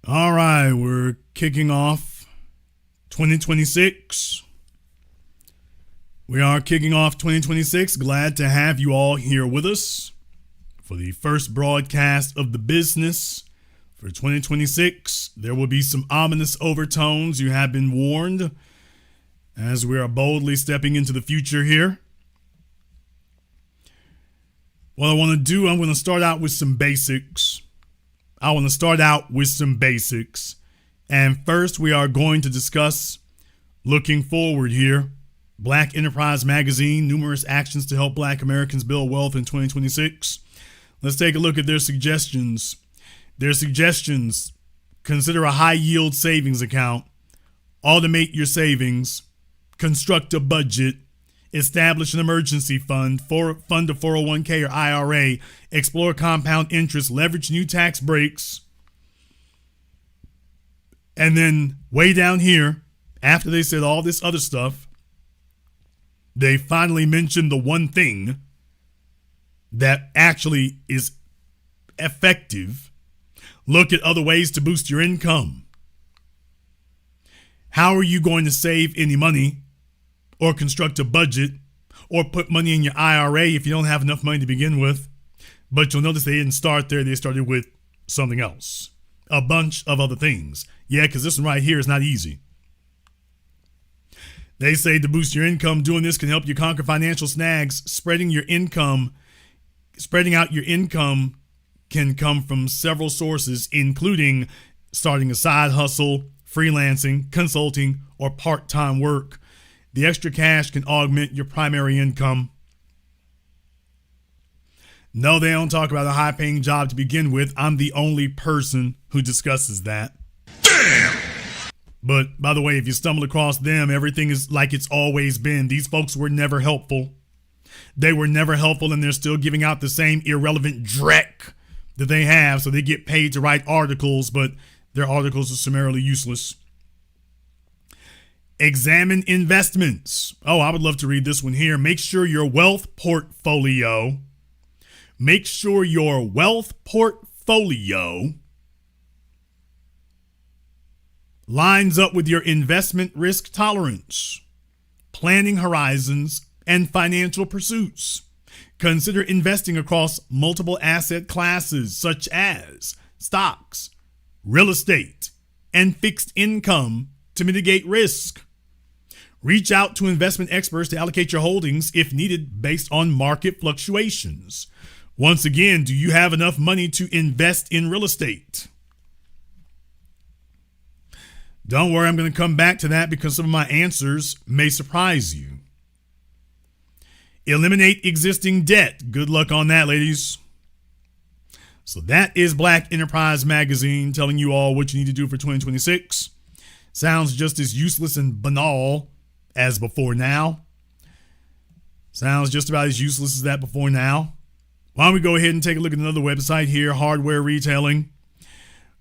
All right, we're kicking off 2026. We are kicking off 2026. Glad to have you all here with us for the first broadcast of the business for 2026. There will be some ominous overtones. You have been warned as we are boldly stepping into the future here. What I want to do, I'm going to start out with some basics. And first, we are going to discuss looking forward here. Black Enterprise Magazine, numerous actions to help Black Americans build wealth in 2026. Let's take a look at their suggestions. Consider a high yield savings account, automate your savings, construct a budget, establish an emergency fund, fund a 401k or IRA, explore compound interest, leverage new tax breaks. And then way down here, after they said all this other stuff, they finally mentioned the one thing that actually is effective. Look at other ways to boost your income. How are you going to save any money or construct a budget or put money in your IRA if you don't have enough money to begin with? But you'll notice they didn't start there. They started with something else. A bunch of other things. Yeah, because this one right here is not easy. They say to boost your income, doing this can help you conquer financial snags. Spreading out your income can come from several sources, including starting a side hustle, freelancing, consulting, or part-time work. The extra cash can augment your primary income. No, they don't talk about a high-paying job to begin with. I'm the only person who discusses that. Damn! But, by the way, if you stumble across them, everything is like it's always been. These folks were never helpful. They were never helpful, and they're still giving out the same irrelevant dreck that they have, so they get paid to write articles, but their articles are summarily useless. Examine investments. Oh, I would love to read this one here. Make sure your wealth portfolio lines up with your investment risk tolerance, planning horizons, and financial pursuits. Consider investing across multiple asset classes such as stocks, real estate, and fixed income to mitigate risk. Reach out to investment experts to allocate your holdings if needed based on market fluctuations. Once again, do you have enough money to invest in real estate? Don't worry, I'm going to come back to that because some of my answers may surprise you. Eliminate existing debt. Good luck on that, ladies. So that is Black Enterprise Magazine telling you all what you need to do for 2026. Sounds just as useless and banal as before now. Sounds just about as useless as that before now. Why don't we go ahead and take a look at another website here, Hardware Retailing.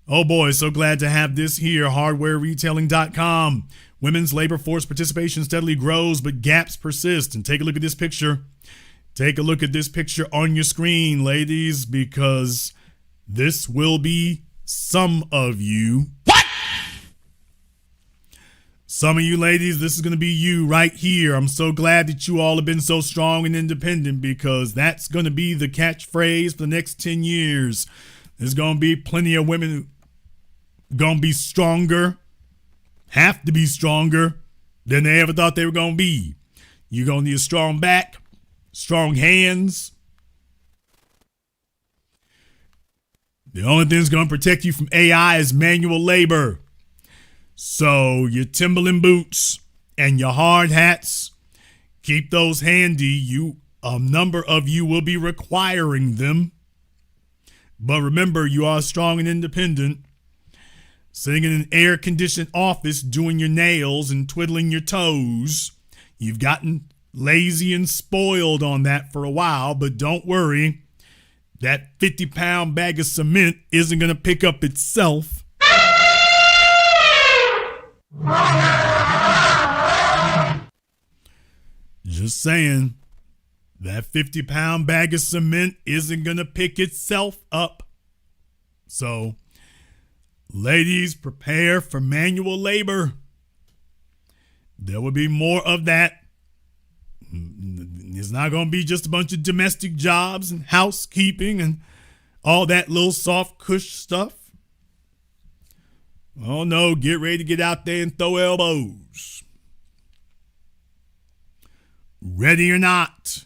Oh boy, so glad to have this here, hardwareretailing.com. Women's labor force participation steadily grows, but gaps persist. And take a look at this picture. Take a look at this picture on your screen, ladies, because this will be some of you. What? Some of you ladies, this is going to be you right here. I'm so glad that you all have been so strong and independent because that's going to be the catchphrase for the next 10 years. There's going to be plenty of women going to be stronger, have to be stronger than they ever thought they were going to be. You're going to need a strong back, strong hands. The only thing that's going to protect you from AI is manual labor. So your Timberland boots and your hard hats, keep those handy. A number of you will be requiring them. But remember, you are strong and independent. Sitting in an air-conditioned office doing your nails and twiddling your toes. You've gotten lazy and spoiled on that for a while, but don't worry. That 50-pound bag of cement isn't going to pick up itself. Just saying, that 50-pound bag of cement isn't going to pick itself up. So Ladies, prepare for manual labor. There will be more of that. It's not going to be just a bunch of domestic jobs and housekeeping and all that little soft cush stuff. Oh no, get ready to get out there and throw elbows. Ready or not,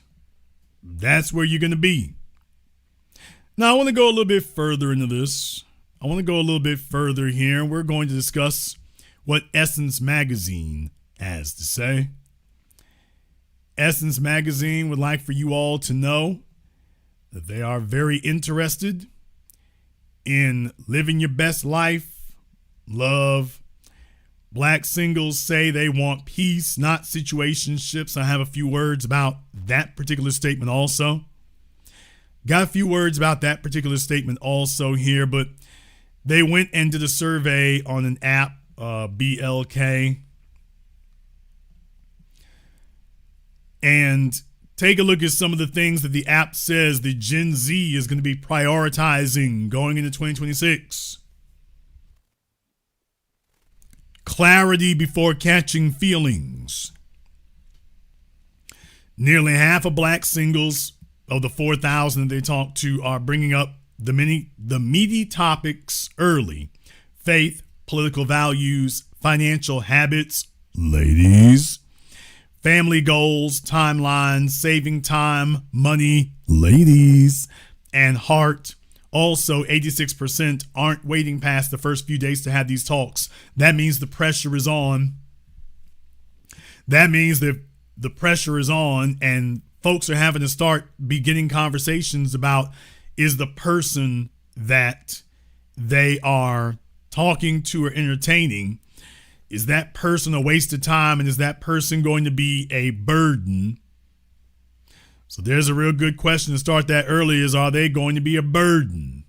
that's where you're going to be. Now, I want to go a little bit further into this. I want to go a little bit further here. We're going to discuss what Essence Magazine has to say. Essence Magazine would like for you all to know that they are very interested in living your best life, love. Black singles say they want peace, not situationships. I have a few words about that particular statement also. Got a few words about that particular statement also here, but they went and did a survey on an app, BLK. And take a look at some of the things that the app says that Gen Z is going to be prioritizing going into 2026. Clarity before catching feelings. Nearly half of black singles of the 4,000 they talked to are bringing up the meaty topics early. Faith, political values, financial habits, ladies, family goals, timelines, saving time, money, ladies, and heart. Also, 86% aren't waiting past the first few days to have these talks. That means the pressure is on. That means that the pressure is on and folks are having to start beginning conversations about, is the person that they are talking to or entertaining, is that person a waste of time, and is that person going to be a burden? So there's a real good question to start that early is, are they going to be a burden?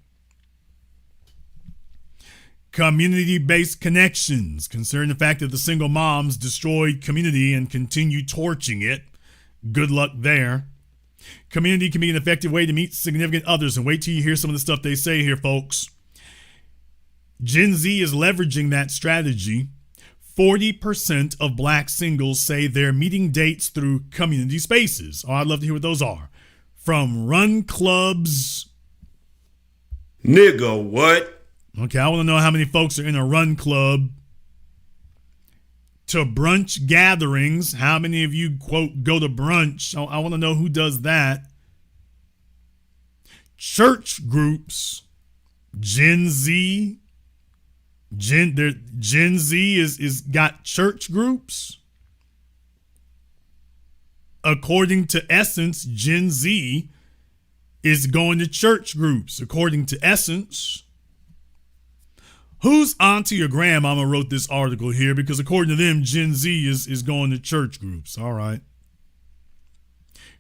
Community-based connections, concerning the fact that the single moms destroyed community and continue torching it. Good luck there. Community can be an effective way to meet significant others, and wait till you hear some of the stuff they say here, folks. Gen Z is leveraging that strategy. 40% of black singles say they're meeting dates through community spaces. Oh, I'd love to hear what those are. From run clubs. Nigga, what? Okay, I want to know how many folks are in a run club. To brunch gatherings. How many of you, quote, go to brunch? I want to know who does that. Church groups. Gen Z. Gen Z is got church groups. According to Essence, Gen Z is going to church groups. According to Essence. Whose auntie or grandmama wrote this article here? Because according to them, Gen Z is going to church groups. All right.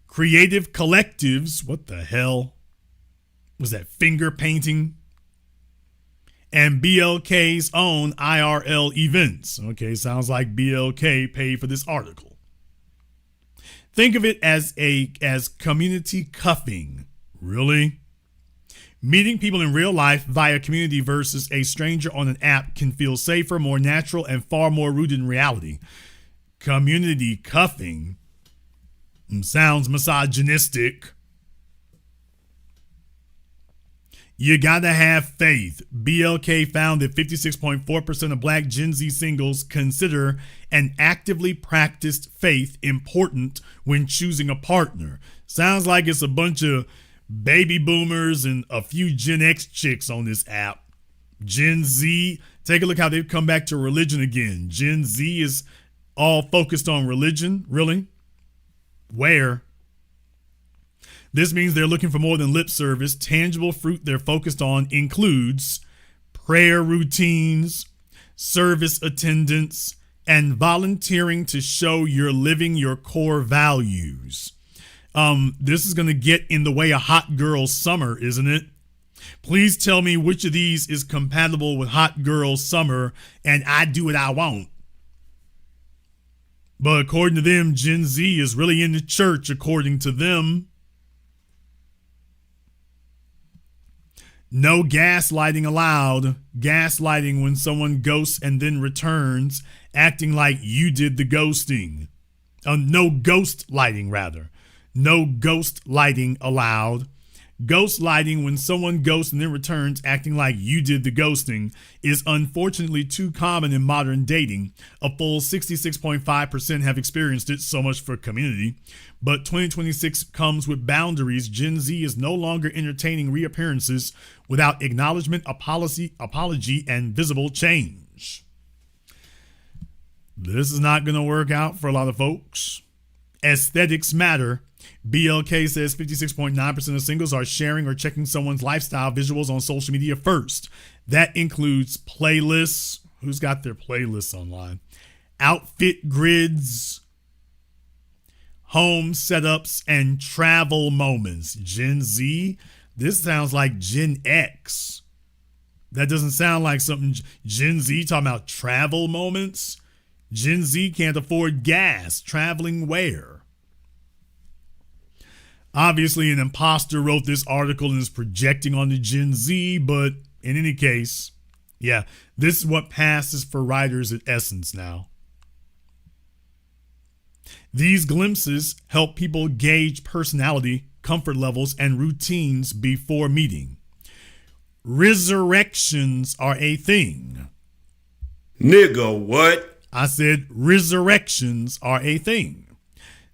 Creative collectives. What the hell? Was that finger painting? And BLK's own IRL events. Okay, sounds like BLK paid for this article. Think of it as community cuffing. Really? Meeting people in real life via community versus a stranger on an app can feel safer, more natural, and far more rooted in reality. Community cuffing sounds misogynistic. You gotta have faith. BLK found that 56.4% of black Gen Z singles consider an actively practiced faith important when choosing a partner. Sounds like it's a bunch of baby boomers and a few Gen X chicks on this app. Gen Z, take a look how they've come back to religion again. Gen Z is all focused on religion. Really? Where? This means they're looking for more than lip service. Tangible fruit they're focused on includes prayer routines, service attendance, and volunteering to show you're living your core values. This is going to get in the way of hot girl summer, isn't it? Please tell me which of these is compatible with hot girl summer and I do what I want. But according to them, Gen Z is really into church, according to them. No gaslighting allowed. Gaslighting when someone ghosts and then returns, acting like you did the ghosting. No ghost lighting, rather. No ghost lighting allowed. Ghost lighting when someone ghosts and then returns, acting like you did the ghosting, is unfortunately too common in modern dating. A full 66.5% have experienced it. So much for community. But 2026 comes with boundaries. Gen Z is no longer entertaining reappearances without acknowledgement, apology, and visible change. This is not going to work out for a lot of folks. Aesthetics matter. BLK says 56.9% of singles are sharing or checking someone's lifestyle visuals on social media first. That includes playlists. Who's got their playlists online? Outfit grids, home setups, and travel moments. Gen Z, this sounds like Gen X. That doesn't sound like something Gen Z talking about travel moments. Gen Z can't afford gas. Traveling where? Obviously, an imposter wrote this article and is projecting on the Gen Z, but in any case, yeah, this is what passes for writers at Essence now. These glimpses help people gauge personality, comfort levels, and routines before meeting. Resurrections are a thing. Nigga, what? I said resurrections are a thing.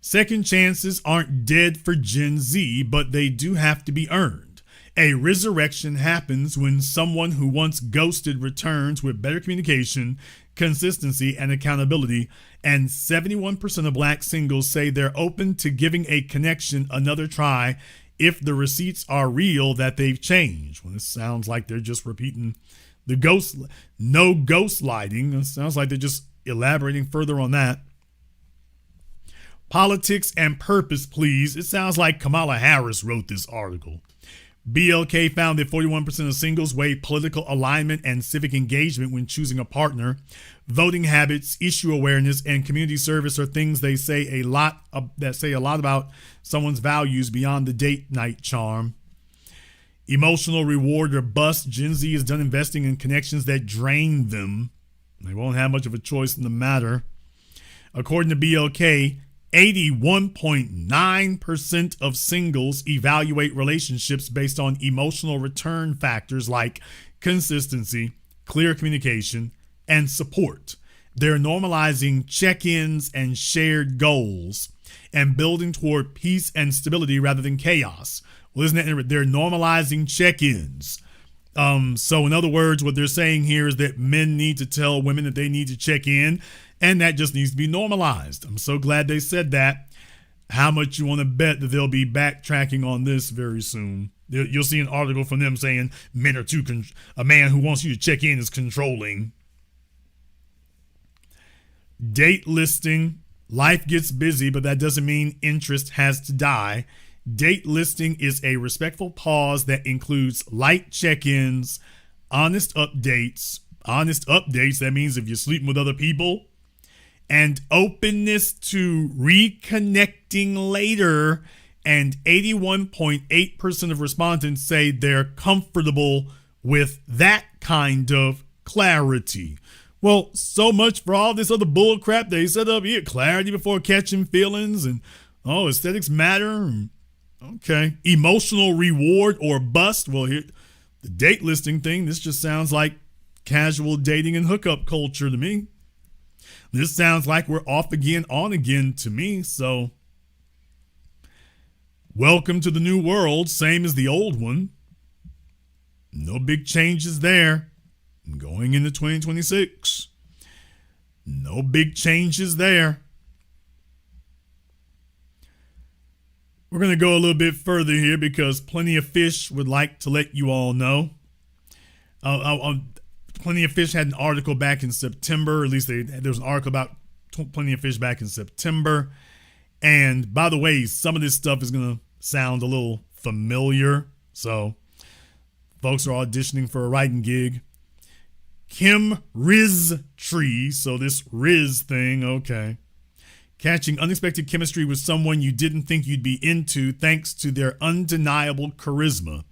Second chances aren't dead for Gen Z, but they do have to be earned. A resurrection happens when someone who once ghosted returns with better communication, consistency, and accountability, and 71% of black singles say they're open to giving a connection another try if the receipts are real that they've changed. Well, this sounds like they're just repeating the ghost, no ghost lighting. It sounds like they're just elaborating further on that. Politics and purpose, please. It sounds like Kamala Harris wrote this article. BLK found that 41% of singles weigh political alignment and civic engagement when choosing a partner. Voting habits, issue awareness, and community service are things that say a lot about someone's values beyond the date night charm. Emotional reward or bust. Gen Z is done investing in connections that drain them. They won't have much of a choice in the matter. According to BLK, 81.9% of singles evaluate relationships based on emotional return factors like consistency, clear communication, and support. They're normalizing check-ins and shared goals and building toward peace and stability rather than chaos. Well, isn't that, they're normalizing check-ins. So in other words, what they're saying here is that men need to tell women that they need to check in, and that just needs to be normalized. I'm so glad they said that. How much you want to bet that they'll be backtracking on this very soon? You'll see an article from them saying men are a man who wants you to check in is controlling. Date listing. Life gets busy, but that doesn't mean interest has to die. Date listing is a respectful pause that includes light check-ins, honest updates. Honest updates, that means if you're sleeping with other people. And openness to reconnecting later. And 81.8% of respondents say they're comfortable with that kind of clarity. Well, so much for all this other bull crap they set up here. Clarity before catching feelings and, aesthetics matter. Okay. Emotional reward or bust. Well, here, the date listing thing, this just sounds like casual dating and hookup culture to me. This sounds like we're off again, on again to me. So, welcome to the new world, same as the old one. No big changes there. Going into 2026. No big changes there. We're going to go a little bit further here because Plenty of Fish would like to let you all know. Plenty of Fish had an article back in September. At least there was an article about Plenty of Fish back in September. And by the way, some of this stuff is going to sound a little familiar. So folks are auditioning for a writing gig. Kim Riz Tree. So this Riz thing, okay. Catching unexpected chemistry with someone you didn't think you'd be into thanks to their undeniable charisma.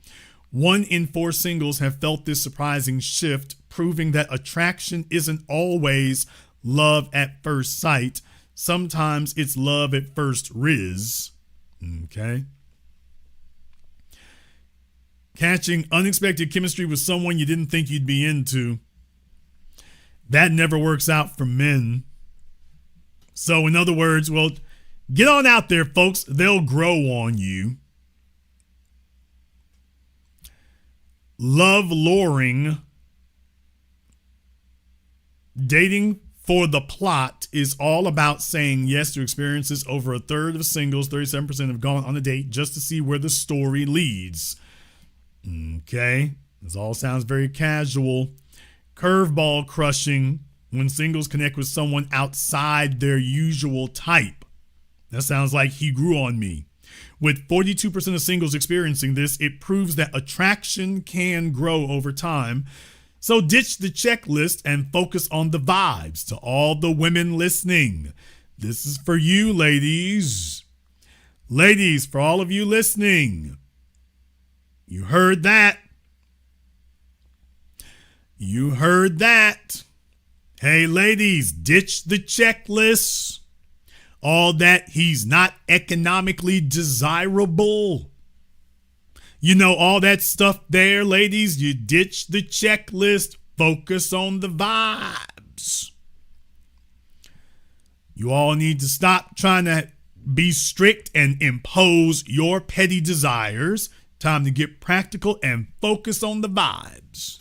1 in 4 singles have felt this surprising shift, proving that attraction isn't always love at first sight. Sometimes it's love at first riz. Okay. Catching unexpected chemistry with someone you didn't think you'd be into. That never works out for men. So in other words, well, get on out there, folks. They'll grow on you. Love luring. Dating for the plot is all about saying yes to experiences. Over a third of singles, 37%, have gone on a date just to see where the story leads. Okay, this all sounds very casual. Curveball crushing, when singles connect with someone outside their usual type. That sounds like he grew on me. With 42% of singles experiencing this, it proves that attraction can grow over time. So ditch the checklist and focus on the vibes. To all the women listening, this is for you, ladies. Ladies, for all of you listening, you heard that. You heard that. Hey, ladies, ditch the checklist. All that he's not economically desirable. You know, all that stuff there, ladies. You ditch the checklist. Focus on the vibes. You all need to stop trying to be strict and impose your petty desires. Time to get practical and focus on the vibes.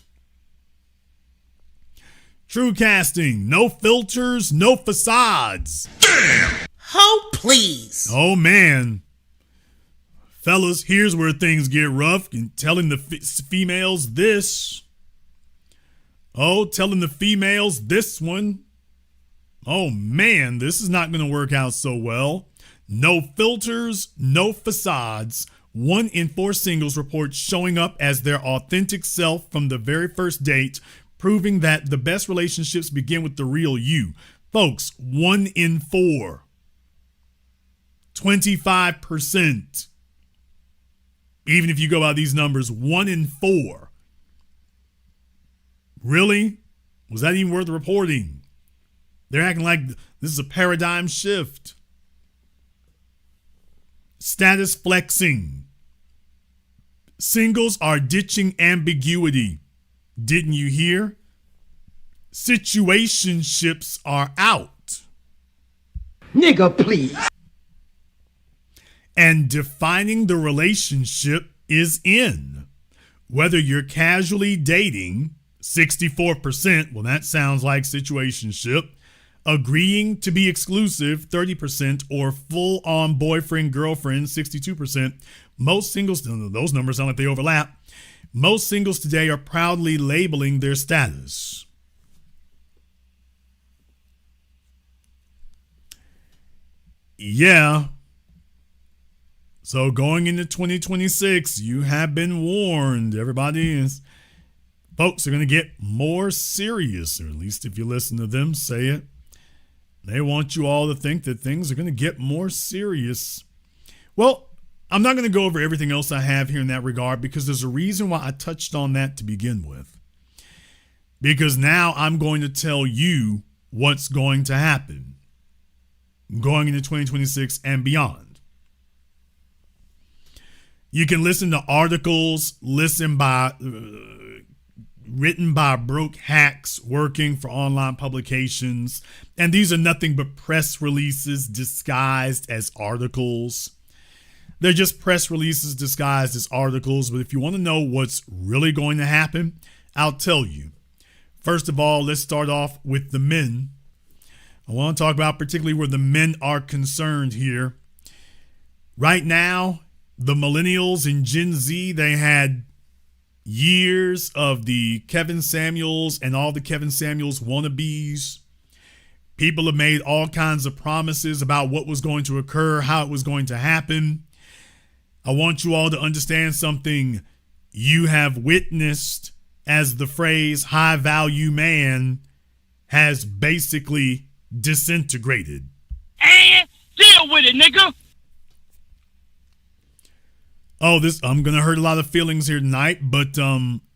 True casting. No filters, no facades. Damn! Oh, please. Oh, man. Fellas, here's where things get rough. And telling the females this. Oh, telling the females this one. Oh, man, this is not going to work out so well. No filters, no facades. 1 in 4 singles report showing up as their authentic self from the very first date, proving that the best relationships begin with the real you. Folks, 1 in 4. 25%. Even if you go by these numbers, 1 in 4. Really? Was that even worth reporting? They're acting like this is a paradigm shift. Status flexing. Singles are ditching ambiguity. Didn't you hear? Situationships are out. Nigga, please. And defining the relationship is in. Whether you're casually dating, 64%, well, that sounds like situationship. Agreeing to be exclusive, 30%, or full-on boyfriend, girlfriend, 62%. Most singles, those numbers sound like they overlap. Most singles today are proudly labeling their status. Yeah. So going into 2026, you have been warned. Folks are going to get more serious, or at least if you listen to them say it. They want you all to think that things are going to get more serious. Well, I'm not going to go over everything else I have here in that regard because there's a reason why I touched on that to begin with. Because now I'm going to tell you what's going to happen going into 2026 and beyond. You can listen to articles written by broke hacks working for online publications. And these are nothing but press releases disguised as articles. They're just press releases disguised as articles. But if you want to know what's really going to happen, I'll tell you. First of all, let's start off with the men. I want to talk about particularly where the men are concerned here. Right now, the millennials and Gen Z, they had years of the Kevin Samuels and all the Kevin Samuels wannabes. People have made all kinds of promises about what was going to occur, how it was going to happen. I want you all to understand something you have witnessed as the phrase high value man has basically disintegrated. And deal with it, nigga. Oh, I'm going to hurt a lot of feelings here tonight, but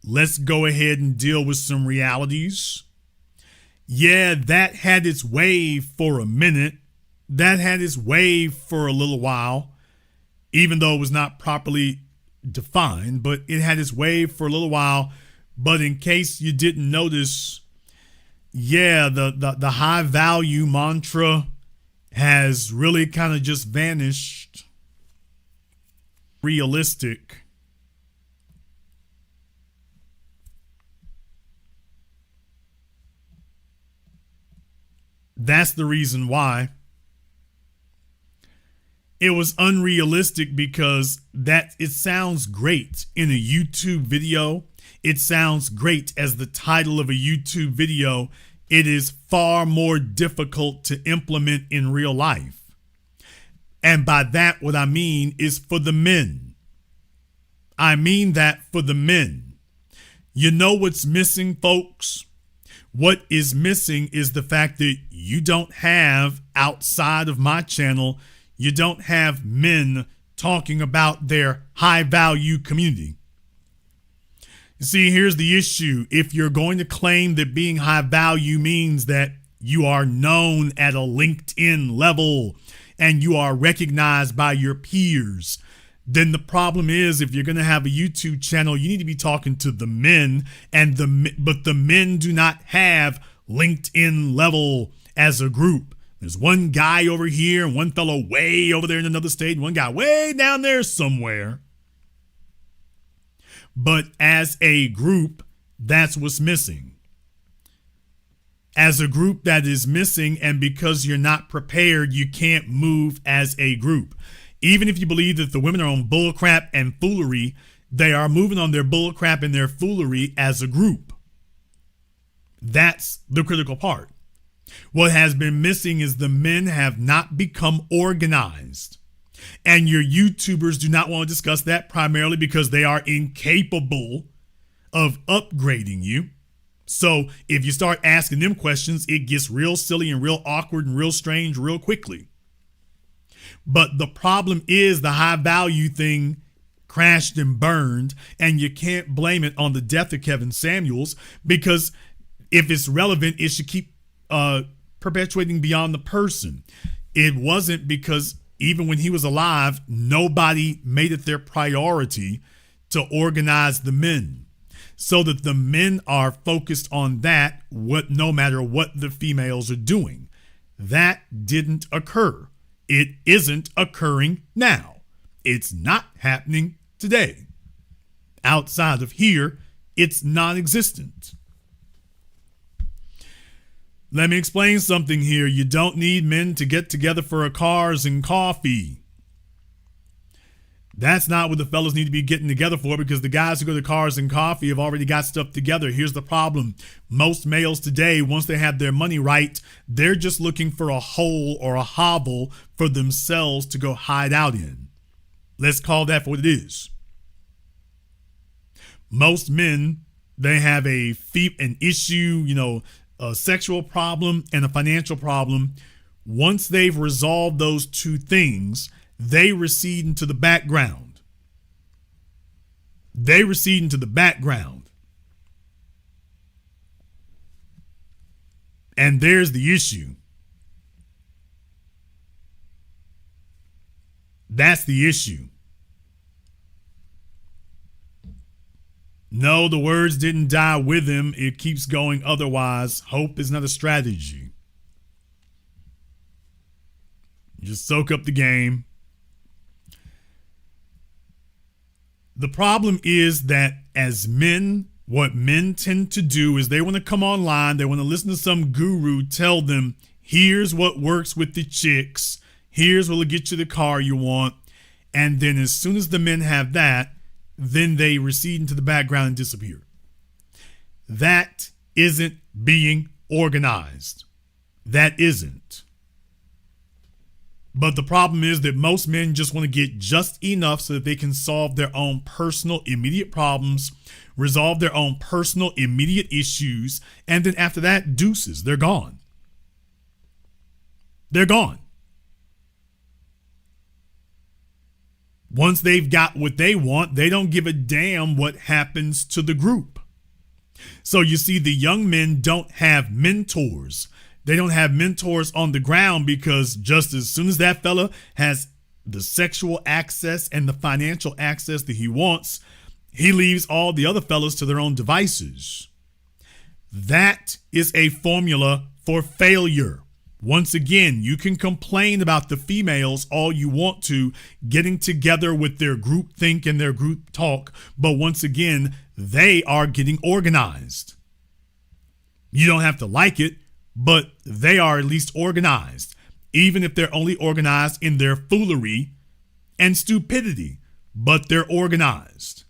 let's go ahead and deal with some realities. Yeah, that had its way for a minute. That had its way for a little while, even though it was not properly defined, but it had its way for a little while. But in case you didn't notice, yeah, the high value mantra has really kind of just vanished. Realistic. That's the reason why. It was unrealistic because it sounds great in a YouTube video. It sounds great as the title of a YouTube video. It is far more difficult to implement in real life. And by that, what I mean is for the men. I mean that for the men. You know what's missing, folks? What is missing is the fact that you don't have, outside of my channel, you don't have men talking about their high value community. You see, here's the issue. If you're going to claim that being high value means that you are known at a LinkedIn level and you are recognized by your peers, then the problem is, if you're going to have a YouTube channel, you need to be talking to the men, but the men do not have LinkedIn level as a group. There's one guy over here and one fellow way over there in another state, one guy way down there somewhere. But as a group, that's what's missing. As a group, that is missing, and because you're not prepared, you can't move as a group. Even if you believe that the women are on bullcrap and foolery, they are moving on their bullcrap and their foolery as a group. That's the critical part. What has been missing is the men have not become organized. And your YouTubers do not want to discuss that, primarily because they are incapable of upgrading you. So if you start asking them questions, it gets real silly and real awkward and real strange real quickly. But the problem is the high value thing crashed and burned, and you can't blame it on the death of Kevin Samuels, because if it's relevant, it should keep perpetuating beyond the person. It wasn't, because even when he was alive, nobody made it their priority to organize the men, so that the men are focused on that, no matter what the females are doing. That didn't occur. It isn't occurring now. It's not happening today. Outside of here, it's non-existent. Let me explain something here. You don't need men to get together for a cars and coffee. That's not what the fellas need to be getting together for, because the guys who go to cars and coffee have already got stuff together. Here's the problem. Most males today, once they have their money right, they're just looking for a hole or a hovel for themselves to go hide out in. Let's call that for what it is. Most men, they have an issue, a sexual problem and a financial problem. Once they've resolved those two things, they recede into the background. They recede into the background. And there's the issue. That's the issue. No, the words didn't die with him. It keeps going otherwise. Hope is not a strategy. Just soak up the game. The problem is that as men, what men tend to do is they want to come online, they want to listen to some guru tell them, here's what works with the chicks, here's what'll get you the car you want. And then as soon as the men have that, then they recede into the background and disappear. That isn't being organized. That isn't. But the problem is that most men just want to get just enough so that they can solve their own personal immediate problems, resolve their own personal immediate issues, and then after that, deuces, they're gone. They're gone. Once they've got what they want, they don't give a damn what happens to the group. So you see, the young men don't have mentors. They don't have mentors on the ground, because just as soon as that fella has the sexual access and the financial access that he wants, he leaves all the other fellas to their own devices. That is a formula for failure. Once again, you can complain about the females all you want to, getting together with their group think and their group talk, but once again, they are getting organized. You don't have to like it, but they are at least organized, even if they're only organized in their foolery and stupidity, but they're organized.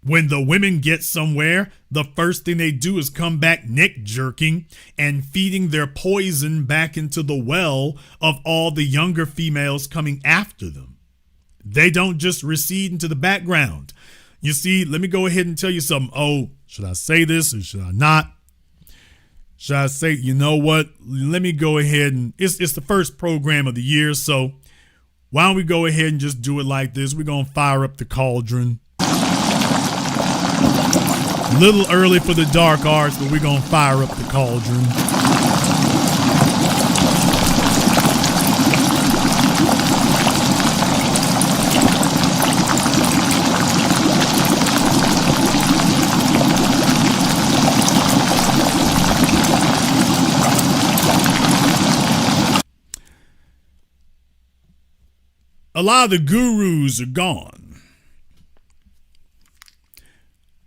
When the women get somewhere, the first thing they do is come back neck jerking and feeding their poison back into the well of all the younger females coming after them. They don't just recede into the background. You see, let me go ahead and tell you something. Oh, should I say this or should I not? Should I say, you know what? Let me go ahead and it's the first program of the year. So why don't we go ahead and just do it like this? We're going to fire up the cauldron. A little early for the dark arts, but we're going to fire up the cauldron. A lot of the gurus are gone.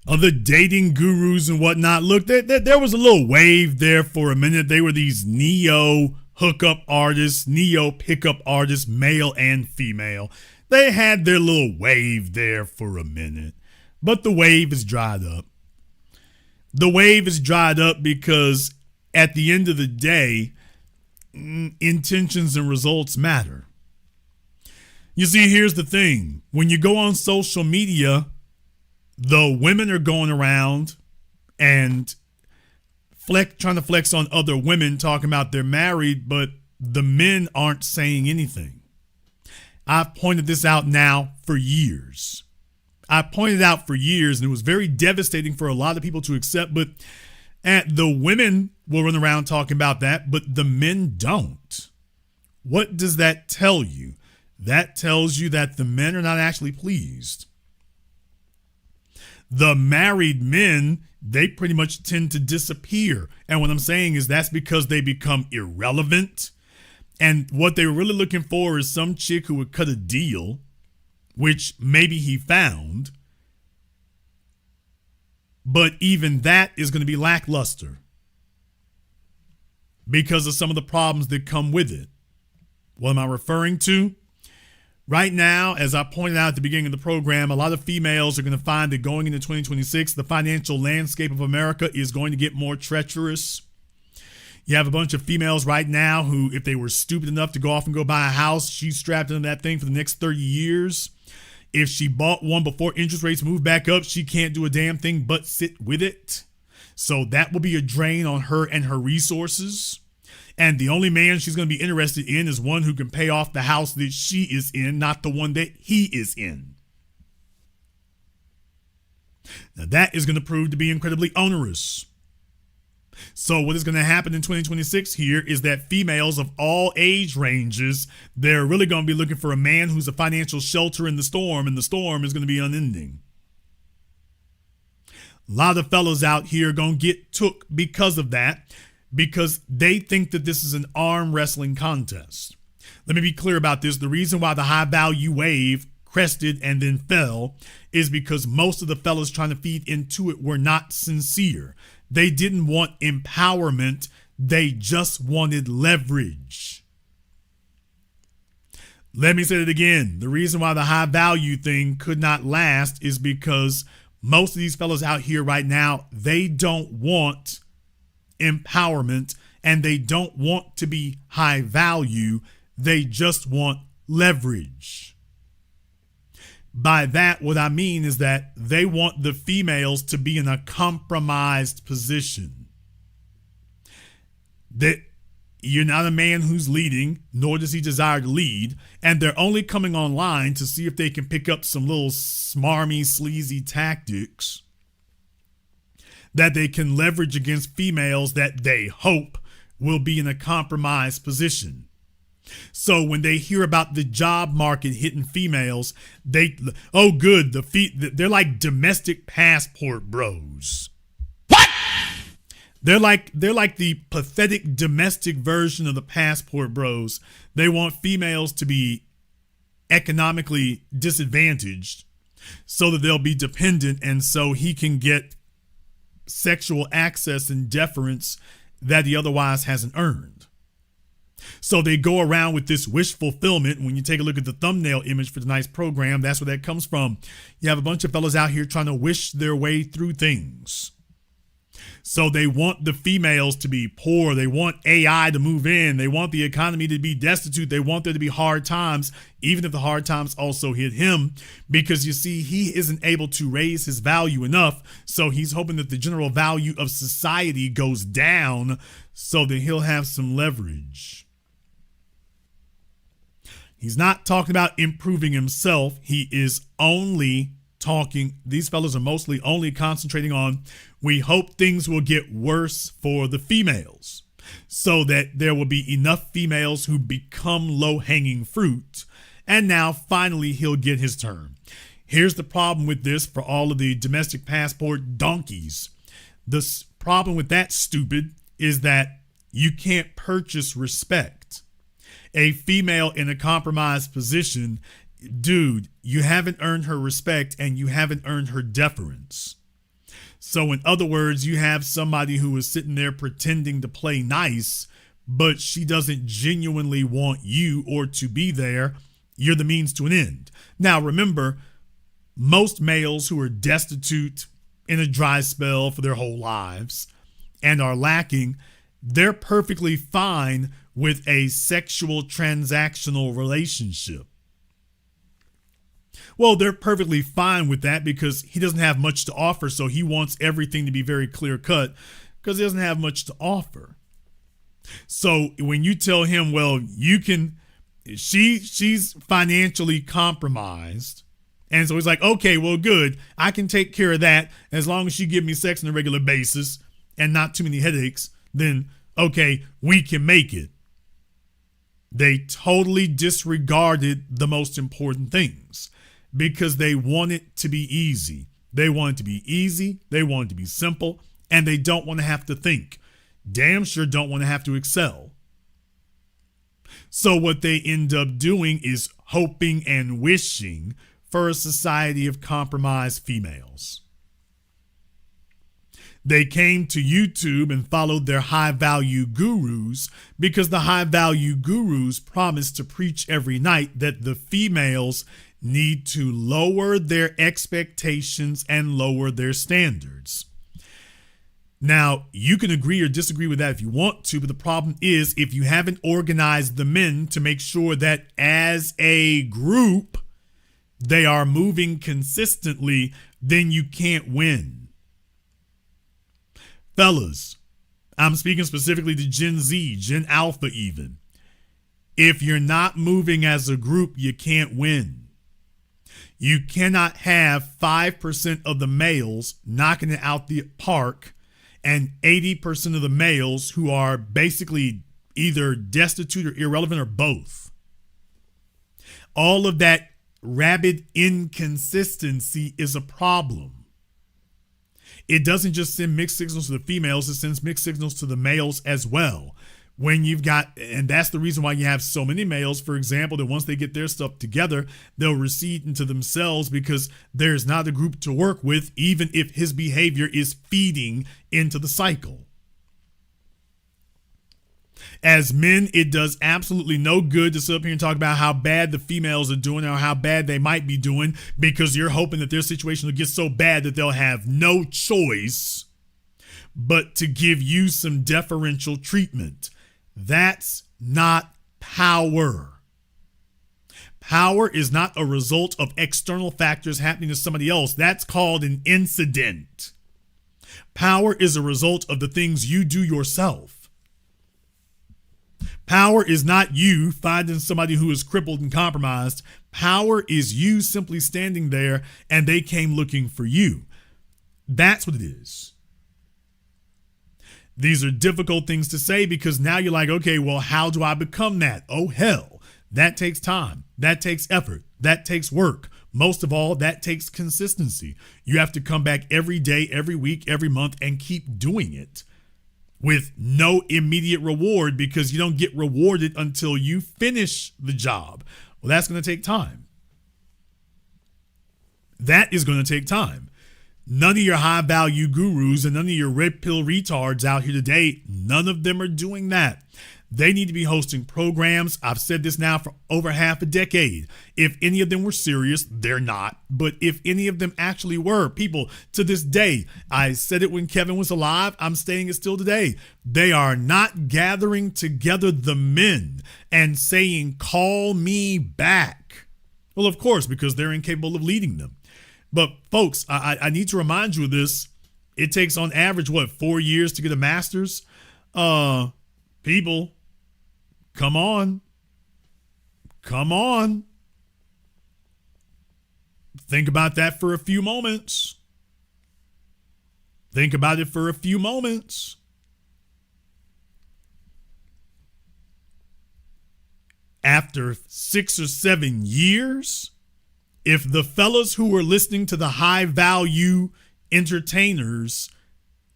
Of the dating gurus and whatnot. Look, there was a little wave there for a minute. They were these neo hookup artists, neo pickup artists, male and female. They had their little wave there for a minute. But the wave is dried up. The wave is dried up because at the end of the day, intentions and results matter. You see, here's the thing. When you go on social media, the women are going around and trying to flex on other women, talking about they're married, but the men aren't saying anything. I've pointed this out now for years. I pointed out for years, and it was very devastating for a lot of people to accept, but the women will run around talking about that, but the men don't. What does that tell you? That tells you that the men are not actually pleased. The married men, they pretty much tend to disappear. And what I'm saying is that's because they become irrelevant. And what they were really looking for is some chick who would cut a deal, which maybe he found. But even that is going to be lackluster because of some of the problems that come with it. What am I referring to? Right now, as I pointed out at the beginning of the program, a lot of females are going to find that going into 2026, the financial landscape of America is going to get more treacherous. You have a bunch of females right now who, if they were stupid enough to go off and go buy a house, she's strapped into that thing for the next 30 years. If she bought one before interest rates move back up, she can't do a damn thing but sit with it. So that will be a drain on her and her resources. And the only man she's going to be interested in is one who can pay off the house that she is in, not the one that he is in. Now that is going to prove to be incredibly onerous. So what is going to happen in 2026 here is that females of all age ranges, they're really going to be looking for a man who's a financial shelter in the storm, and the storm is going to be unending. A lot of fellas out here are going to get took because of that, because they think that this is an arm wrestling contest. Let me be clear about this. The reason why the high value wave crested and then fell is because most of the fellas trying to feed into it were not sincere. They didn't want empowerment. They just wanted leverage. Let me say it again. The reason why the high value thing could not last is because most of these fellas out here right now, they don't want empowerment and they don't want to be high value. They just want leverage. By that, what I mean is that they want the females to be in a compromised position. That you're not a man who's leading, nor does he desire to lead, and they're only coming online to see if they can pick up some little smarmy, sleazy tactics that they can leverage against females that they hope will be in a compromised position. So when they hear about the job market hitting females, they're like domestic passport bros. What? They're like the pathetic domestic version of the passport bros. They want females to be economically disadvantaged so that they'll be dependent, and so he can get sexual access and deference that he otherwise hasn't earned. So they go around with this wish fulfillment. When you take a look at the thumbnail image for tonight's program, that's where that comes from. You have a bunch of fellas out here trying to wish their way through things. So they want the females to be poor. They want AI to move in. They want the economy to be destitute. They want there to be hard times, even if the hard times also hit him, because you see, he isn't able to raise his value enough. So he's hoping that the general value of society goes down so that he'll have some leverage. He's not talking about improving himself. He is only talking, these fellas are mostly only concentrating on, we hope things will get worse for the females so that there will be enough females who become low-hanging fruit. And now finally he'll get his turn. Here's the problem with this for all of the domestic passport donkeys. The problem with that, stupid, is that you can't purchase respect. A female in a compromised position, dude, you haven't earned her respect and you haven't earned her deference. So in other words, you have somebody who is sitting there pretending to play nice, but she doesn't genuinely want you or to be there. You're the means to an end. Now, remember, most males who are destitute in a dry spell for their whole lives and are lacking, they're perfectly fine with a sexual transactional relationship. Well, they're perfectly fine with that because he doesn't have much to offer, so he wants everything to be very clear cut because he doesn't have much to offer. So when you tell him, well, you can, she's financially compromised, and so he's like, okay, well, good, I can take care of that as long as you give me sex on a regular basis and not too many headaches, then okay, we can make it. They totally disregarded the most important things because they want it to be easy. They want it to be easy. They want it to be simple, and they don't want to have to think. Damn sure don't want to have to excel. So what they end up doing is hoping and wishing for a society of compromised females. They came to YouTube and followed their high-value gurus because the high-value gurus promised to preach every night that the females need to lower their expectations and lower their standards. Now, you can agree or disagree with that if you want to, but the problem is if you haven't organized the men to make sure that as a group they are moving consistently, then you can't win. Fellas, I'm speaking specifically to Gen Z, Gen Alpha even. If you're not moving as a group, you can't win. You cannot have 5% of the males knocking it out the park and 80% of the males who are basically either destitute or irrelevant or both. All of that rabid inconsistency is a problem. It doesn't just send mixed signals to the females, it sends mixed signals to the males as well. When you've got, and that's the reason why you have so many males, for example, that once they get their stuff together, they'll recede into themselves because there's not a group to work with, even if his behavior is feeding into the cycle. As men, it does absolutely no good to sit up here and talk about how bad the females are doing or how bad they might be doing because you're hoping that their situation will get so bad that they'll have no choice but to give you some deferential treatment. That's not power. Power is not a result of external factors happening to somebody else. That's called an incident. Power is a result of the things you do yourself. Power is not you finding somebody who is crippled and compromised. Power is you simply standing there and they came looking for you. That's what it is. These are difficult things to say because now you're like, okay, well, how do I become that? Oh, hell, that takes time. That takes effort. That takes work. Most of all, that takes consistency. You have to come back every day, every week, every month and keep doing it with no immediate reward because you don't get rewarded until you finish the job. Well, that's going to take time. That is going to take time. None of your high value gurus and none of your red pill retards out here today, none of them are doing that. They need to be hosting programs. I've said this now for over half a decade. If any of them were serious, they're not. But if any of them actually were, people to this day, I said it when Kevin was alive, I'm saying it still today. They are not gathering together the men and saying, call me back. Well, of course, because they're incapable of leading them. But folks, I need to remind you of this. It takes on average, 4 years to get a master's? People, come on. Come on. Think about that for a few moments. Think about it for a few moments. After 6 or 7 years, if the fellas who were listening to the high value entertainers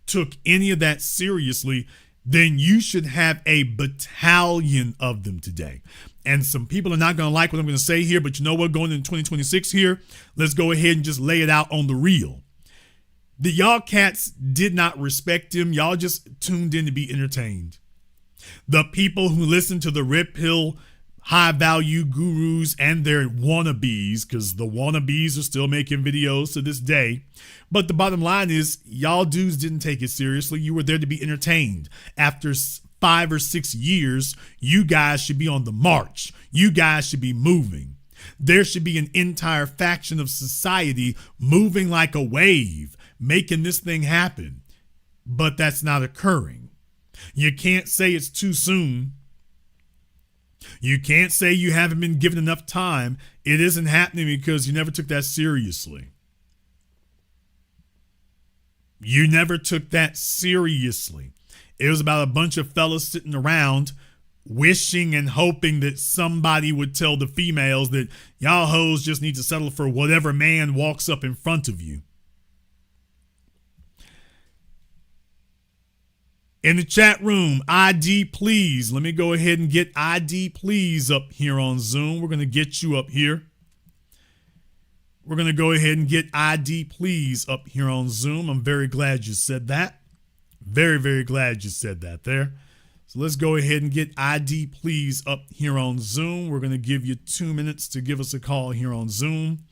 took any of that seriously, then you should have a battalion of them today. And some people are not going to like what I'm going to say here, but you know what? Going into 2026 here, let's go ahead and just lay it out on the real. The y'all cats did not respect him. Y'all just tuned in to be entertained. The people who listen to the red pill high value gurus and their wannabes, because the wannabes are still making videos to this day. But the bottom line is y'all dudes didn't take it seriously. You were there to be entertained. After 5 or 6 years, you guys should be on the march. You guys should be moving. There should be an entire faction of society moving like a wave, making this thing happen. But that's not occurring. You can't say it's too soon. You can't say you haven't been given enough time. It isn't happening because you never took that seriously. You never took that seriously. It was about a bunch of fellas sitting around wishing and hoping that somebody would tell the females that y'all hoes just need to settle for whatever man walks up in front of you. In the chat room, ID please. Let me go ahead and get ID please up here on Zoom. We're going to get you up here. We're going to go ahead and get ID please up here on Zoom. I'm very glad you said that. Very, very glad you said that there. So let's go ahead and get ID please up here on Zoom. We're going to give you 2 minutes to give us a call here on Zoom.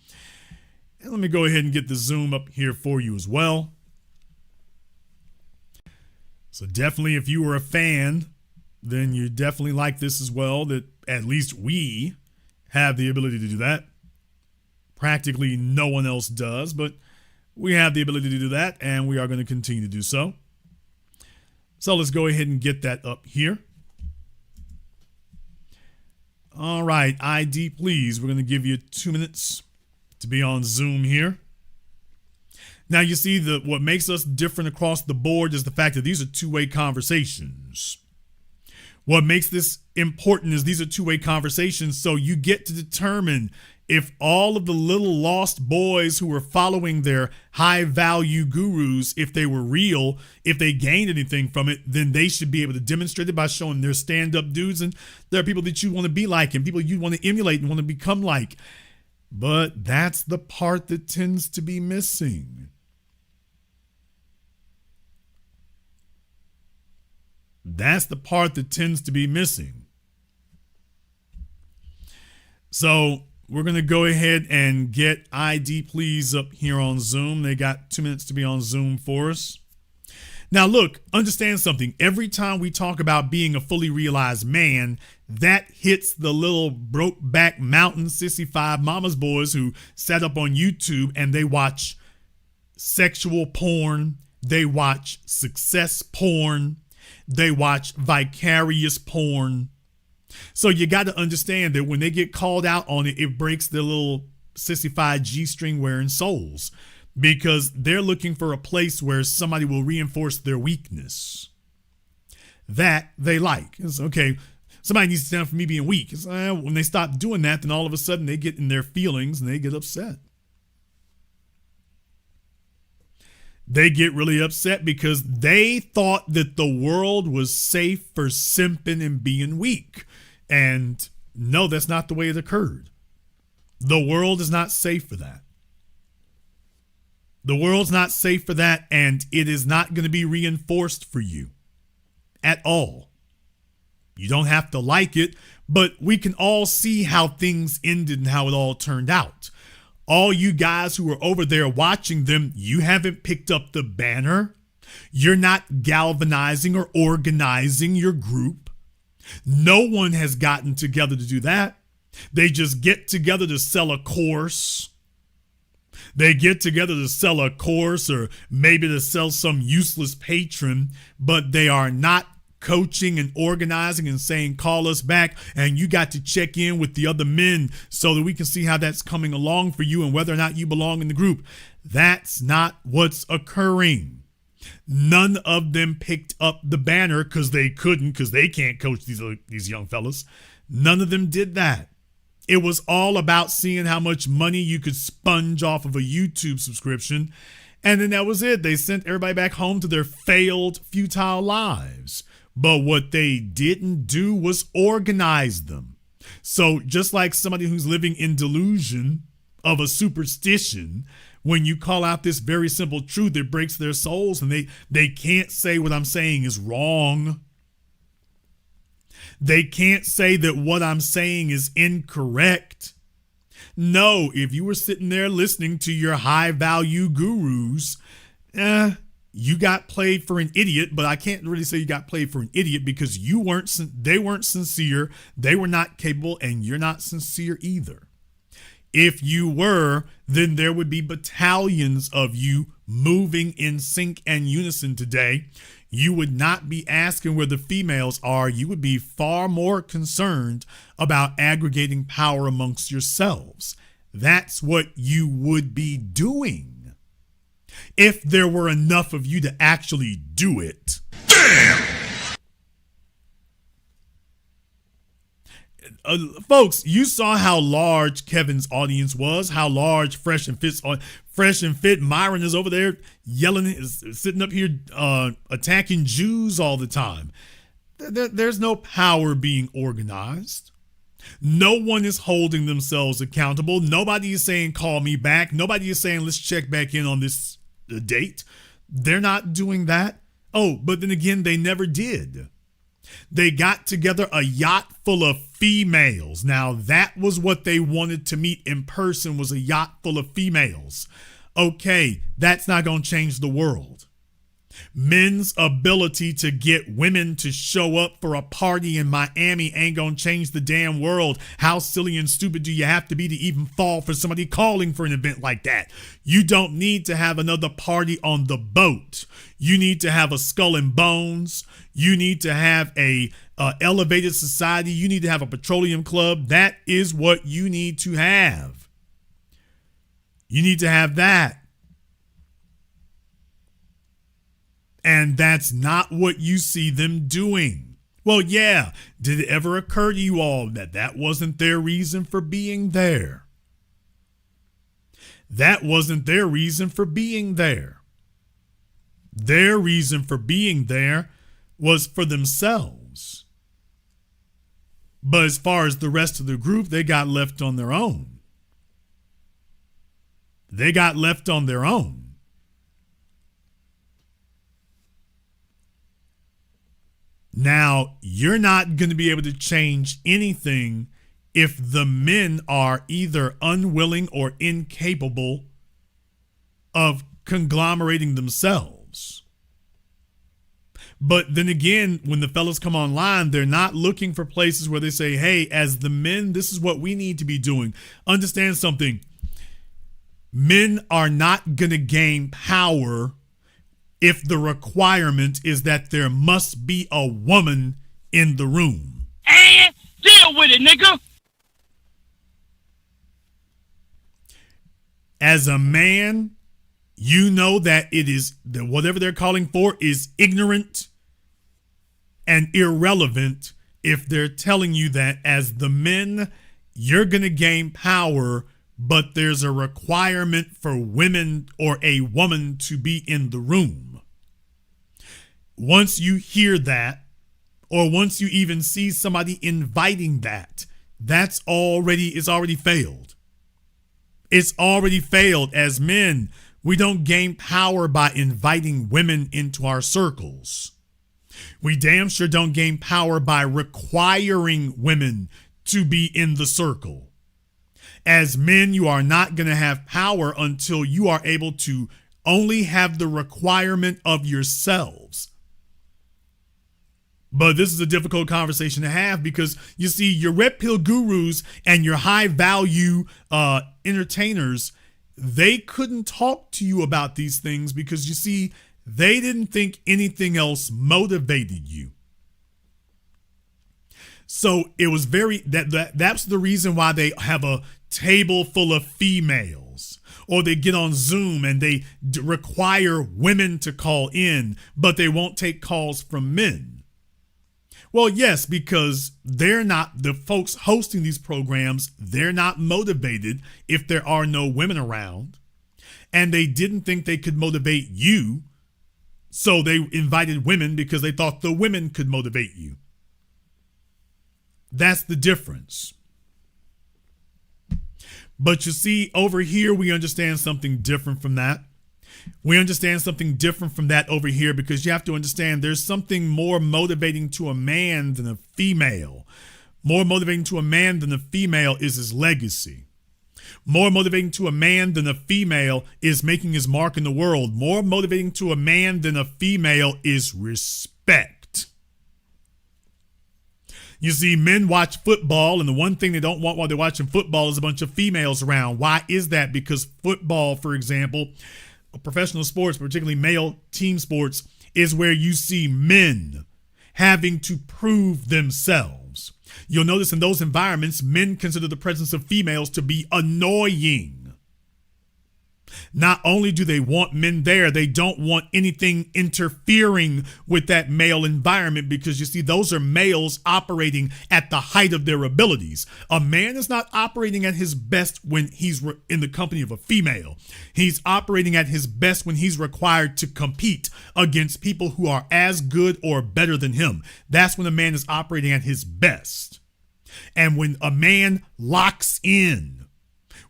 And let me go ahead and get the Zoom up here for you as well. So definitely, if you were a fan, then you definitely like this as well, that at least we have the ability to do that. Practically no one else does, but we have the ability to do that, and we are going to continue to do so. So let's go ahead and get that up here. All right, ID, please. We're going to give you 2 minutes to be on Zoom here. Now, you see, what makes us different across the board is the fact that these are two-way conversations. What makes this important is these are two-way conversations, so you get to determine if all of the little lost boys who were following their high-value gurus, if they were real, if they gained anything from it, then they should be able to demonstrate it by showing their stand-up dudes, and there are people that you want to be like and people you want to emulate and want to become like. But that's the part that tends to be missing. That's the part that tends to be missing. So we're going to go ahead and get ID please up here on Zoom. They got 2 minutes to be on Zoom for us. Now, look, understand something. Every time we talk about being a fully realized man, that hits the little broke back mountain sissy five mama's boys who sat up on YouTube and they watch sexual porn. They watch success porn. They watch vicarious porn. So you got to understand that when they get called out on it, it breaks their little sissified G-string wearing souls, because they're looking for a place where somebody will reinforce their weakness. That they like. It's okay. Somebody needs to stand up for me being weak. When they stop doing that, then all of a sudden they get in their feelings and they get upset. They get really upset because they thought that the world was safe for simping and being weak. And no, that's not the way it occurred. The world is not safe for that. The world's not safe for that, and it is not going to be reinforced for you at all. You don't have to like it, but we can all see how things ended and how it all turned out. All you guys who are over there watching them, you haven't picked up the banner. You're not galvanizing or organizing your group. No one has gotten together to do that. They just get together to sell a course. They get together to sell a course, or maybe to sell some useless patron, but they are not coaching and organizing and saying, call us back, and you got to check in with the other men so that we can see how that's coming along for you and whether or not you belong in the group. That's not what's occurring. None of them picked up the banner because they couldn't, because they can't coach these young fellas. None of them did that. It was all about seeing how much money you could sponge off of a YouTube subscription. And then that was it. They sent everybody back home to their failed, futile lives. But what they didn't do was organize them. So just like somebody who's living in delusion of a superstition, when you call out this very simple truth, it breaks their souls, and they can't say what I'm saying is wrong. They can't say that what I'm saying is incorrect. No, if you were sitting there listening to your high-value gurus, you got played for an idiot, but I can't really say you got played for an idiot because they weren't sincere, they were not capable, and you're not sincere either. If you were, then there would be battalions of you moving in sync and unison today. You would not be asking where the females are. You would be far more concerned about aggregating power amongst yourselves. That's what you would be doing if there were enough of you to actually do it. Damn! Folks, you saw how large Kevin's audience was, how large Fresh and Fit Myron is over there yelling, is sitting up here attacking Jews all the time. There's no power being organized. No one is holding themselves accountable. Nobody is saying, call me back. Nobody is saying, let's check back in on this date. They're not doing that. Oh, but then again, they never did. They got together a yacht full of females. Now, that was what they wanted to meet in person, was a yacht full of females. Okay, that's not going to change the world. Men's ability to get women to show up for a party in Miami ain't going to change the damn world. How silly and stupid do you have to be to even fall for somebody calling for an event like that? You don't need to have another party on the boat. You need to have a Skull and Bones. You need to have a elevated society. You need to have a petroleum club. That is what you need to have. You need to have that. And that's not what you see them doing. Well, yeah, did it ever occur to you all that that wasn't their reason for being there? That wasn't their reason for being there. Their reason for being there was for themselves. But as far as the rest of the group, they got left on their own. They got left on their own. Now, you're not going to be able to change anything if the men are either unwilling or incapable of conglomerating themselves. But then again, when the fellas come online, they're not looking for places where they say, hey, as the men, this is what we need to be doing. Understand something. Men are not going to gain power if the requirement is that there must be a woman in the room. And do it, nigga. As a man, you know that it is that whatever they're calling for is ignorant and irrelevant if they're telling you that as the men, you're going to gain power, but there's a requirement for women or a woman to be in the room. Once you hear that, or once you even see somebody inviting that, it's already failed. It's already failed. As men, we don't gain power by inviting women into our circles. We damn sure don't gain power by requiring women to be in the circle. As men, you are not going to have power until you are able to only have the requirement of yourselves. But this is a difficult conversation to have because, you see, your red pill gurus and your high value entertainers, they couldn't talk to you about these things because, you see, they didn't think anything else motivated you. So it was that's the reason why they have a table full of females, or they get on Zoom and they require women to call in, but they won't take calls from men. Well, yes, because the folks hosting these programs, they're not motivated if there are no women around, and they didn't think they could motivate you. So they invited women because they thought the women could motivate you. That's the difference. But you see, over here, we understand something different from that. We understand something different from that over here because you have to understand there's something more motivating to a man than a female. More motivating to a man than a female is his legacy. More motivating to a man than a female is making his mark in the world. More motivating to a man than a female is respect. You see, men watch football, and the one thing they don't want while they're watching football is a bunch of females around. Why is that? Because football, for example, professional sports, particularly male team sports, is where you see men having to prove themselves. You'll notice in those environments, men consider the presence of females to be annoying. Not only do they want men there, they don't want anything interfering with that male environment because, you see, those are males operating at the height of their abilities. A man is not operating at his best when he's in the company of a female. He's operating at his best when he's required to compete against people who are as good or better than him. That's when a man is operating at his best. And when a man locks in,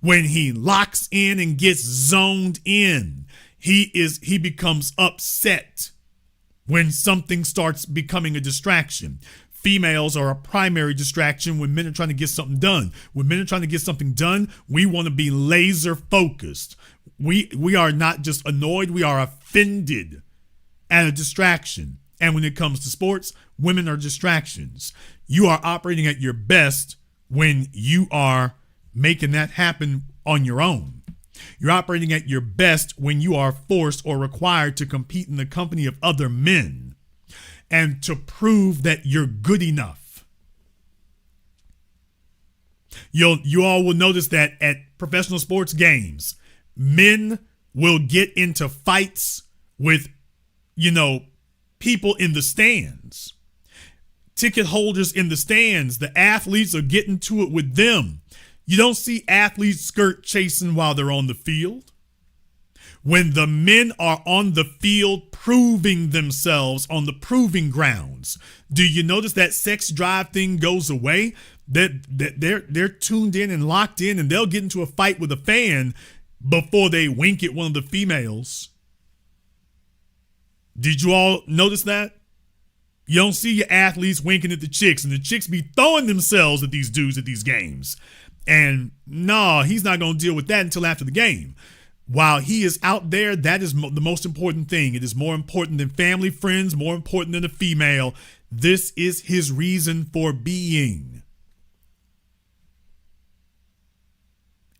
when he locks in and gets zoned in, he becomes upset when something starts becoming a distraction. Females are a primary distraction when men are trying to get something done. When men are trying to get something done, we want to be laser focused. We are not just annoyed, we are offended at a distraction. And when it comes to sports, women are distractions. You are operating at your best when you are making that happen on your own. You're operating at your best when you are forced or required to compete in the company of other men and to prove that you're good enough. You all will notice that at professional sports games, men will get into fights with, people in the stands. Ticket holders in the stands, the athletes are getting to it with them. You don't see athletes skirt chasing while they're on the field. When the men are on the field proving themselves on the proving grounds, do you notice that sex drive thing goes away? That they're tuned in and locked in, and they'll get into a fight with a fan before they wink at one of the females. Did you all notice that? You don't see your athletes winking at the chicks, and the chicks be throwing themselves at these dudes at these games. And no, he's not going to deal with that until after the game. While he is out there, that is the most important thing. It is more important than family, friends, more important than a female. This is his reason for being.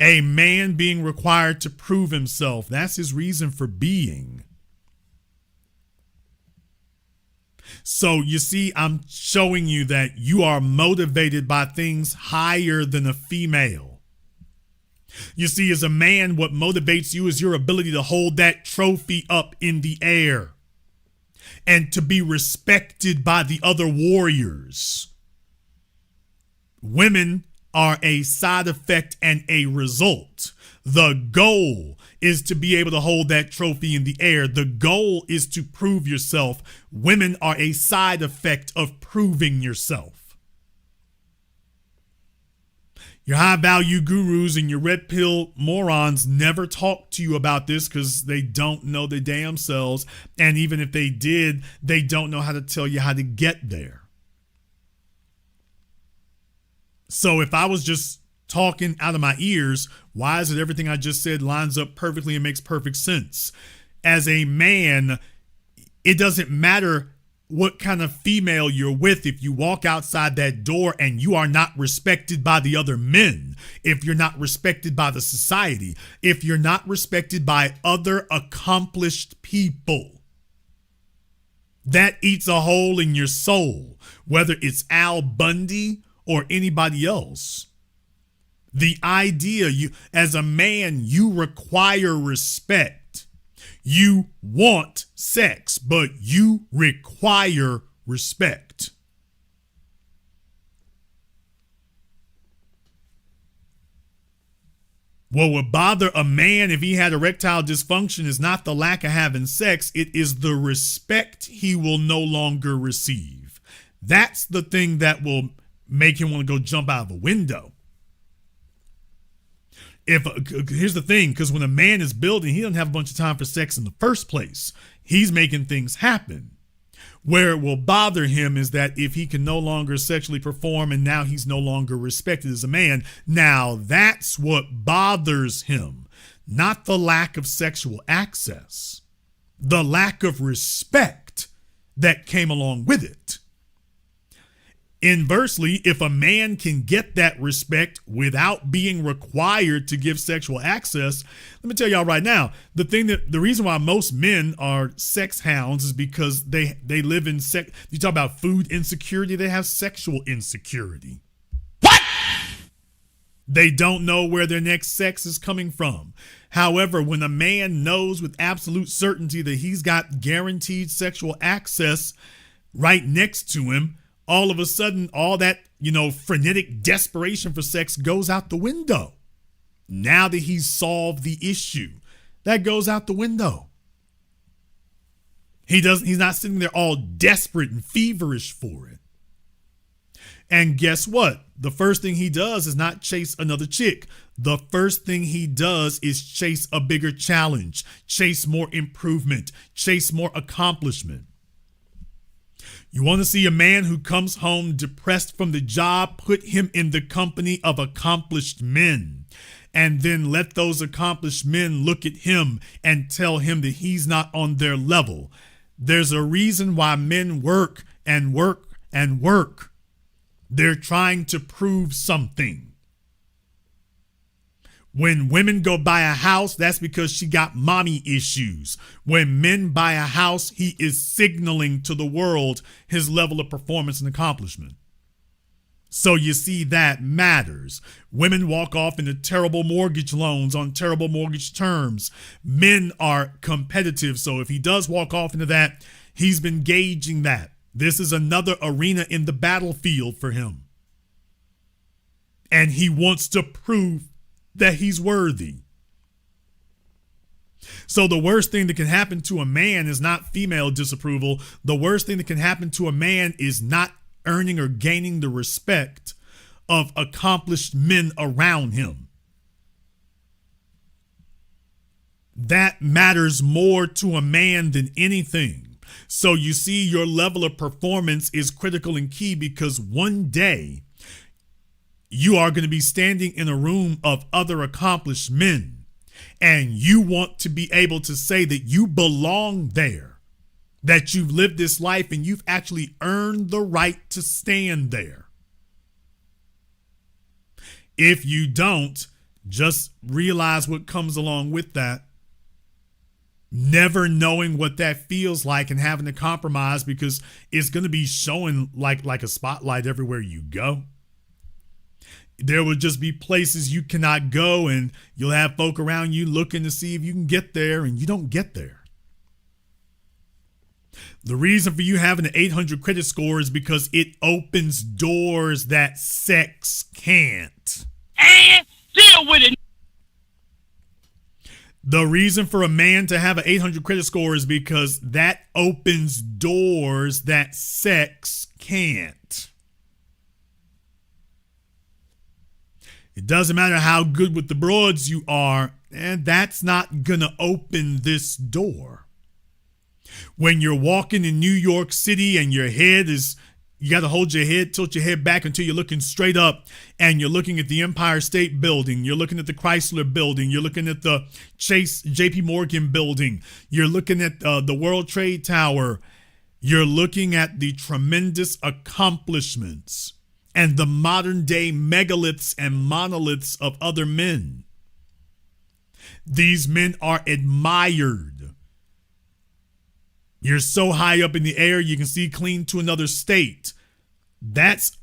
A man being required to prove himself. That's his reason for being. So you see, I'm showing you that you are motivated by things higher than a female. You see, as a man, what motivates you is your ability to hold that trophy up in the air and to be respected by the other warriors. Women are a side effect and a result. The goal is to be able to hold that trophy in the air. The goal is to prove yourself. Women are a side effect of proving yourself. Your high value gurus and your red pill morons never talk to you about this because they don't know their damn selves. And even if they did, they don't know how to tell you how to get there. So if I was just talking out of my ears, why is it everything I just said lines up perfectly and makes perfect sense? As a man, it doesn't matter what kind of female you're with. If you walk outside that door and you are not respected by the other men, if you're not respected by the society, if you're not respected by other accomplished people, that eats a hole in your soul, whether it's Al Bundy or anybody else. The idea, you as a man, you require respect. You want sex, but you require respect. What would bother a man if he had erectile dysfunction is not the lack of having sex, it is the respect he will no longer receive. That's the thing that will make him want to go jump out of a window. Here's the thing, because when a man is building, he doesn't have a bunch of time for sex in the first place. He's making things happen. Where it will bother him is that if he can no longer sexually perform and now he's no longer respected as a man, now that's what bothers him, not the lack of sexual access, the lack of respect that came along with it. Inversely, if a man can get that respect without being required to give sexual access, let me tell y'all right now, the reason why most men are sex hounds is because they live in sex. You talk about food insecurity, they have sexual insecurity. What? They don't know where their next sex is coming from. However, when a man knows with absolute certainty that he's got guaranteed sexual access right next to him, all of a sudden, all that, frenetic desperation for sex goes out the window. Now that he's solved the issue, that goes out the window. He's not sitting there all desperate and feverish for it. And guess what? The first thing he does is not chase another chick. The first thing he does is chase a bigger challenge, chase more improvement, chase more accomplishment. You want to see a man who comes home depressed from the job, put him in the company of accomplished men, and then let those accomplished men look at him and tell him that he's not on their level. There's a reason why men work and work and work. They're trying to prove something. When women go buy a house, that's because she got mommy issues. When men buy a house, he is signaling to the world his level of performance and accomplishment. So you see, that matters. Women walk off into terrible mortgage loans on terrible mortgage terms. Men are competitive. So if he does walk off into that, he's been gauging that. This is another arena in the battlefield for him. And he wants to prove that he's worthy. So the worst thing that can happen to a man is not female disapproval. The worst thing that can happen to a man is not earning or gaining the respect of accomplished men around him. That matters more to a man than anything. So you see, your level of performance is critical and key, because one day you are going to be standing in a room of other accomplished men, and you want to be able to say that you belong there, that you've lived this life and you've actually earned the right to stand there. If you don't, just realize what comes along with that. never knowing what that feels like and having to compromise because it's going to be showing like a spotlight everywhere you go. There will just be places you cannot go, and you'll have folk around you looking to see if you can get there, and you don't get there. The reason for you having an 800 credit score is because it opens doors that sex can't. And deal with it. The reason for a man to have an 800 credit score is because that opens doors that sex can't. It doesn't matter how good with the broads you are, and that's not gonna open this door. When you're walking in New York City and your head is, you got to hold your head, tilt your head back until you're looking straight up, and you're looking at the Empire State Building, you're looking at the Chrysler Building, you're looking at the JP Morgan Building, you're looking at the World Trade Tower, you're looking at the tremendous accomplishments and the modern day megaliths and monoliths of other men. These men are admired. You're so high up in the air, you can see clean to another state. That's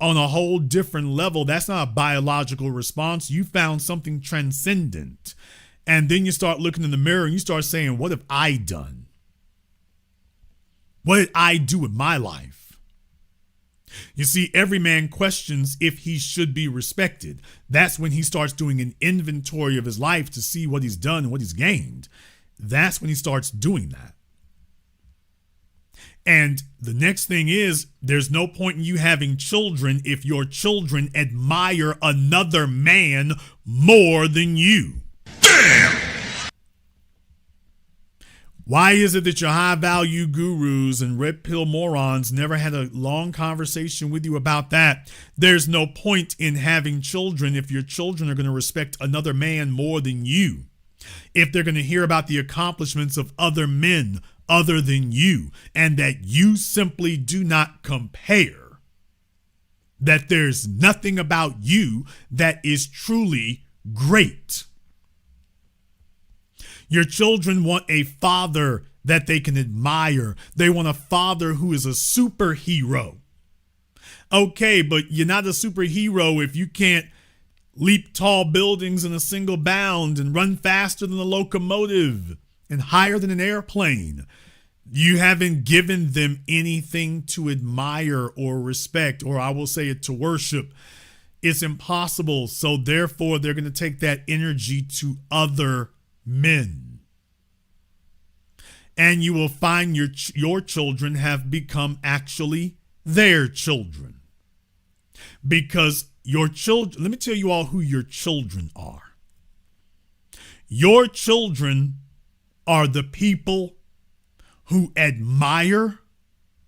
on a whole different level. That's not a biological response. You found something transcendent. And then you start looking in the mirror and you start saying, what have I done? What did I do with my life? You see, every man questions if he should be respected. That's when he starts doing an inventory of his life to see what he's done and what he's gained. That's when he starts doing that. And the next thing is, there's no point in you having children if your children admire another man more than you. Damn! Why is it that your high value gurus and red pill morons never had a long conversation with you about that? There's no point in having children if your children are going to respect another man more than you. If they're going to hear about the accomplishments of other men other than you, and that you simply do not compare, that there's nothing about you that is truly great. Your children want a father that they can admire. They want a father who is a superhero. Okay, but you're not a superhero if you can't leap tall buildings in a single bound and run faster than a locomotive and higher than an airplane. You haven't given them anything to admire or respect, or I will say it, to worship. It's impossible. So therefore, they're going to take that energy to other men. And you will find your children have become actually their children. Because your children, let me tell you all who your children are. Your children are the people who admire,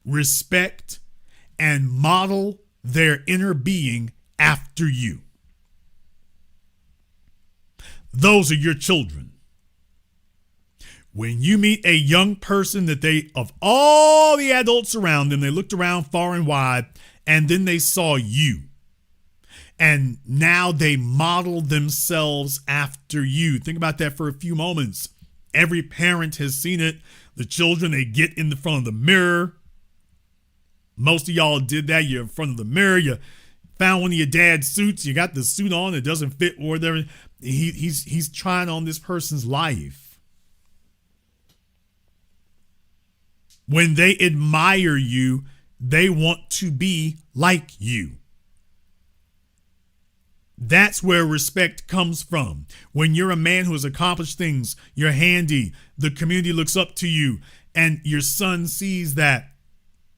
respect, and model their inner being after you. Those are your children. When you meet a young person that they, of all the adults around them, they looked around far and wide, and then they saw you. And now they model themselves after you. Think about that for a few moments. Every parent has seen it. The children, they get in the front of the mirror. Most of y'all did that. You're in front of the mirror. You found one of your dad's suits. You got the suit on. It doesn't fit or whatever. He's trying on this person's life. When they admire you, they want to be like you. That's where respect comes from. When you're a man who has accomplished things, you're handy, the community looks up to you, and your son sees that.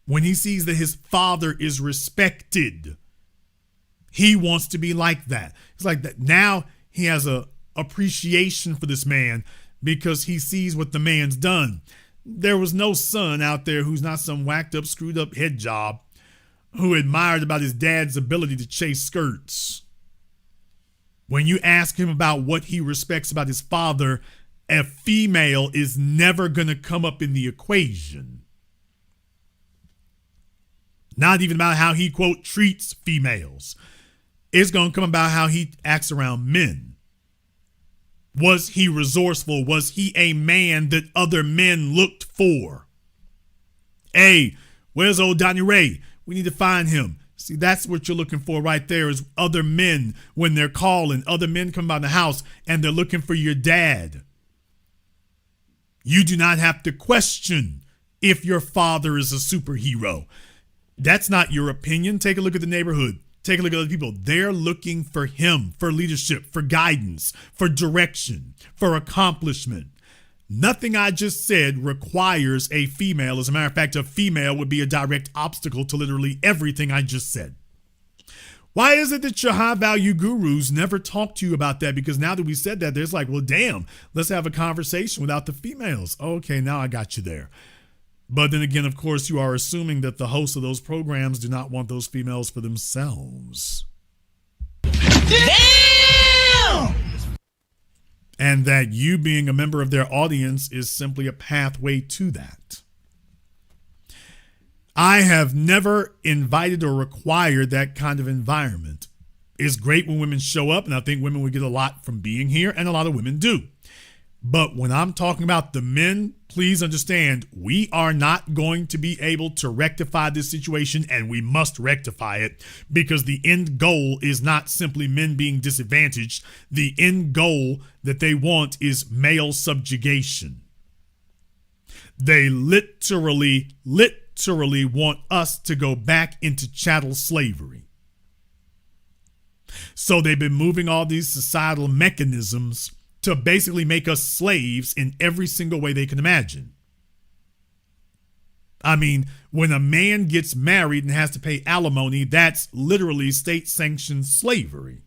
When he sees that his father is respected, he wants to be like that. It's like that. Now he has a appreciation for this man because he sees what the man's done. There was no son out there who's not some whacked up, screwed up head job who admired about his dad's ability to chase skirts. When you ask him about what he respects about his father, a female is never going to come up in the equation. Not even about how he, quote, treats females. It's going to come about how he acts around men. Was he resourceful? Was he a man that other men looked for? Hey, where's old Donnie Ray? We need to find him. See, that's what you're looking for right there, is other men when they're calling. Other men come by the house and they're looking for your dad. You do not have to question if your father is a superhero. That's not your opinion. Take a look at the neighborhood. Take a look at other people. They're looking for him, for leadership, for guidance, for direction, for accomplishment. Nothing I just said requires a female. As a matter of fact, a female would be a direct obstacle to literally everything I just said. Why is it that your high value gurus never talk to you about that? Because now that we said that, there's like, well, damn, let's have a conversation without the females. Okay, now I got you there. But then again, of course, you are assuming that the hosts of those programs do not want those females for themselves. Damn! And that you being a member of their audience is simply a pathway to that. I have never invited or required that kind of environment. It's great when women show up, and I think women would get a lot from being here, and a lot of women do. But when I'm talking about the men, please understand, we are not going to be able to rectify this situation, and we must rectify it, because the end goal is not simply men being disadvantaged. The end goal that they want is male subjugation. They literally want us to go back into chattel slavery. So they've been moving all these societal mechanisms to basically make us slaves in every single way they can imagine. I mean, when a man gets married and has to pay alimony, that's literally state-sanctioned slavery.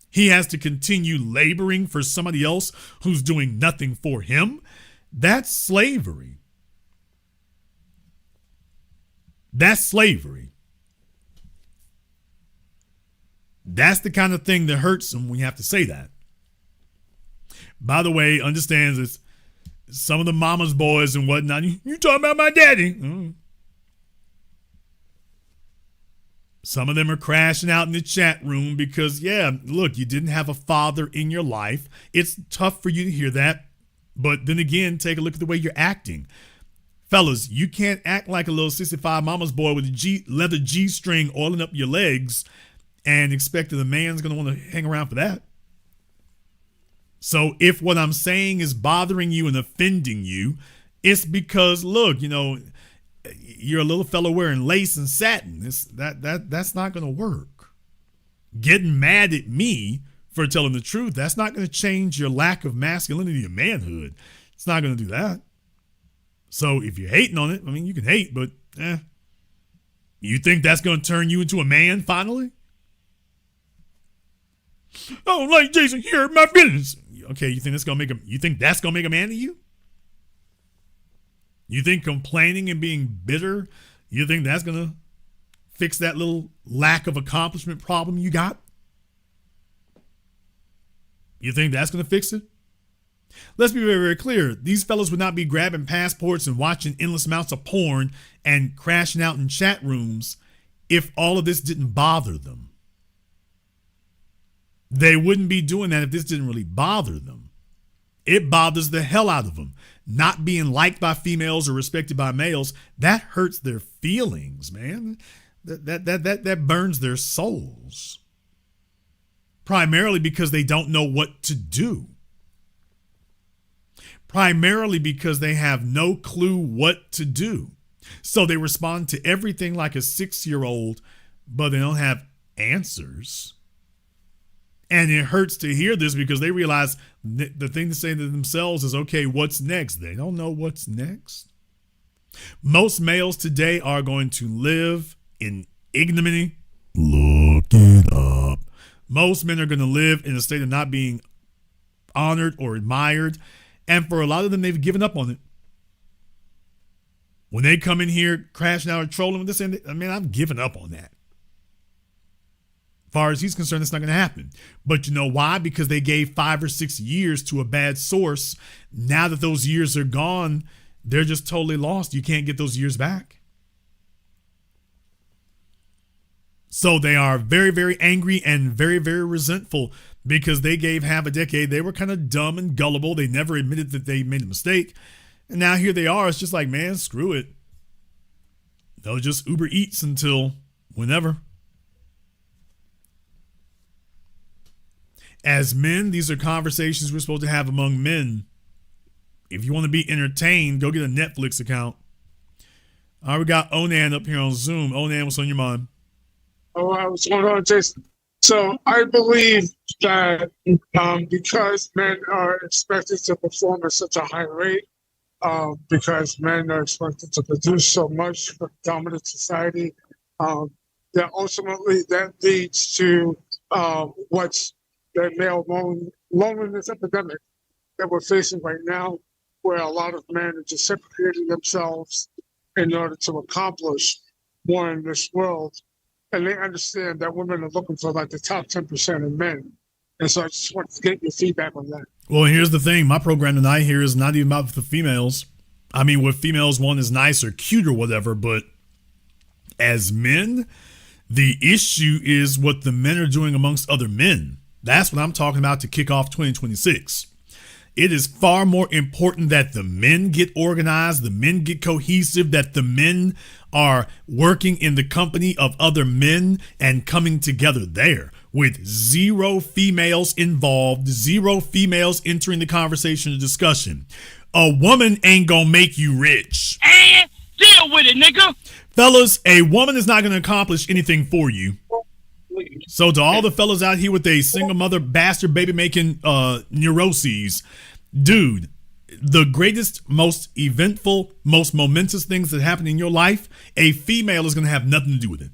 He has to continue laboring for somebody else who's doing nothing for him. That's slavery. That's slavery. That's the kind of thing that hurts them when you have to say that. By the way, understands this. Some of the mama's boys and whatnot. You talking about my daddy? Some of them are crashing out in the chat room because, yeah, look, you didn't have a father in your life. It's tough for you to hear that. But then again, take a look at the way you're acting. Fellas, you can't act like a little 65 mama's boy with a leather G-string oiling up your legs and expect that a man's going to want to hang around for that. So if what I'm saying is bothering you and offending you, it's because, look, you know, you're a little fellow wearing lace and satin. That's not going to work. Getting mad at me for telling the truth, that's not going to change your lack of masculinity and manhood. It's not going to do that. So if you're hating on it, I mean, you can hate, but you think that's going to turn you into a man finally? I don't like Jason. He hurt my feelings. Okay, you think that's gonna make him? You think that's gonna make a man of you? You think complaining and being bitter? You think that's gonna fix that little lack of accomplishment problem you got? You think that's gonna fix it? Let's be very, very clear. These fellas would not be grabbing passports and watching endless amounts of porn and crashing out in chat rooms if all of this didn't bother them. They wouldn't be doing that if this didn't really bother them. It bothers the hell out of them. Not being liked by females or respected by males, that hurts their feelings, man. That burns their souls. Primarily because they don't know what to do. Primarily because they have no clue what to do. So they respond to everything like a 6-year-old, but they don't have answers. And it hurts to hear this because they realize the thing to say to themselves is, okay, what's next? They don't know what's next. Most males today are going to live in ignominy. Look it up. Most men are going to live in a state of not being honored or admired. And for a lot of them, they've given up on it. When they come in here crashing out or trolling with this, I mean, I've given up on that. As far as he's concerned, it's not going to happen. But you know why? Because they gave 5 or 6 years to a bad source. Now that those years are gone, they're just totally lost. You can't get those years back. So they are very, very angry and very, very resentful because they gave half a decade. They were kind of dumb and gullible. They never admitted that they made a mistake. And now here they are. It's just like, man, screw it. They'll just Uber Eats until whenever. As men, these are conversations we're supposed to have among men. If you want to be entertained, go get a Netflix account. All right, we got Onan up here on Zoom. Onan, what's on your mind? Oh, what's going on, Jason? So I believe that because men are expected to perform at such a high rate, because men are expected to produce so much for dominant society, that ultimately that leads to what's the male loneliness epidemic that we're facing right now, where a lot of men are just separating themselves in order to accomplish more in this world. And they understand that women are looking for like the top 10% of men. And so I just wanted to get your feedback on that. Well, here's the thing. My program tonight here is not even about the females. I mean, what females want is nice or cute or whatever, but as men, the issue is what the men are doing amongst other men. That's what I'm talking about to kick off 2026. It is far more important that the men get organized, the men get cohesive, that the men are working in the company of other men and coming together there with zero females involved, zero females entering the conversation or discussion. A woman ain't gonna make you rich. And deal with it, nigga. Fellas, a woman is not gonna accomplish anything for you. So to all the fellas out here with a single mother bastard baby making neuroses, dude, the greatest, most eventful, most momentous things that happen in your life, a female is going to have nothing to do with it.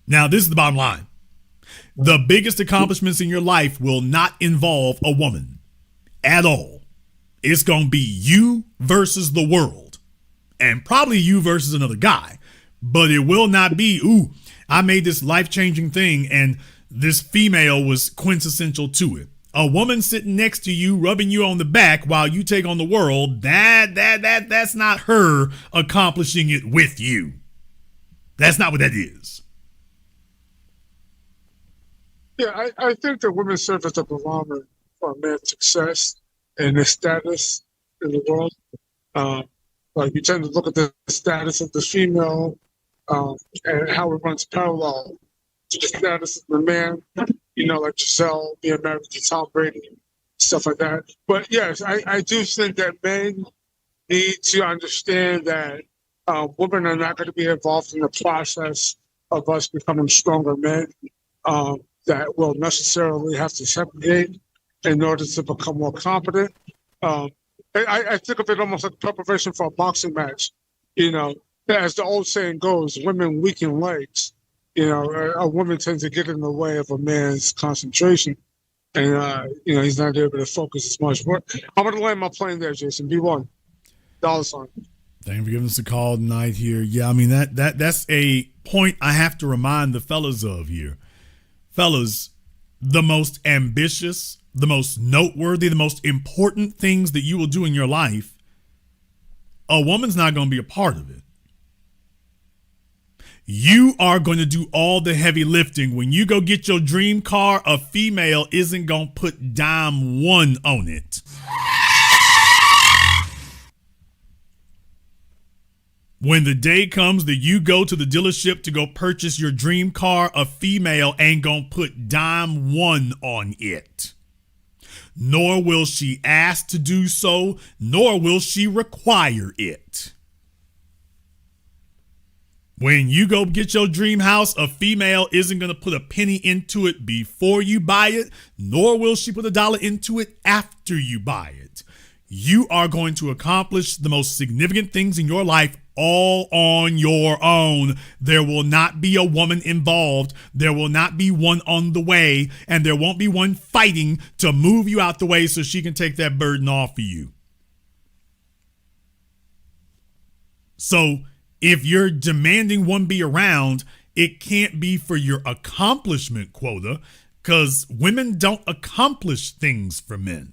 Now, this is the bottom line. The biggest accomplishments in your life will not involve a woman at all. It's going to be you versus the world, and probably you versus another guy, but it will not be, ooh, I made this life-changing thing and this female was quintessential to it. A woman sitting next to you, rubbing you on the back while you take on the world, that's not her accomplishing it with you. That's not what that is. Yeah, I think that women serve as a barometer for a man's success and his status in the world. Like you tend to look at the status of the female and how it runs parallel to the status of the man, you know, like Giselle being married to Tom Brady, stuff like that. But yes, I do think that men need to understand that women are not going to be involved in the process of us becoming stronger men that will necessarily have to segregate in order to become more competent. I think of it almost like preparation for a boxing match. You know, as the old saying goes, women weaken legs. You know, a woman tends to get in the way of a man's concentration, and you know, he's not able to focus as much. But I'm going to land my plane there, Jason. B1, $. Thank you for giving us a call tonight here. Yeah, I mean that's a point I have to remind the fellas of here. Fellas, the most ambitious, the most noteworthy, the most important things that you will do in your life, a woman's not going to be a part of it. You are going to do all the heavy lifting. When you go get your dream car, a female isn't going to put dime one on it. When the day comes that you go to the dealership to go purchase your dream car, a female ain't going to put dime one on it. Nor will she ask to do so, nor will she require it. When you go get your dream house, a female isn't going to put a penny into it before you buy it, nor will she put $1 into it after you buy it. You are going to accomplish the most significant things in your life all on your own. There will not be a woman involved. There will not be one on the way, and there won't be one fighting to move you out the way so she can take that burden off of you. So if you're demanding one be around, it can't be for your accomplishment quota, because women don't accomplish things for men.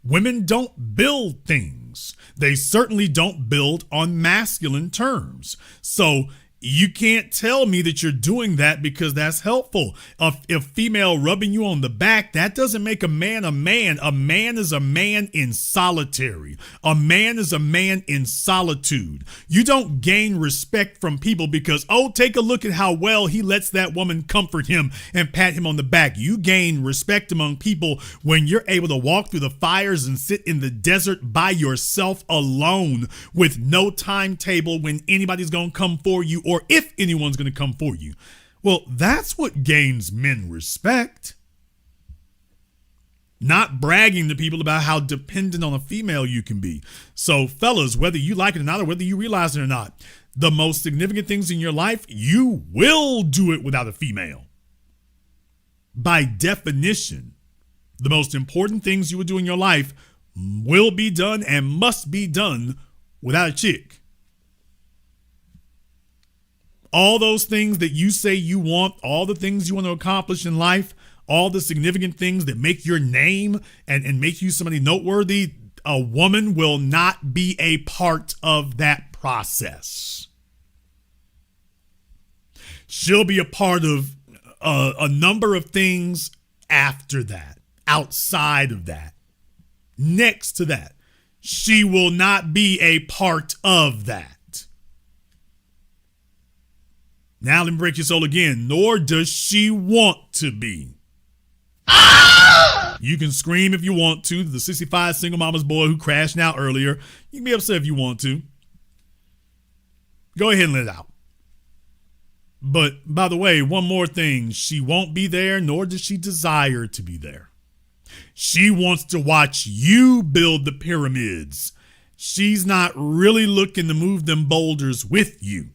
Women don't build things. They certainly don't build on masculine terms. So you can't tell me that you're doing that because that's helpful. If female rubbing you on the back, that doesn't make a man a man. A man is a man in solitary. A man is a man in solitude. You don't gain respect from people because, oh, take a look at how well he lets that woman comfort him and pat him on the back. You gain respect among people when you're able to walk through the fires and sit in the desert by yourself alone with no timetable when anybody's going to come for you or if anyone's going to come for you. Well, that's what gains men respect. Not bragging to people about how dependent on a female you can be. So fellas, whether you like it or not, or whether you realize it or not, the most significant things in your life, you will do it without a female. By definition, the most important things you will do in your life will be done and must be done without a chick. All those things that you say you want, all the things you want to accomplish in life, all the significant things that make your name and make you somebody noteworthy, a woman will not be a part of that process. She'll be a part of a number of things after that, outside of that, next to that. She will not be a part of that. Now let me break your soul again. Nor does she want to be. You can scream if you want to. The 65 single mama's boy who crashed out earlier. You can be upset if you want to. Go ahead and let it out. But by the way, one more thing. She won't be there, nor does she desire to be there. She wants to watch you build the pyramids. She's not really looking to move them boulders with you.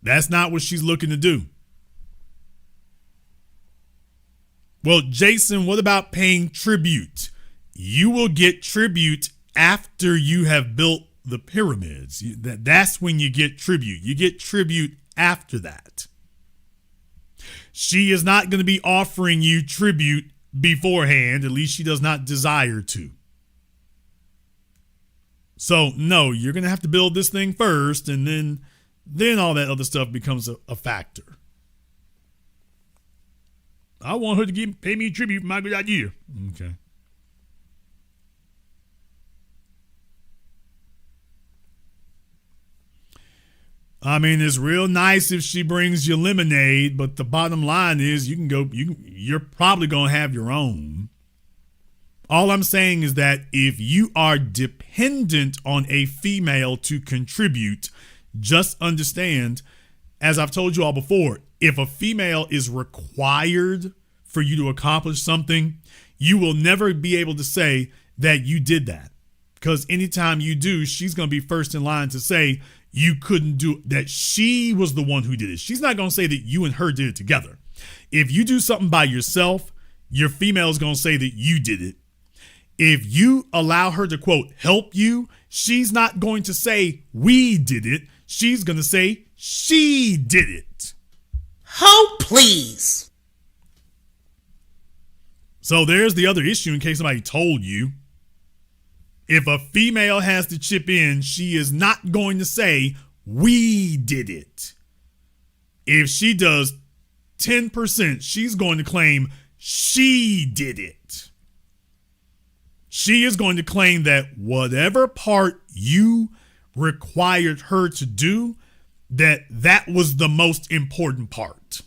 That's not what she's looking to do. Well, Jason, what about paying tribute? You will get tribute after you have built the pyramids. That's when you get tribute. You get tribute after that. She is not going to be offering you tribute beforehand. At least she does not desire to. So, no, you're going to have to build this thing first, and then all that other stuff becomes a factor. I want her to pay me tribute for my good idea. Okay. I mean, it's real nice if she brings you lemonade, but the bottom line is you're probably going to have your own. All I'm saying is that if you are dependent on a female to contribute, just understand, as I've told you all before, if a female is required for you to accomplish something, you will never be able to say that you did that. Because anytime you do, she's going to be first in line to say you couldn't do it, that she was the one who did it. She's not going to say that you and her did it together. If you do something by yourself, your female is going to say that you did it. If you allow her to, quote, help you, she's not going to say we did it. She's going to say she did it. Oh, please. So there's the other issue in case somebody told you. If a female has to chip in, she is not going to say we did it. If she does 10%, she's going to claim she did it. She is going to claim that whatever part you required her to do, that was the most important part.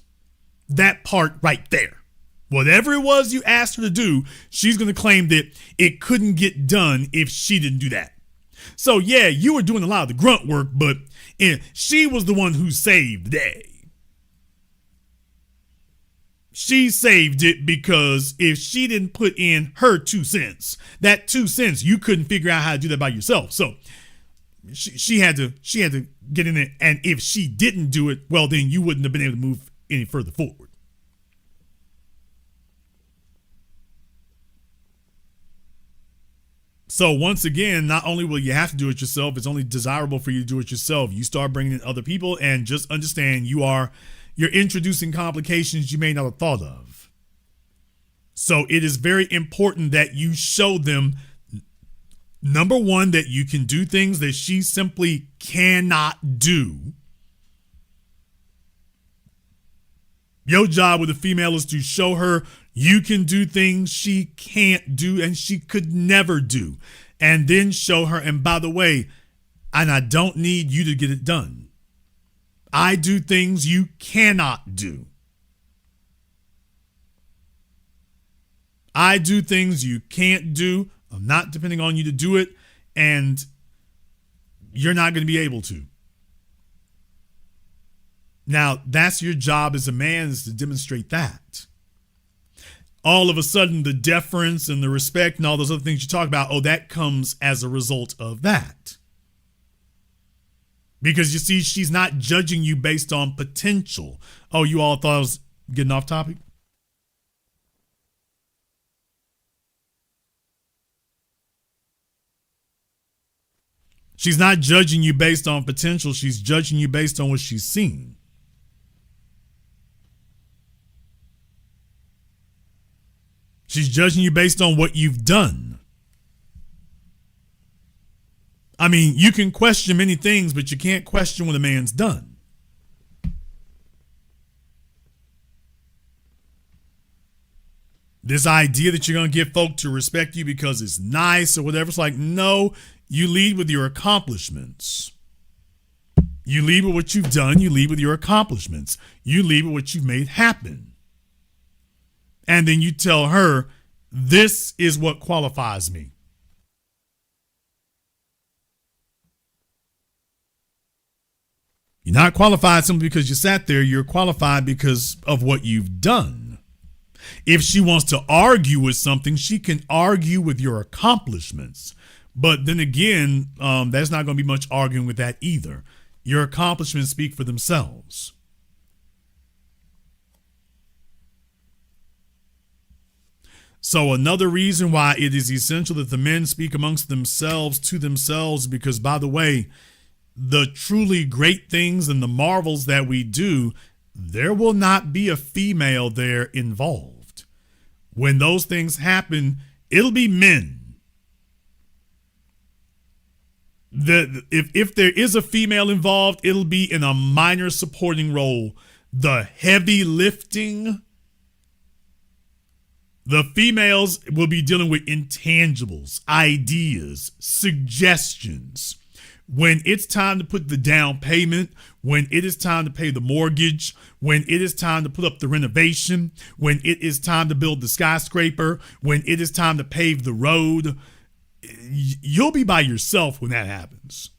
That part right there. Whatever it was you asked her to do, she's going to claim that it couldn't get done if she didn't do that. So yeah, you were doing a lot of the grunt work, but she was the one who saved the day. She saved it because if she didn't put in her 2 cents, that 2 cents, you couldn't figure out how to do that by yourself. So she had to get in it. And if she didn't do it, well, then you wouldn't have been able to move any further forward. So once again, not only will you have to do it yourself, it's only desirable for you to do it yourself. You start bringing in other people and just understand you're introducing complications you may not have thought of. So it is very important that you show them Number one, that you can do things that she simply cannot do. Your job with a female is to show her you can do things she can't do and she could never do. And then show her, and by the way, and I don't need you to get it done. I do things you cannot do. I do things you can't do. I'm not depending on you to do it, and you're not going to be able to. Now, that's your job as a man, is to demonstrate that. All of a sudden, the deference and the respect and all those other things you talk about, that comes as a result of that. Because you see, she's not judging you based on potential. Oh, you all thought I was getting off topic? She's not judging you based on potential. She's judging you based on what she's seen. She's judging you based on what you've done. I mean, you can question many things, but you can't question what a man's done. This idea that you're going to get folk to respect you because it's nice or whatever, it's like, no, you lead with your accomplishments. You lead with what you've done. You lead with your accomplishments. You lead with what you've made happen. And then you tell her, this is what qualifies me. You're not qualified simply because you sat there. You're qualified because of what you've done. If she wants to argue with something, she can argue with your accomplishments. But then again, there's not going to be much arguing with that either. Your accomplishments speak for themselves. So another reason why it is essential that the men speak amongst themselves to themselves, because, by the way, the truly great things and the marvels that we do, there will not be a female there involved. When those things happen, it'll be men. If there is a female involved, it'll be in a minor supporting role. The heavy lifting, the females will be dealing with intangibles, ideas, suggestions. When it's time to put the down payment, when it is time to pay the mortgage, when it is time to put up the renovation, when it is time to build the skyscraper, when it is time to pave the road, you'll be by yourself when that happens.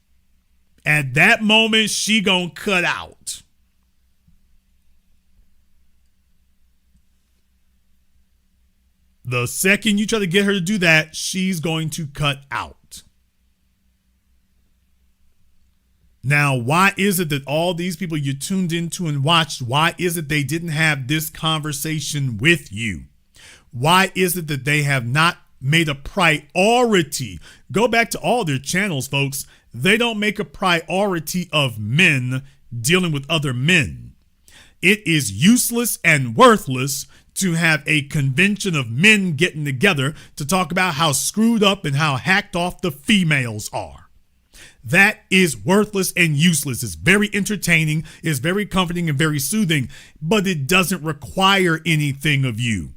At that moment, she gonna cut out. The second you try to get her to do that, she's going to cut out. Now, why is it that all these people you tuned into and watched, why is it they didn't have this conversation with you? Why is it that they have not made a priority? Go back to all their channels, folks. They don't make a priority of men dealing with other men. It is useless and worthless to have a convention of men getting together to talk about how screwed up and how hacked off the females are. That is worthless and useless. It's very entertaining, it's very comforting and very soothing, but it doesn't require anything of you.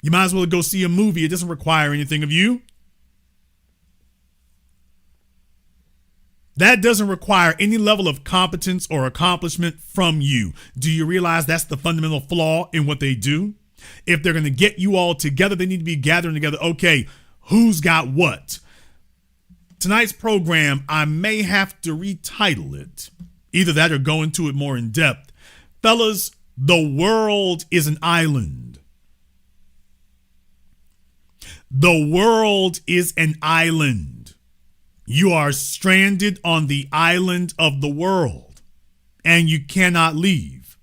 You might as well go see a movie. It doesn't require anything of you. That doesn't require any level of competence or accomplishment from you. Do you realize that's the fundamental flaw in what they do? If they're going to get you all together, they need to be gathering together. Okay, who's got what? Tonight's program, I may have to retitle it. Either that or go into it more in depth. Fellas, the world is an island. The world is an island. You are stranded on the island of the world, and you cannot leave.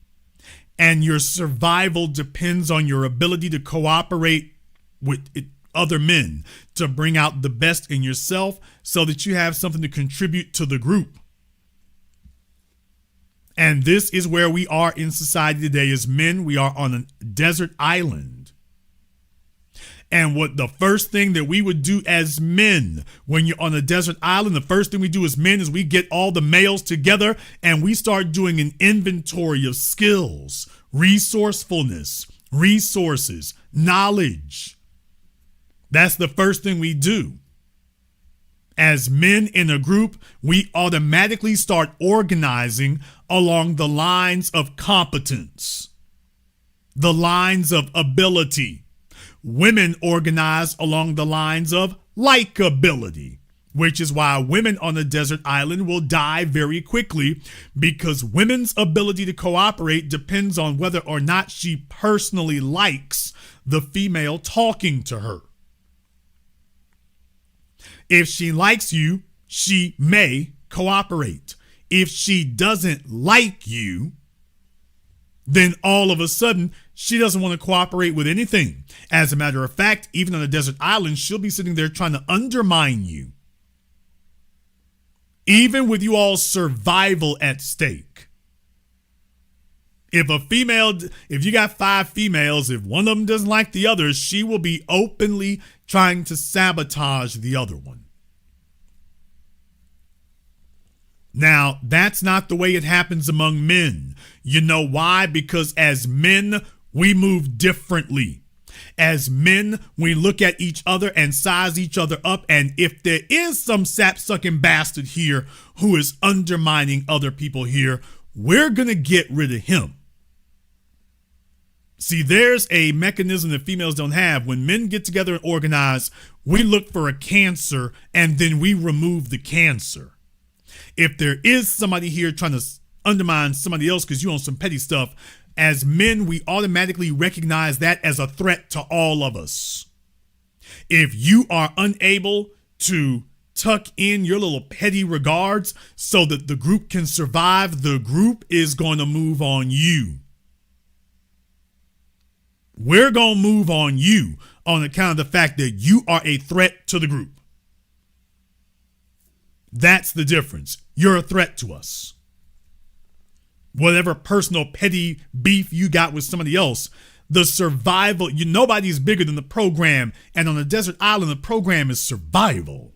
And your survival depends on your ability to cooperate with other men to bring out the best in yourself so that you have something to contribute to the group. And this is where we are in society today as men. We are on a desert island. And what the first thing that we would do as men when you're on a desert island, the first thing we do as men is we get all the males together and we start doing an inventory of skills, resourcefulness, resources, knowledge. That's the first thing we do. As men in a group, we automatically start organizing along the lines of competence, the lines of ability. Women organize along the lines of likability, which is why women on a desert island will die very quickly, because women's ability to cooperate depends on whether or not she personally likes the female talking to her. If she likes you, she may cooperate. If she doesn't like you, then all of a sudden, she doesn't want to cooperate with anything. As a matter of fact, even on a desert island, she'll be sitting there trying to undermine you. Even with you all's survival at stake. If you got 5 females, if one of them doesn't like the others, she will be openly trying to sabotage the other one. Now, that's not the way it happens among men. You know why? Because as men, we move differently. As men, we look at each other and size each other up. And if there is some sap-sucking bastard here who is undermining other people here, we're going to get rid of him. See, there's a mechanism that females don't have. When men get together and organize, we look for a cancer and then we remove the cancer. If there is somebody here trying to undermine somebody else because you own some petty stuff, as men, we automatically recognize that as a threat to all of us. If you are unable to tuck in your little petty regards so that the group can survive, the group is going to move on you. We're going to move on you on account of the fact that you are a threat to the group. That's the difference. You're a threat to us. Whatever personal petty beef you got with somebody else, the survival, nobody's bigger than the program. And on a desert island, the program is survival.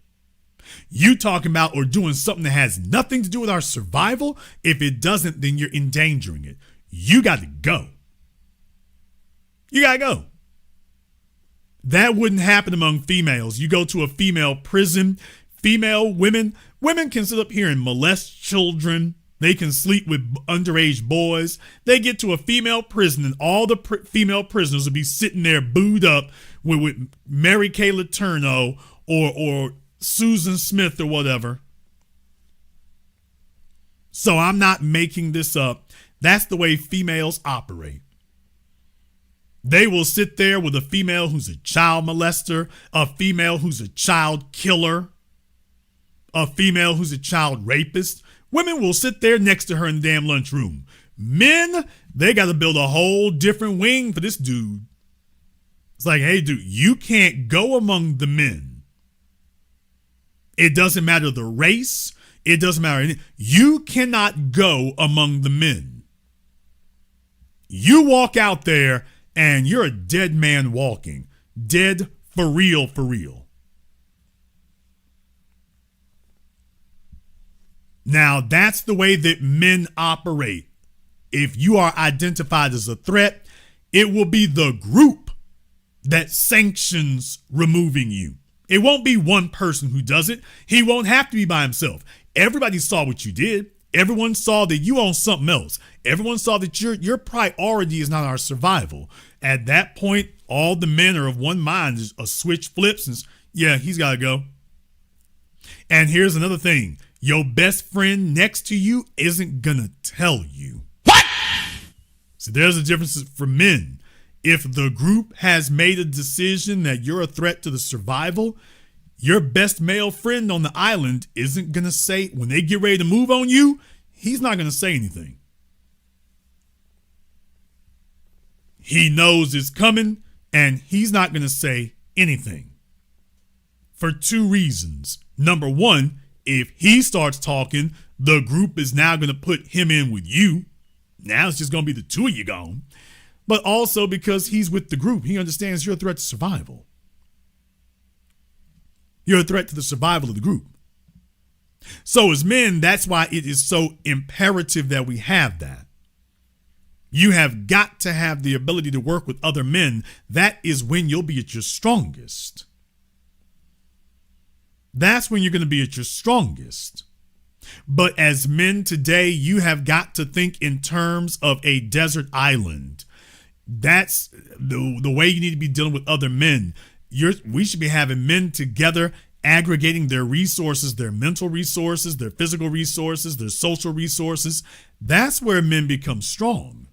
You talking about or doing something that has nothing to do with our survival. If it doesn't, then you're endangering it. You got to go. You got to go. That wouldn't happen among females. You go to a female prison, women can sit up here and molest children. They can sleep with underage boys. They get to a female prison and all the female prisoners will be sitting there booed up with Mary Kay Letourneau or Susan Smith or whatever. So I'm not making this up. That's the way females operate. They will sit there with a female who's a child molester, a female who's a child killer, a female who's a child rapist. Women will sit there next to her in the damn lunchroom. Men, they got to build a whole different wing for this dude. It's like, hey, dude, you can't go among the men. It doesn't matter the race. It doesn't matter anything. You cannot go among the men. You walk out there and you're a dead man walking. Dead for real, for real. Now, that's the way that men operate. If you are identified as a threat, it will be the group that sanctions removing you. It won't be one person who does it. He won't have to be by himself. Everybody saw what you did. Everyone saw that you own something else. Everyone saw that your priority is not our survival. At that point, all the men are of one mind. A switch flips and yeah, he's got to go. And here's another thing. Your best friend next to you isn't going to tell you. What? So there's a difference for men. If the group has made a decision that you're a threat to the survival, your best male friend on the island isn't going to say, when they get ready to move on you, he's not going to say anything. He knows it's coming and he's not going to say anything. For 2 reasons. Number 1, if he starts talking, the group is now going to put him in with you. Now it's just going to be the 2 of you gone. But also because he's with the group. He understands you're a threat to survival. You're a threat to the survival of the group. So as men, that's why it is so imperative that we have that. You have got to have the ability to work with other men. That is when you'll be at your strongest. That's when you're going to be at your strongest. But as men today, you have got to think in terms of a desert island. That's the way you need to be dealing with other men. We should be having men together, aggregating their resources, their mental resources, their physical resources, their social resources. That's where men become strong.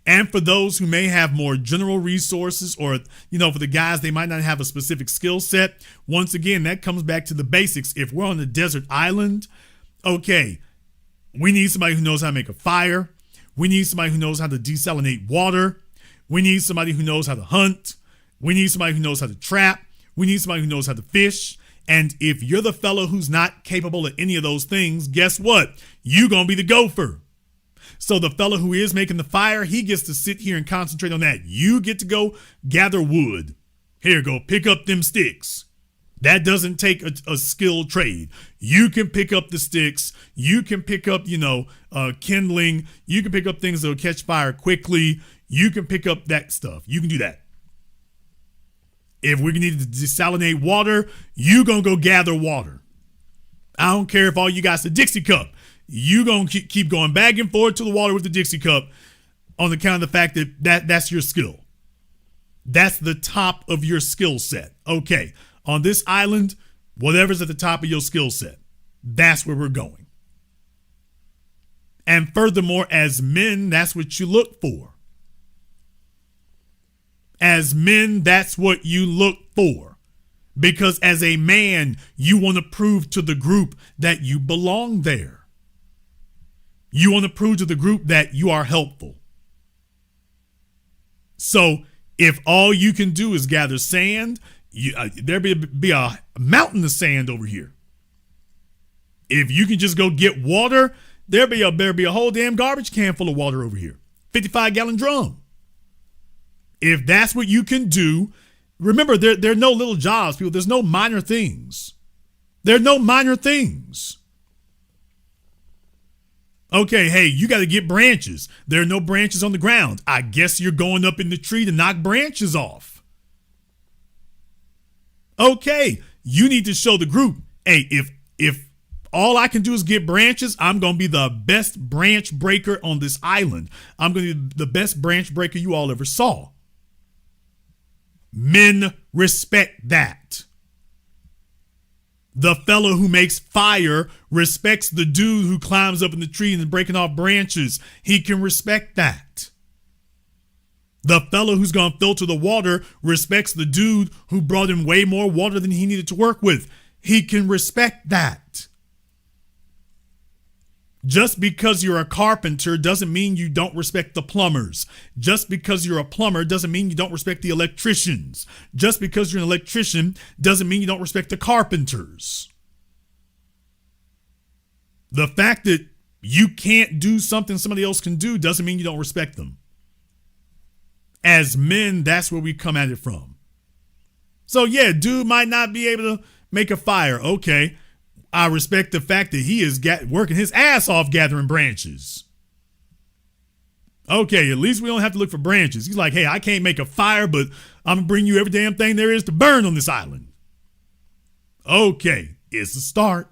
And for those who may have more general resources, or, for the guys, they might not have a specific skill set. Once again, that comes back to the basics. If we're on a desert island, okay, we need somebody who knows how to make a fire. We need somebody who knows how to desalinate water. We need somebody who knows how to hunt. We need somebody who knows how to trap. We need somebody who knows how to fish. And if you're the fellow who's not capable of any of those things, guess what? You're going to be the gopher. So the fellow who is making the fire, he gets to sit here and concentrate on that. You get to go gather wood. Here, go pick up them sticks. That doesn't take a skilled trade. You can pick up the sticks. You can pick up, kindling. You can pick up things that will catch fire quickly. You can pick up that stuff. You can do that. If we need to desalinate water, you going to go gather water. I don't care if all you got is a Dixie cup. You going to keep going back and forth to the water with the Dixie cup on account of the fact that that's your skill. That's the top of your skill set. Okay, on this island, whatever's at the top of your skill set, that's where we're going. And furthermore, as men, that's what you look for. As men, that's what you look for. Because as a man, you want to prove to the group that you belong there. You want to prove to the group that you are helpful. So if all you can do is gather sand, there be a mountain of sand over here. If you can just go get water, there be a whole damn garbage can full of water over here. 55-gallon drum. If that's what you can do, remember, there are no little jobs, people. There's no minor things. There are no minor things. Okay, hey, you got to get branches. There are no branches on the ground. I guess you're going up in the tree to knock branches off. Okay, you need to show the group, hey, if all I can do is get branches, I'm going to be the best branch breaker on this island. I'm going to be the best branch breaker you all ever saw. Men respect that. The fellow who makes fire respects the dude who climbs up in the tree and is breaking off branches. He can respect that. The fellow who's going to filter the water respects the dude who brought him way more water than he needed to work with. He can respect that. Just because you're a carpenter doesn't mean you don't respect the plumbers. Just because you're a plumber doesn't mean you don't respect the electricians. Just because you're an electrician doesn't mean you don't respect the carpenters. The fact that you can't do something somebody else can do doesn't mean you don't respect them. As men, that's where we come at it from. So yeah, dude might not be able to make a fire. Okay. I respect the fact that he is working his ass off gathering branches. Okay, at least we don't have to look for branches. He's like, hey, I can't make a fire, but I'm going to bring you every damn thing there is to burn on this island. Okay, it's a start.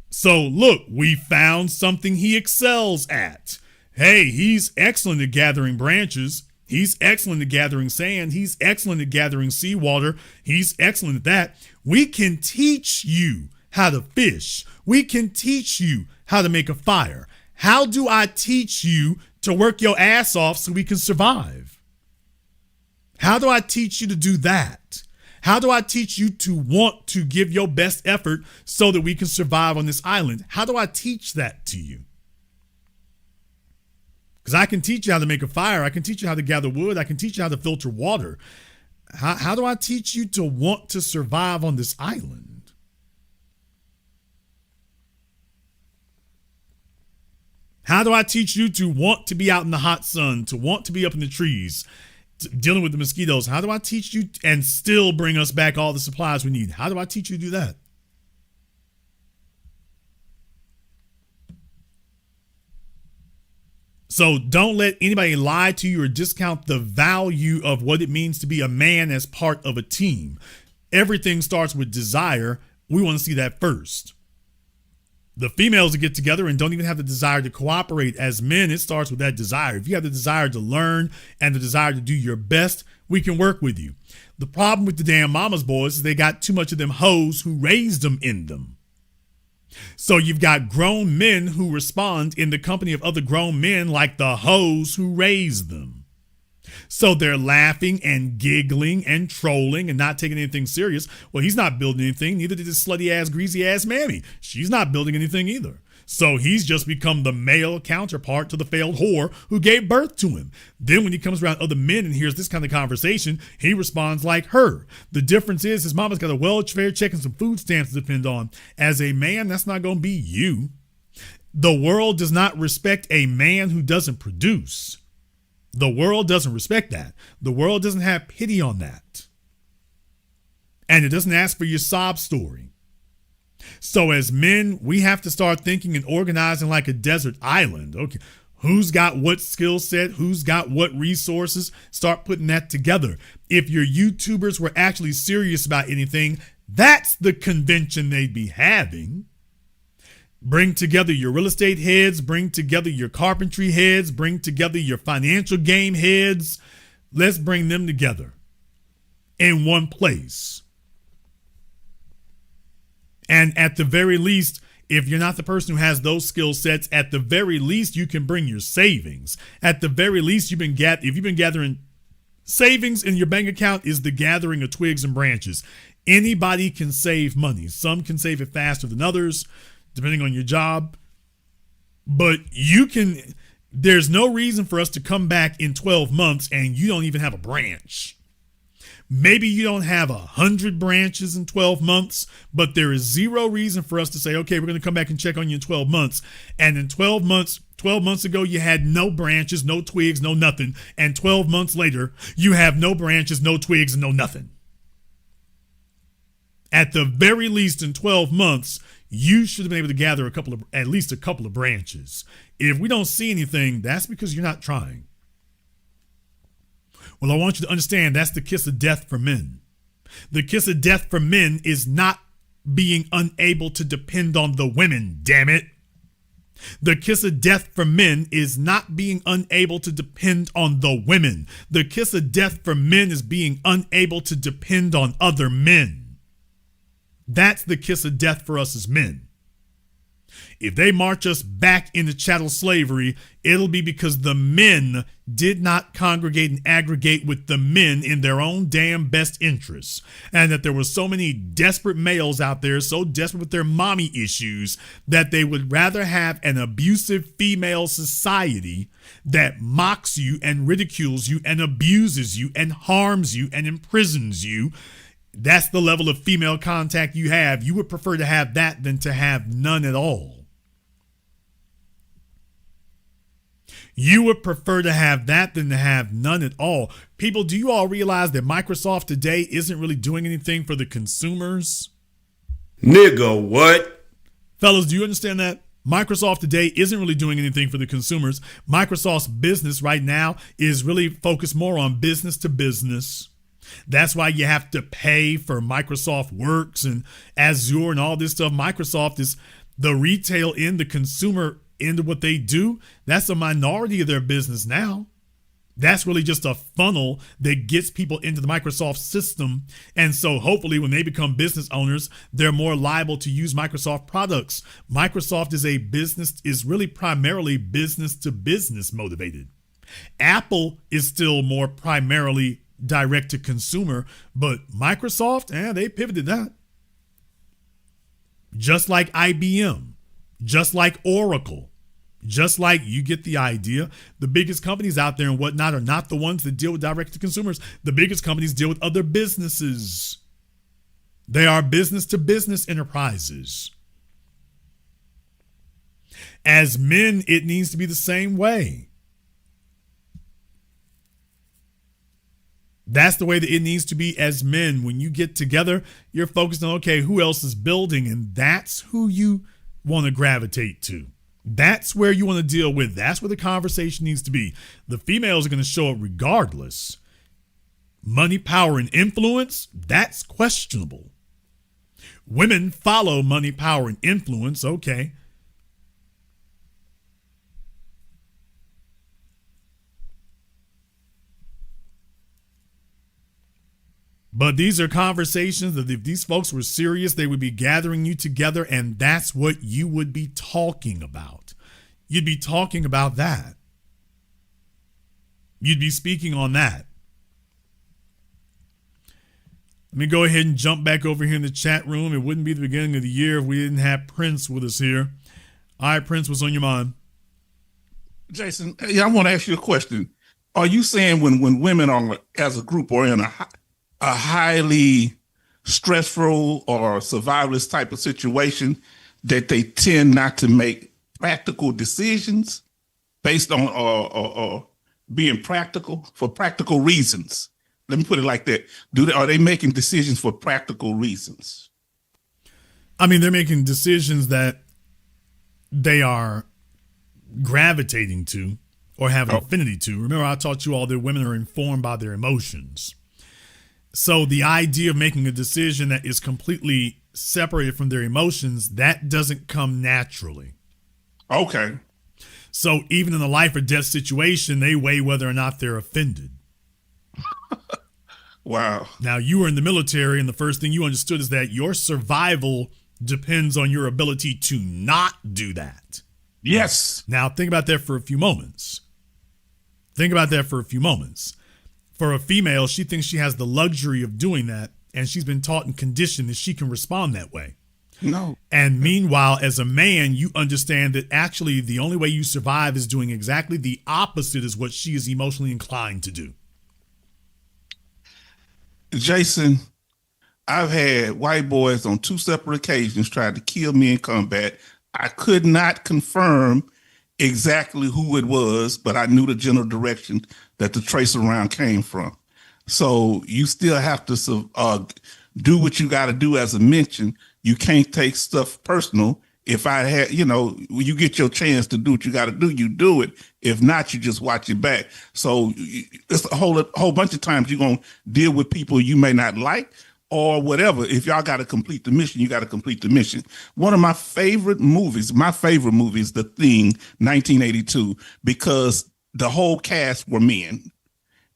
So look, we found something he excels at. Hey, he's excellent at gathering branches. He's excellent at gathering sand. He's excellent at gathering seawater. He's excellent at that. We can teach you how to fish. We can teach you how to make a fire. How do I teach you to work your ass off so we can survive? How do I teach you to do that? How do I teach you to want to give your best effort so that we can survive on this island? How do I teach that to you? Because I can teach you how to make a fire. I can teach you how to gather wood. I can teach you how to filter water. How do I teach you to want to survive on this island? How do I teach you to want to be out in the hot sun, to want to be up in the trees, dealing with the mosquitoes? How do I teach you and still bring us back all the supplies we need? How do I teach you to do that? So don't let anybody lie to you or discount the value of what it means to be a man as part of a team. Everything starts with desire. We want to see that first. The females that get together and don't even have the desire to cooperate. As men, it starts with that desire. If you have the desire to learn and the desire to do your best, we can work with you. The problem with the damn mama's boys is they got too much of them hoes who raised them in them. So you've got grown men who respond in the company of other grown men like the hoes who raised them. So they're laughing and giggling and trolling and not taking anything serious. Well, he's not building anything. Neither did this slutty ass, greasy ass mammy. She's not building anything either. So he's just become the male counterpart to the failed whore who gave birth to him. Then when he comes around other men and hears this kind of conversation, he responds like her. The difference is his mama's got a welfare check and some food stamps to depend on. As a man, that's not going to be you. The world does not respect a man who doesn't produce. The world doesn't respect that. The world doesn't have pity on that. And it doesn't ask for your sob story. So as men, we have to start thinking and organizing like a desert island. Okay, who's got what skill set? Who's got what resources? Start putting that together. If your YouTubers were actually serious about anything, that's the convention they'd be having. Bring together your real estate heads, bring together your carpentry heads, bring together your financial game heads. Let's bring them together in one place. And at the very least, if you're not the person who has those skill sets, at the very least, you can bring your savings. At the very least, if you've been gathering savings in your bank account is the gathering of twigs and branches. Anybody can save money. Some can save it faster than others, depending on your job. But there's no reason for us to come back in 12 months and you don't even have a branch. Maybe you don't have 100 branches in 12 months, but there is zero reason for us to say, okay, we're going to come back and check on you in 12 months. And in 12 months ago, you had no branches, no twigs, no nothing. And 12 months later, you have no branches, no twigs, and no nothing. At the very least, in 12 months, you should have been able to gather at least a couple of branches. If we don't see anything, that's because you're not trying. Well, I want you to understand that's the kiss of death for men. The kiss of death for men is not being unable to depend on the women, damn it. The kiss of death for men is not being unable to depend on the women. The kiss of death for men is being unable to depend on other men. That's the kiss of death for us as men. If they march us back into chattel slavery, it'll be because the men did not congregate and aggregate with the men in their own damn best interests. And that there were so many desperate males out there, so desperate with their mommy issues, that they would rather have an abusive female society that mocks you and ridicules you and abuses you and harms you and imprisons you. That's the level of female contact you have. You would prefer to have that than to have none at all. You would prefer to have that than to have none at all. People, do you all realize that Microsoft today isn't really doing anything for the consumers? Nigga, what? Fellas, do you understand that? Microsoft today isn't really doing anything for the consumers. Microsoft's business right now is really focused more on business to business. That's why you have to pay for Microsoft Works and Azure and all this stuff. Microsoft is the retail end, the consumer end of what they do. That's a minority of their business now. That's really just a funnel that gets people into the Microsoft system. And so hopefully when they become business owners, they're more liable to use Microsoft products. Microsoft is really primarily business to business motivated. Apple is still more primarily direct to consumer, but Microsoft, they pivoted that. Just like IBM, just like Oracle, just like, you get the idea. The biggest companies out there and whatnot are not the ones that deal with direct to consumers. The biggest companies deal with other businesses. They are business to business enterprises. As men, it needs to be the same way. That's the way that it needs to be as men. When you get together, you're focused on, okay, who else is building? And that's who you want to gravitate to. That's where you want to deal with. That's where the conversation needs to be. The females are going to show up regardless. Money, power, and influence, that's questionable. Women follow money, power, and influence. Okay. But these are conversations that if these folks were serious, they would be gathering you together, and that's what you would be talking about. You'd be talking about that. You'd be speaking on that. Let me go ahead and jump back over here in the chat room. It wouldn't be the beginning of the year if we didn't have Prince with us here. All right, Prince, what's on your mind? Jason, I want to ask you a question. Are you saying when women are as a group or in a highly stressful or survivalist type of situation that they tend not to make practical decisions based on or being practical for practical reasons? Let me put it like that. Are they making decisions for practical reasons? I mean, they're making decisions that they are gravitating to or have an affinity to. Remember, I taught you all that women are informed by their emotions. So the idea of making a decision that is completely separated from their emotions, that doesn't come naturally. Okay. So even in a life or death situation, they weigh whether or not they're offended. Wow. Now, you were in the military, and the first thing you understood is that your survival depends on your ability to not do that. Yes. Now, think about that for a few moments. For a female, she thinks she has the luxury of doing that, and she's been taught and conditioned that she can respond that way. No. And meanwhile, as a man, you understand that actually the only way you survive is doing exactly the opposite is what she is emotionally inclined to do. Jason, I've had white boys on 2 separate occasions try to kill me in combat. I could not confirm exactly who it was, but I knew the general direction that the tracer round came from. So you still have to do what you got to do. As I mentioned, you can't take stuff personal. If I had, when you get your chance to do what you got to do, you do it. If not, you just watch your back. So it's a whole bunch of times you're going to deal with people you may not like or whatever. If y'all got to complete the mission, you got to complete the mission. One of my favorite movies, The Thing, 1982, because the whole cast were men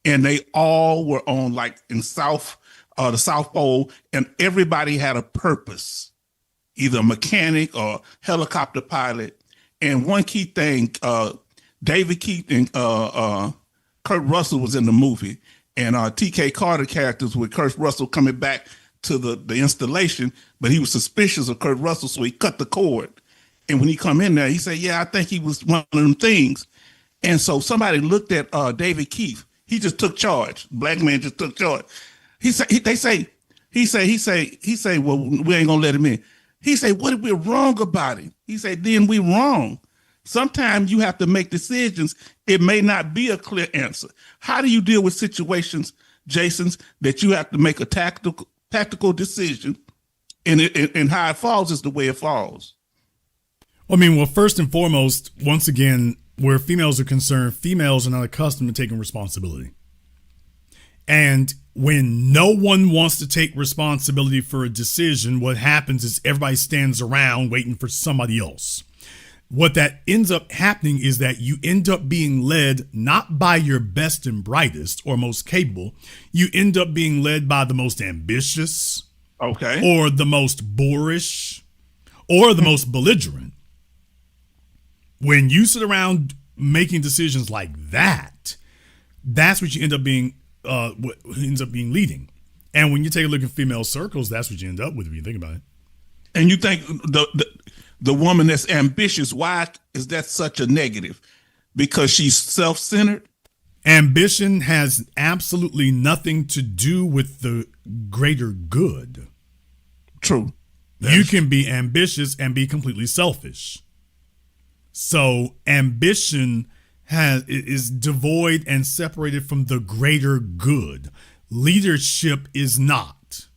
and they all were on like in the South Pole, and everybody had a purpose. Either a mechanic or helicopter pilot. And one key thing, David Keith and Kurt Russell was in the movie. And T.K. Carter characters with Kurt Russell coming back to the installation, but he was suspicious of Kurt Russell, so he cut the cord. And when he come in there, he said, yeah, I think he was one of them things. And so somebody looked at David Keith. He just took charge. Black man just took charge. He say, well, we ain't gonna let him in. He said, what if we're wrong about him? He said, then we're wrong. Sometimes you have to make decisions. It may not be a clear answer. How do you deal with situations, Jason, that you have to make a tactical decision, and how it falls is the way it falls? Well, first and foremost, once again, where females are concerned, females are not accustomed to taking responsibility. And when no one wants to take responsibility for a decision, what happens is everybody stands around waiting for somebody else. What that ends up happening is that you end up being led not by your best and brightest or most capable. You end up being led by the most ambitious, or the most boorish, or the most belligerent. When you sit around making decisions like that, that's what you end up being. What ends up being leading. And when you take a look at female circles, that's what you end up with when you think about it. And you think the woman that's ambitious, why is that such a negative? Because she's self-centered? Ambition has absolutely nothing to do with the greater good. True. You can be ambitious and be completely selfish. So ambition is devoid and separated from the greater good. Leadership is not.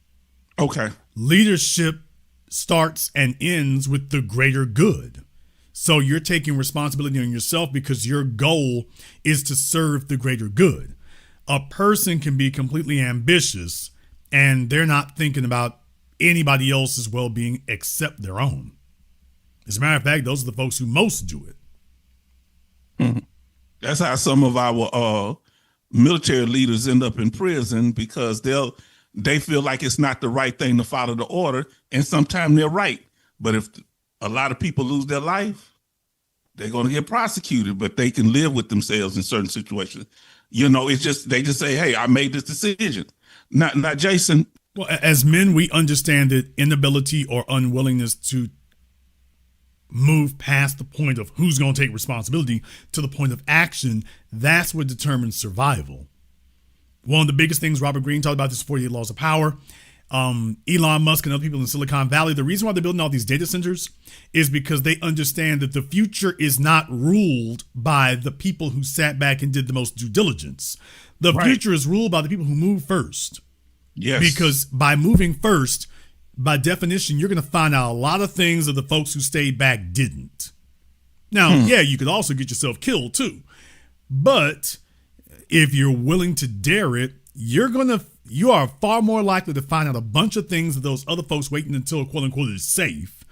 Okay. Leadership starts and ends with the greater good. So you're taking responsibility on yourself because your goal is to serve the greater good. A person can be completely ambitious and they're not thinking about anybody else's well-being except their own. As a matter of fact, those are the folks who most do it. Mm-hmm. That's how some of our military leaders end up in prison, because they feel like it's not the right thing to follow the order, and sometimes they're right. But if a lot of people lose their life, they're going to get prosecuted, but they can live with themselves in certain situations. You know, it's just, they just say, hey, I made this decision. Not Jason. Well, as men, we understand that inability or unwillingness to move past the point of who's going to take responsibility to the point of action, that's what determines survival. One of the biggest things Robert Greene talked about is 48 Laws of Power. Elon Musk and other people in Silicon Valley, the reason why they're building all these data centers is because they understand that the future is not ruled by the people who sat back and did the most due diligence. The future is ruled by the people who move first. Yes. Because by moving first, by definition, you're going to find out a lot of things that the folks who stayed back didn't. Now, yeah, you could also get yourself killed too. But if you're willing to dare it, you are far more likely to find out a bunch of things that those other folks waiting until quote unquote is safe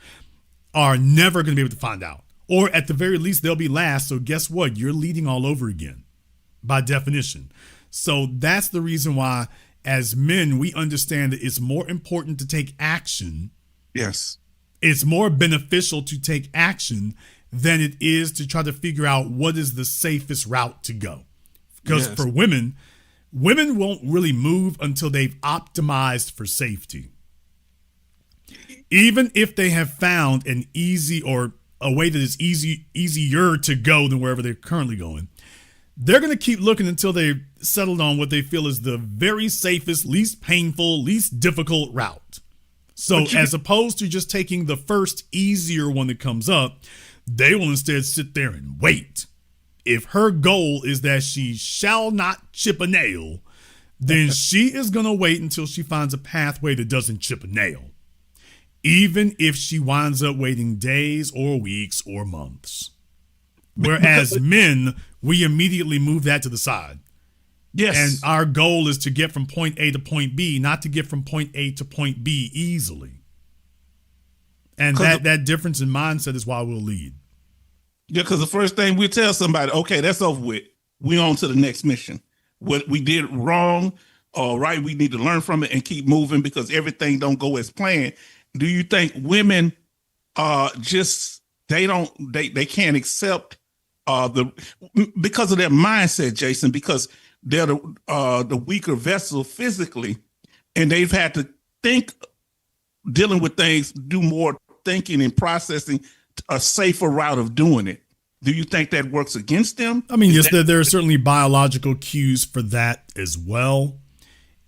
are never going to be able to find out. Or at the very least, they'll be last. So guess what? You're leading all over again by definition. So that's the reason why, as men, we understand that it's more important to take action. Yes. It's more beneficial to take action than it is to try to figure out what is the safest route to go. Because for women won't really move until they've optimized for safety. Even if they have found an easy or a way that is easier to go than wherever they're currently going, they're going to keep looking until they've settled on what they feel is the very safest, least painful, least difficult route. So as opposed to just taking the first easier one that comes up, they will instead sit there and wait. If her goal is that she shall not chip a nail, then she is going to wait until she finds a pathway that doesn't chip a nail, even if she winds up waiting days or weeks or months. Whereas men, we immediately move that to the side. Yes. And our goal is to get from point A to point B, not to get from point A to point B easily. And that difference in mindset is why we'll lead. Yeah, because the first thing we tell somebody, okay, that's over with. We on to the next mission. What we did wrong, all right, we need to learn from it and keep moving, because everything don't go as planned. Do you think women they can't accept because of their mindset, Jason, because they're the weaker vessel physically, and they've had to think, dealing with things, do more thinking and processing, a safer route of doing it. Do you think that works against them? I mean, yes, there are certainly biological cues for that as well.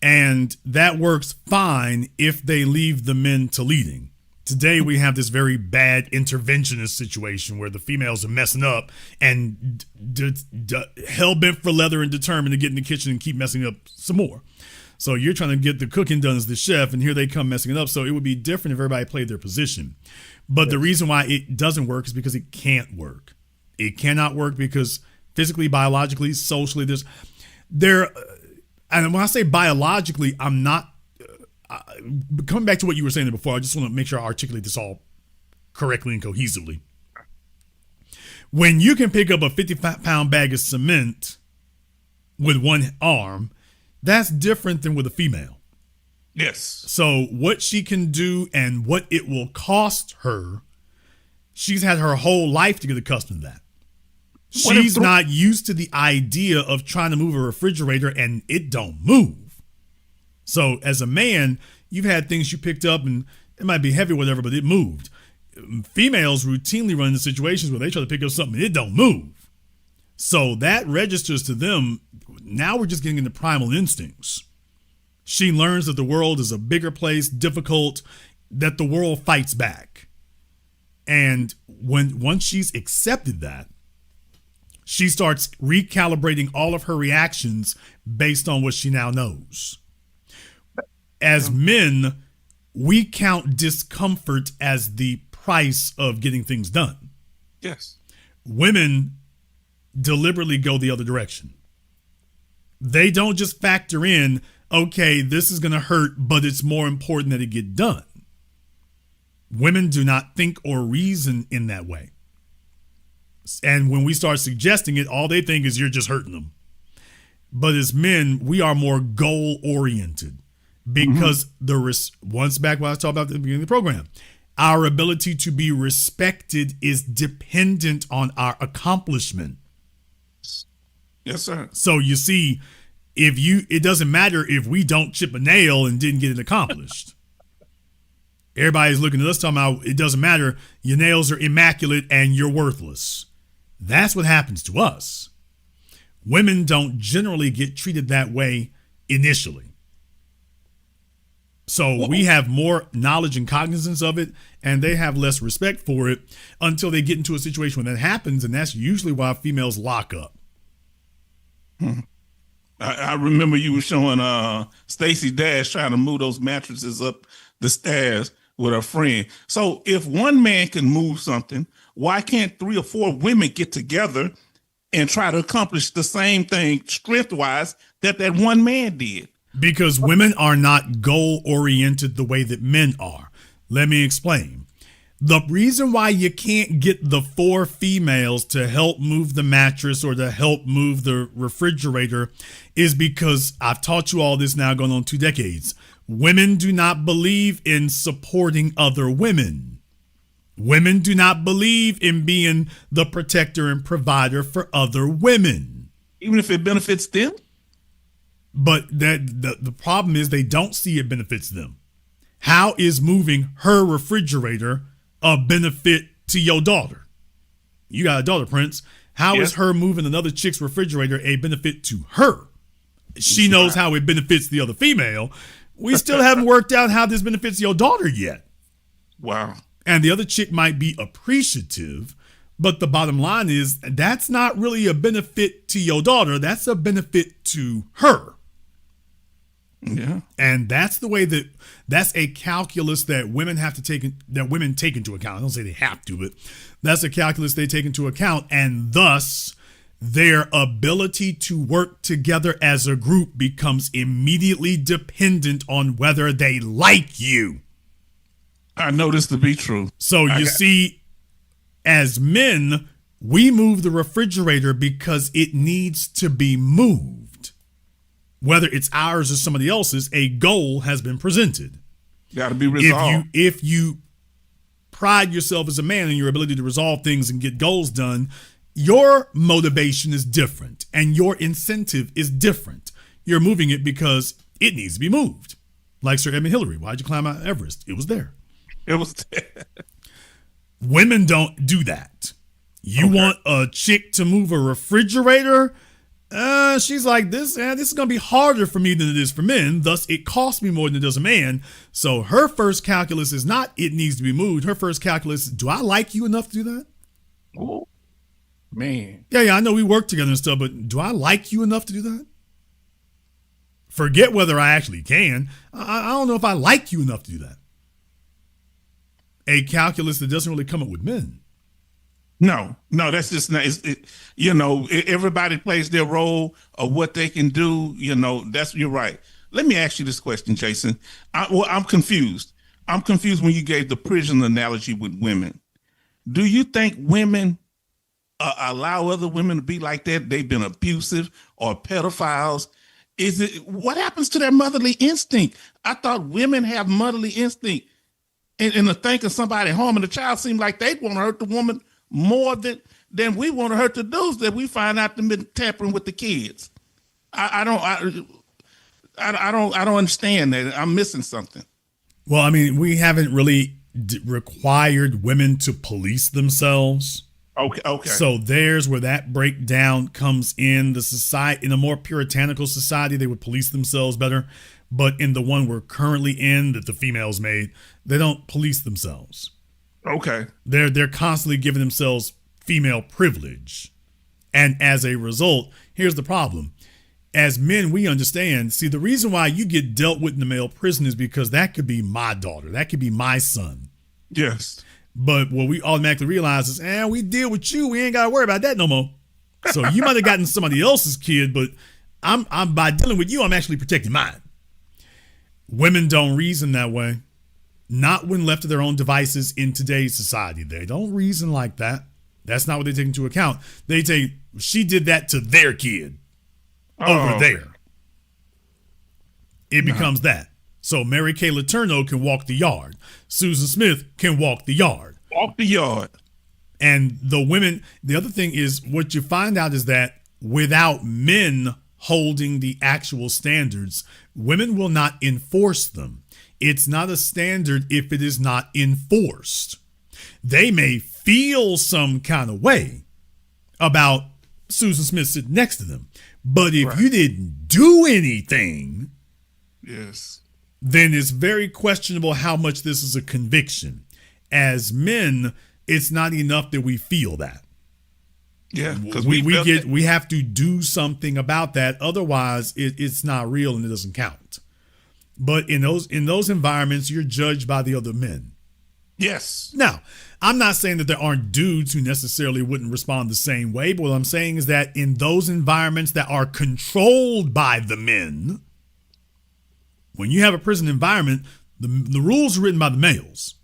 And that works fine if they leave the men to leading. Today, we have this very bad interventionist situation where the females are messing up and hell-bent for leather and determined to get in the kitchen and keep messing up some more. So you're trying to get the cooking done as the chef, and here they come messing it up. So it would be different if everybody played their position. But the reason why it doesn't work is because it can't work. It cannot work because physically, biologically, socially, and when I say biologically, I'm not coming back to what you were saying before. I just want to make sure I articulate this all correctly and cohesively. When you can pick up a 50-pound bag of cement with one arm, that's different than with a female. Yes. So what she can do and what it will cost her, she's had her whole life to get accustomed to that. She's not used to the idea of trying to move a refrigerator and it don't move. So as a man, you've had things you picked up and it might be heavy or whatever, but it moved. Females routinely run into situations where they try to pick up something and it don't move. So that registers to them. Now we're just getting into primal instincts. She learns that the world is a bigger place, difficult, that the world fights back. And once she's accepted that, she starts recalibrating all of her reactions based on what she now knows. As men, we count discomfort as the price of getting things done. Yes. Women deliberately go the other direction. They don't just factor in, okay, this is going to hurt, but it's more important that it get done. Women do not think or reason in that way. And when we start suggesting it, all they think is you're just hurting them. But as men, we are more goal oriented because once back when I was talking about at the beginning of the program, our ability to be respected is dependent on our accomplishment. Yes, sir. So you see, it doesn't matter if we don't chip a nail and didn't get it accomplished. Everybody's looking at us talking about it doesn't matter. Your nails are immaculate and you're worthless. That's what happens to us. Women don't generally get treated that way initially. So we have more knowledge and cognizance of it, and they have less respect for it until they get into a situation when that happens, and that's usually why females lock up. I remember you were showing Stacey Dash trying to move those mattresses up the stairs with her friend. So if one man can move something, why can't 3 or 4 women get together and try to accomplish the same thing strength-wise that one man did? Because women are not goal-oriented the way that men are. Let me explain. The reason why you can't get the 4 females to help move the mattress or to help move the refrigerator is because I've taught you all this now going on 2 decades. Women do not believe in supporting other women. Women do not believe in being the protector and provider for other women. Even if it benefits them? But the problem is they don't see it benefits them. How is moving her refrigerator a benefit to your daughter? You got a daughter, Prince. How is her moving another chick's refrigerator a benefit to her? She knows how it benefits the other female. We still haven't worked out how this benefits your daughter yet. Wow. And the other chick might be appreciative, but the bottom line is that's not really a benefit to your daughter. That's a benefit to her. Yeah. And that's the way that's a calculus that women have to take, that women take into account. I don't say they have to, but that's a calculus they take into account. And thus their ability to work together as a group becomes immediately dependent on whether they like you. I know this to be true. So you see, as men, we move the refrigerator because it needs to be moved. Whether it's ours or somebody else's, a goal has been presented. Got to be resolved. If you pride yourself as a man in your ability to resolve things and get goals done, your motivation is different and your incentive is different. You're moving it because it needs to be moved. Like Sir Edmund Hillary. Why'd you climb Mount Everest? It was there. It was there. Women don't do that. You want a chick to move a refrigerator? She's like, this is going to be harder for me than it is for men. Thus, it costs me more than it does a man. So her first calculus is not it needs to be moved. Her first calculus is, do I like you enough to do that? Oh, man. Yeah, I know we work together and stuff, but do I like you enough to do that? Forget whether I actually can. I don't know if I like you enough to do that. A calculus that doesn't really come up with men. No, that's just not. Everybody plays their role of what they can do. You're right. Let me ask you this question, Jason. I'm confused. I'm confused when you gave the prison analogy with women. Do you think women allow other women to be like that? They've been abusive or pedophiles? What happens to their motherly instinct? I thought women have motherly instinct. And to think of somebody harming a child seems like they want to hurt the woman more than we want to hurt the dudes that we find out them been tampering with the kids. I don't understand that. I'm missing something. Well, I mean, we haven't really required women to police themselves. Okay. So there's where that breakdown comes in. The society, in a more puritanical society, they would police themselves better. But in the one we're currently in, that the females made, they don't police themselves. Okay. They're constantly giving themselves female privilege. And as a result, here's the problem. As men, we understand. See, the reason why you get dealt with in the male prison is because that could be my daughter. That could be my son. Yes. But what we automatically realize is, we deal with you. We ain't got to worry about that no more. So you might have gotten somebody else's kid, but I'm by dealing with you, I'm actually protecting mine. Women don't reason that way. Not when left to their own devices in today's society. They don't reason like that. That's not what they take into account. They take, she did that to their kid over there. It becomes that. So Mary Kay Letourneau can walk the yard. Susan Smith can walk the yard. Walk the yard. And the women, the other thing is what you find out is that without men holding the actual standards, women will not enforce them. It's not a standard if it is not enforced. They may feel some kind of way about Susan Smith sitting next to them, but if you didn't do anything, yes, then it's very questionable how much this is a conviction. As men, it's not enough that we feel that. Yeah, because we have to do something about that. Otherwise, it's not real and it doesn't count. But in those environments, you're judged by the other men. Yes. Now, I'm not saying that there aren't dudes who necessarily wouldn't respond the same way, but what I'm saying is that in those environments that are controlled by the men, when you have a prison environment, the rules are written by the males.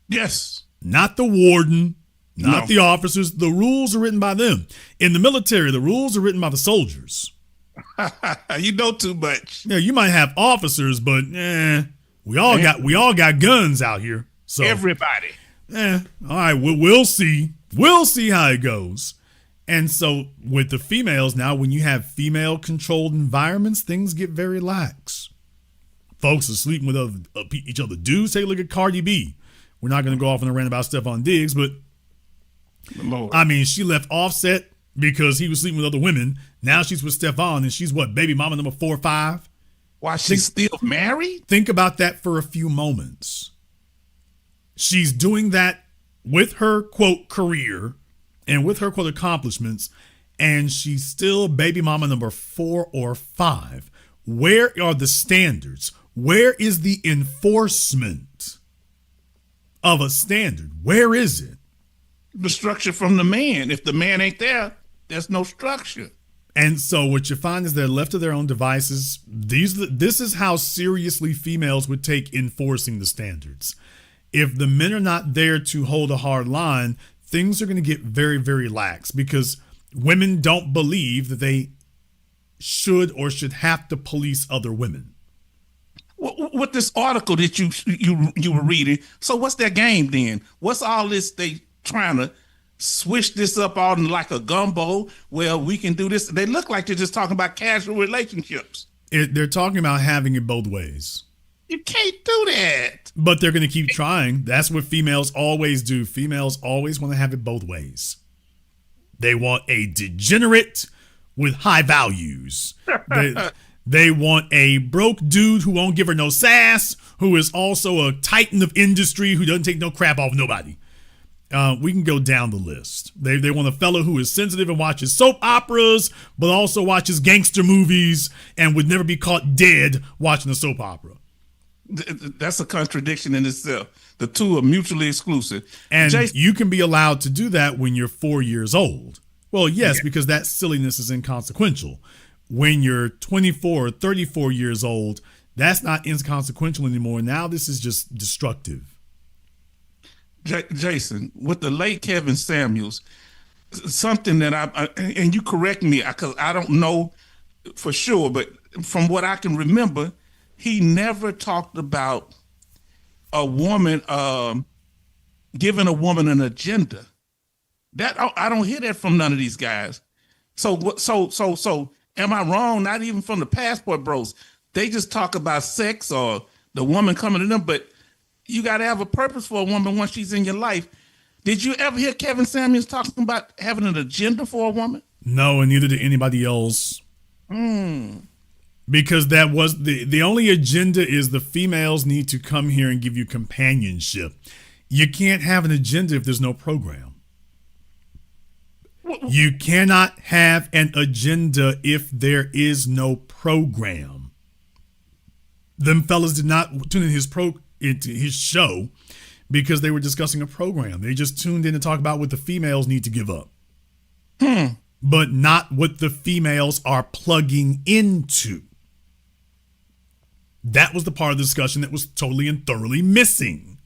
Yes. Not the warden, not the officers. The rules are written by them. In the military, the rules are written by the soldiers. You know too much. Yeah, you might have officers, but we all got guns out here. So everybody. All right, we'll see. We'll see how it goes. And so with the females now, when you have female controlled environments, things get very lax. Folks are sleeping with each other. Dudes, take a look at Cardi B. We're not going to go off on a rant about Stephon Diggs, but Lord. I mean, she left Offset because he was sleeping with other women. Now she's with Stephon, and she's what, baby mama number 4 or 5? Why, she's still married? Think about that for a few moments. She's doing that with her, quote, career and with her, quote, accomplishments, and she's still baby mama number 4 or 5. Where are the standards? Where is the enforcement of a standard? Where is it? The structure from the man. If the man ain't there, there's no structure. And so what you find is they're left to their own devices. This is how seriously females would take enforcing the standards. If the men are not there to hold a hard line, things are going to get very, very lax because women don't believe that they should or should have to police other women. With this article that you were reading, so what's their game then? What's all this they trying to swish this up all in like a gumbo? Well, we can do this. They look like they're just talking about casual relationships. They're talking about having it both ways. You can't do that. But they're going to keep trying. That's what females always do. Females always want to have it both ways. They want a degenerate with high values. They want a broke dude who won't give her no sass, who is also a titan of industry who doesn't take no crap off nobody. We can go down the list. They want a fellow who is sensitive and watches soap operas, but also watches gangster movies and would never be caught dead watching a soap opera. That's a contradiction in itself. The two are mutually exclusive. And you can be allowed to do that when you're 4 years old. Well, yes, because that silliness is inconsequential. When you're 24 or 34 years old, that's not inconsequential anymore. Now this is just destructive. Jason, with the late Kevin Samuels, something that and you correct me because I don't know for sure, but from what I can remember, he never talked about a woman giving a woman an agenda. That I don't hear that from none of these guys. So am I wrong? Not even from the Passport Bros. They just talk about sex or the woman coming to them, but you got to have a purpose for a woman once she's in your life. Did you ever hear Kevin Samuels talking about having an agenda for a woman? No, and neither did anybody else. Because that was the only agenda is the females need to come here and give you companionship. You can't have an agenda if there's no program. You cannot have an agenda if there is no program. Them fellas did not tune in into his show because they were discussing a program. They just tuned in to talk about what the females need to give up. But not what the females are plugging into. That was the part of the discussion that was totally and thoroughly missing.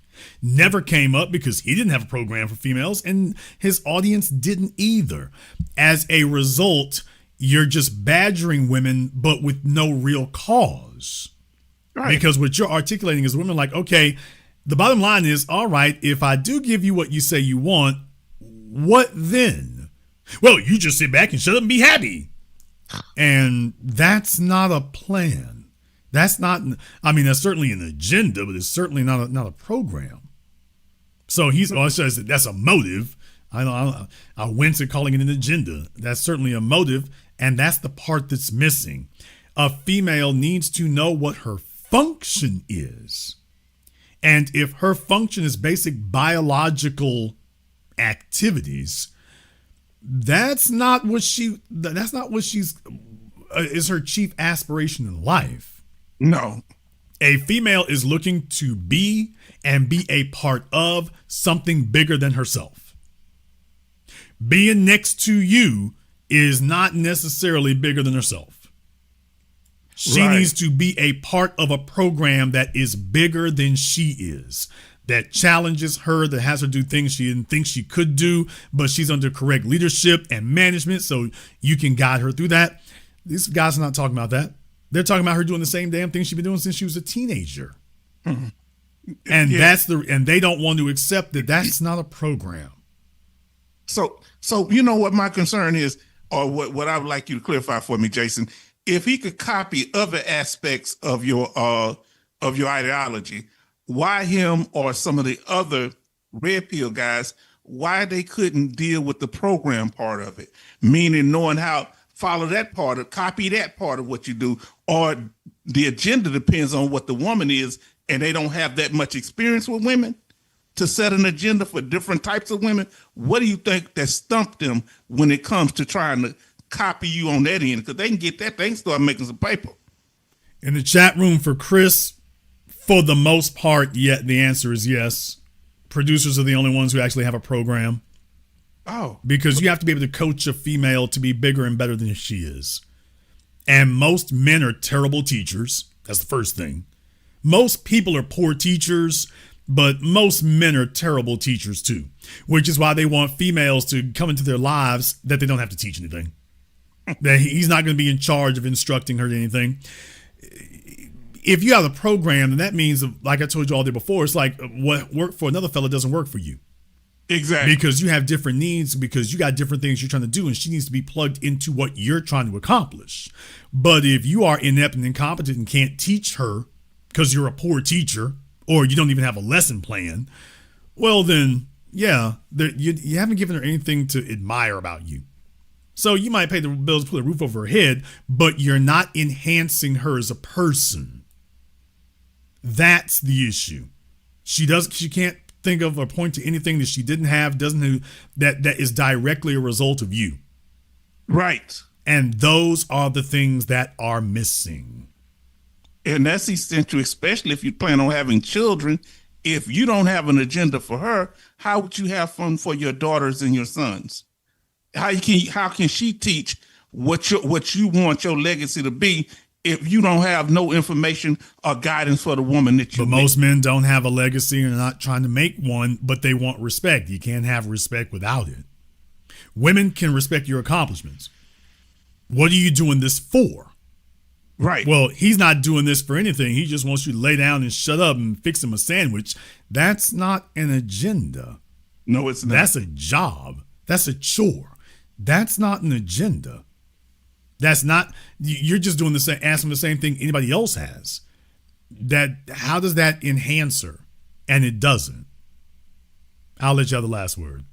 Never came up because he didn't have a program for females and his audience didn't either. As a result, you're just badgering women, but with no real cause. Right. Because what you're articulating is women like, okay, the bottom line is, all right, if I do give you what you say you want, what then? Well, you just sit back and shut up and be happy. And that's not a plan. That's not, I mean, that's certainly an agenda, but it's certainly not a program. So that's a motive. I wince at calling it an agenda. That's certainly a motive. And that's the part that's missing. A female needs to know what her function is. And if her function is basic biological activities, that's not what she's is her chief aspiration in life. No. A female is looking to be and be a part of something bigger than herself. Being next to you is not necessarily bigger than herself. She needs to be a part of a program that is bigger than she is, that challenges her, that has her do things she didn't think she could do, but she's under correct leadership and management, so you can guide her through that. These guys are not talking about that. They're talking about her doing the same damn thing she's been doing since she was a teenager. Mm-hmm. And and they don't want to accept that that's not a program. So you know what my concern is, or what I would like you to clarify for me, Jason. If he could copy other aspects of your ideology, why him or some of the other red pill guys, why they couldn't deal with the program part of it? Meaning knowing how follow that part of, copy that part of what you do, or the agenda depends on what the woman is, and they don't have that much experience with women to set an agenda for different types of women. What do you think that stumped them when it comes to trying to copy you on that end? Because they can get that, they can start making some paper. In the chat room for Chris, for the most part, the answer is yes. Producers are the only ones who actually have a program. Oh. Because you have to be able to coach a female to be bigger and better than she is. And most men are terrible teachers. That's the first thing. Most people are poor teachers, but most men are terrible teachers too, which is why they want females to come into their lives that they don't have to teach anything. That he's not going to be in charge of instructing her to anything. If you have a program, then that means, like I told you all there before, it's like what worked for another fella doesn't work for you. Exactly. Because you have different needs, because you got different things you're trying to do, and she needs to be plugged into what you're trying to accomplish. But if you are inept and incompetent and can't teach her because you're a poor teacher, or you don't even have a lesson plan, well then, you haven't given her anything to admire about you. So you might pay the bills, put a roof over her head, but you're not enhancing her as a person. That's the issue. She can't think of or point to anything that she didn't have, that is directly a result of you. Right. And those are the things that are missing. And that's essential, especially if you plan on having children. If you don't have an agenda for her, how would you have fun for your daughters and your sons? How can she teach what you want your legacy to be if you don't have no information or guidance for the woman that you But most men don't have a legacy and are not trying to make one, but they want respect. You can't have respect without it. Women can respect your accomplishments. What are you doing this for? Right. Well, he's not doing this for anything. He just wants you to lay down and shut up and fix him a sandwich. That's not an agenda. No, it's not. That's a job. That's a chore. That's not an agenda. That's not, you're just doing the same, asking the same thing anybody else has. How does that enhance her? And it doesn't. I'll let you have the last word.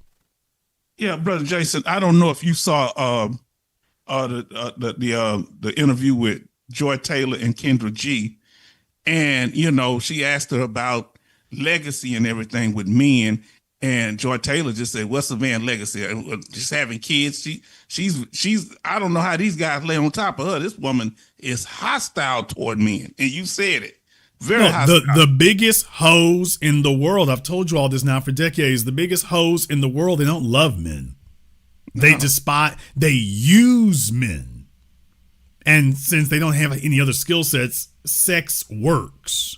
Yeah, Brother Jason, I don't know if you saw the interview with Joy Taylor and Kendra G. And, she asked her about legacy and everything with men. And Joy Taylor just said, "What's a man's legacy? Just having kids." She's. I don't know how these guys lay on top of her. This woman is hostile toward men, and you said it. Very hostile. The biggest hoes in the world. I've told you all this now for decades. The biggest hoes in the world. They don't love men. They despise. They use men. And since they don't have any other skill sets, sex works.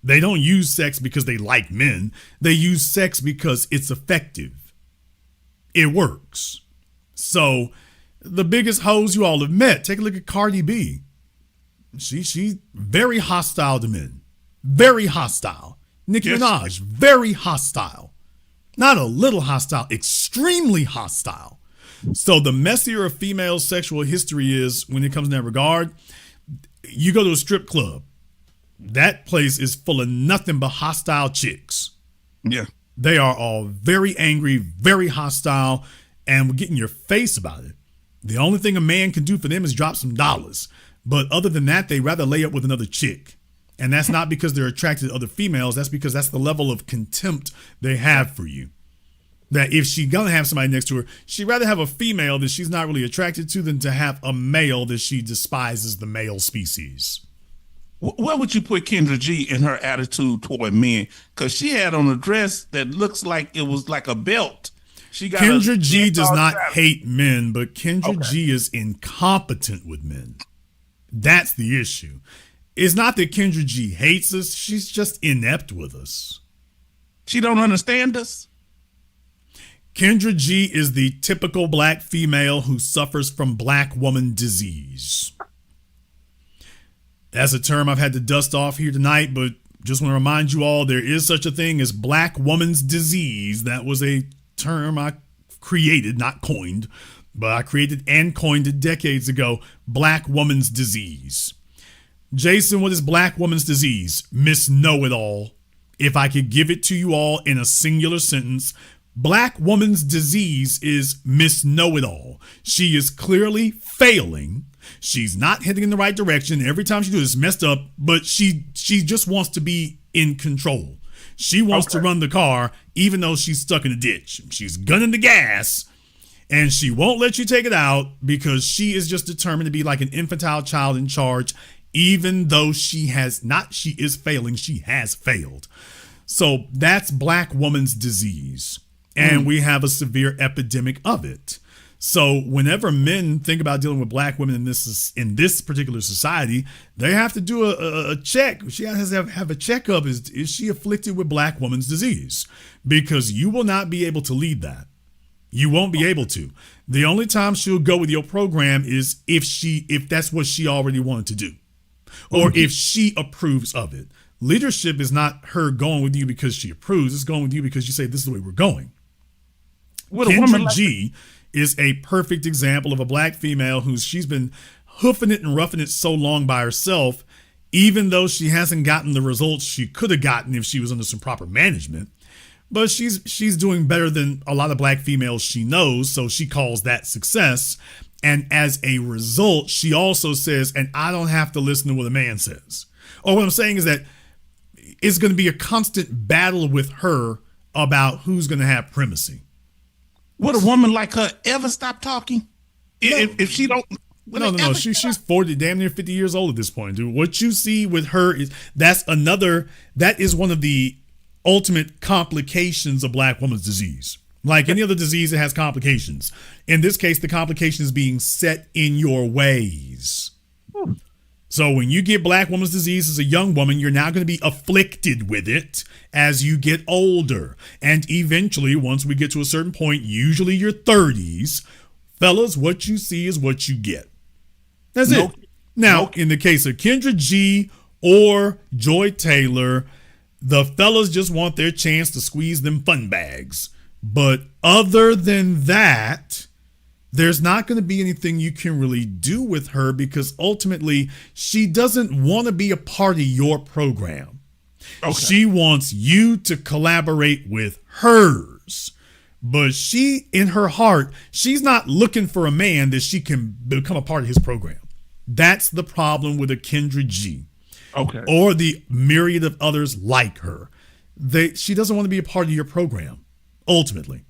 They don't use sex because they like men. They use sex because it's effective. It works. So the biggest hoes you all have met, take a look at Cardi B. She's very hostile to men. Very hostile. Nicki Minaj, very hostile. Not a little hostile, extremely hostile. So the messier a female's sexual history is when it comes in that regard, you go to a strip club. That place is full of nothing but hostile chicks. Yeah. They are all very angry, very hostile, and will get in your face about it. The only thing a man can do for them is drop some dollars. But other than that, they rather lay up with another chick. And that's not because they're attracted to other females. That's because that's the level of contempt they have for you. That if she's going to have somebody next to her, she'd rather have a female that she's not really attracted to than to have a male that she despises the male species. Where would you put Kendra G in her attitude toward men? Because she had on a dress that looks like it was like a belt. She got Kendra G does not hate men, but Kendra G is incompetent with men. That's the issue. It's not that Kendra G hates us. She's just inept with us. She don't understand us. Kendra G is the typical black female who suffers from black woman disease. That's a term I've had to dust off here tonight, but just want to remind you all there is such a thing as black woman's disease. That was a term I created, not coined, but I created and coined it decades ago. Black woman's disease. Jason, what is black woman's disease? Miss Know-It-All. If I could give it to you all in a singular sentence, black woman's disease is Miss Know-It-All. She is clearly failing. She's not heading in the right direction. Every time she does, it's messed up, but she just wants to be in control. She wants to run the car, even though she's stuck in a ditch. She's gunning the gas, and she won't let you take it out because she is just determined to be like an infantile child in charge, even though she is failing. She has failed. So that's black woman's disease, and we have a severe epidemic of it. So whenever men think about dealing with black women in this particular society, they have to do a check. She has to have a checkup. Is she afflicted with black woman's disease? Because you will not be able to lead that. You won't be able to. The only time she'll go with your program is if that's what she already wanted to do, or if she approves of it. Leadership is not her going with you because she approves. It's going with you because you say this is the way we're going. Kendra G is a perfect example of a black female she's been hoofing it and roughing it so long by herself, even though she hasn't gotten the results she could have gotten if she was under some proper management. But she's doing better than a lot of black females she knows, so she calls that success. And as a result, she also says, and I don't have to listen to what a man says. Or what I'm saying is that it's going to be a constant battle with her about who's going to have primacy. Would a woman like her ever stop talking? No. If she don't? No. She's 40, damn near 50 years old at this point, dude. What you see with her that is one of the ultimate complications of black woman's disease. Like any other disease, it has complications. In this case, the complication is being set in your ways. So when you get black woman's disease as a young woman, you're now going to be afflicted with it as you get older. And eventually, once we get to a certain point, usually your 30s, fellas, what you see is what you get. That's it. Now, in the case of Kendra G or Joy Taylor, the fellas just want their chance to squeeze them fun bags. But other than that, there's not going to be anything you can really do with her because ultimately she doesn't want to be a part of your program. Okay. She wants you to collaborate with hers. But she, in her heart, she's not looking for a man that she can become a part of his program. That's the problem with a Kendra G. Okay. Or the myriad of others like her. She doesn't want to be a part of your program. Ultimately,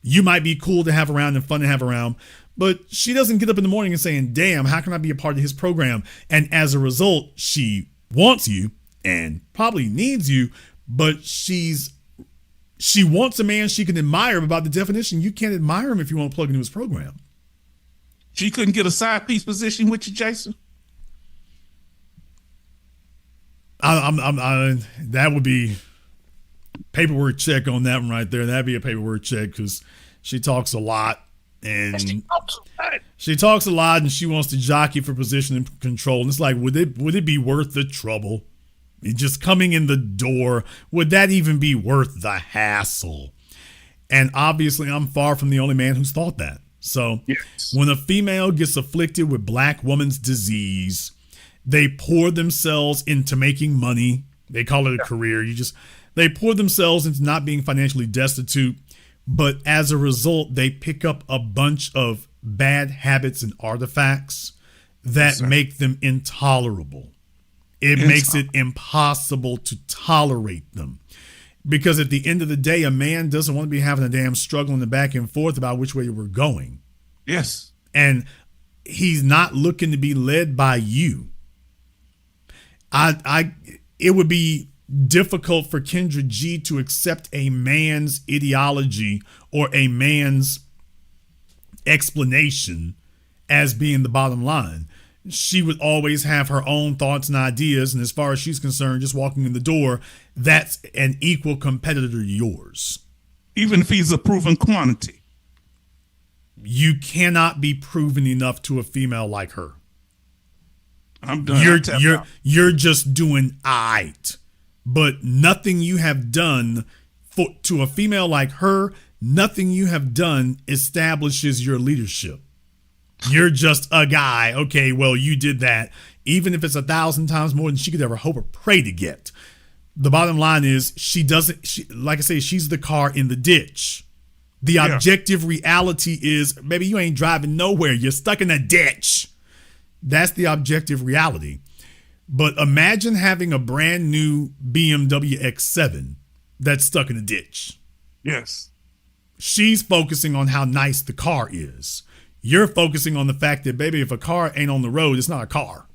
you might be cool to have around and fun to have around, but she doesn't get up in the morning and saying, damn, how can I be a part of his program? And as a result, she wants you and probably needs you, but she wants a man she can admire. But by the definition, you can't admire him if you want to plug into his program. She couldn't get a side piece position with you, Jason? That would be paperwork check on that one right there. That'd be a paperwork check because she talks a lot and she talks a lot and she wants to jockey for position and control. And it's like, would it be worth the trouble? Just coming in the door, would that even be worth the hassle? And obviously, I'm far from the only man who's thought that. So yes. When a female gets afflicted with black woman's disease, they pour themselves into making money. They call it a career. They pour themselves into not being financially destitute. But as a result, they pick up a bunch of bad habits and artifacts that make them intolerable. It makes it impossible to tolerate them. Because at the end of the day, a man doesn't want to be having a damn struggle in the back and forth about which way we're going. Yes. And he's not looking to be led by you. It would be difficult for Kendra G to accept a man's ideology or a man's explanation as being the bottom line. She would always have her own thoughts and ideas. And as far as she's concerned, just walking in the door, that's an equal competitor to yours. Even if he's a proven quantity. You cannot be proven enough to a female like her. I'm done. You're just doing aight. But nothing you have done to a female like her, nothing you have done establishes your leadership. You're just a guy. Okay, well, you did that. Even if it's 1,000 times more than she could ever hope or pray to get. The bottom line is like I say, she's the car in the ditch. The objective reality is, baby, you ain't driving nowhere. You're stuck in a ditch. That's the objective reality. But imagine having a brand new BMW X7 that's stuck in a ditch. Yes. She's focusing on how nice the car is. You're focusing on the fact that, baby, if a car ain't on the road, it's not a car.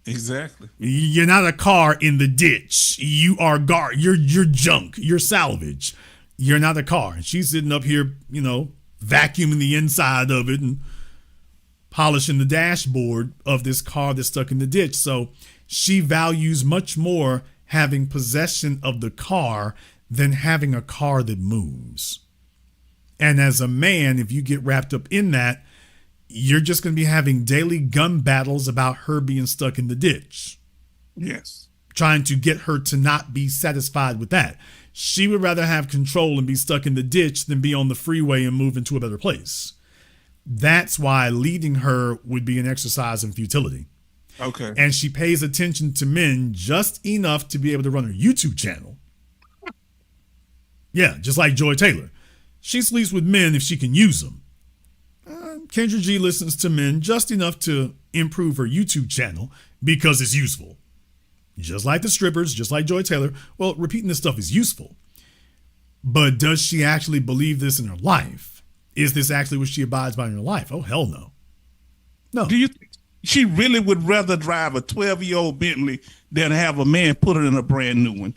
Exactly. You're not a car in the ditch. You are you're junk. You're salvage. You're not a car. And she's sitting up here, vacuuming the inside of it and polishing the dashboard of this car that's stuck in the ditch. So she values much more having possession of the car than having a car that moves. And as a man, if you get wrapped up in that, you're just going to be having daily gun battles about her being stuck in the ditch. Yes. Trying to get her to not be satisfied with that. She would rather have control and be stuck in the ditch than be on the freeway and move into a better place. That's why leading her would be an exercise in futility. Okay. And she pays attention to men just enough to be able to run her YouTube channel. Yeah, just like Joy Taylor. She sleeps with men if she can use them. Kendra G listens to men just enough to improve her YouTube channel because it's useful. Just like the strippers, just like Joy Taylor. Well, repeating this stuff is useful. But does she actually believe this in her life? Is this actually what she abides by in her life? Oh, hell no. No. Do you think she really would rather drive a 12-year-old Bentley than have a man put her in a brand new one?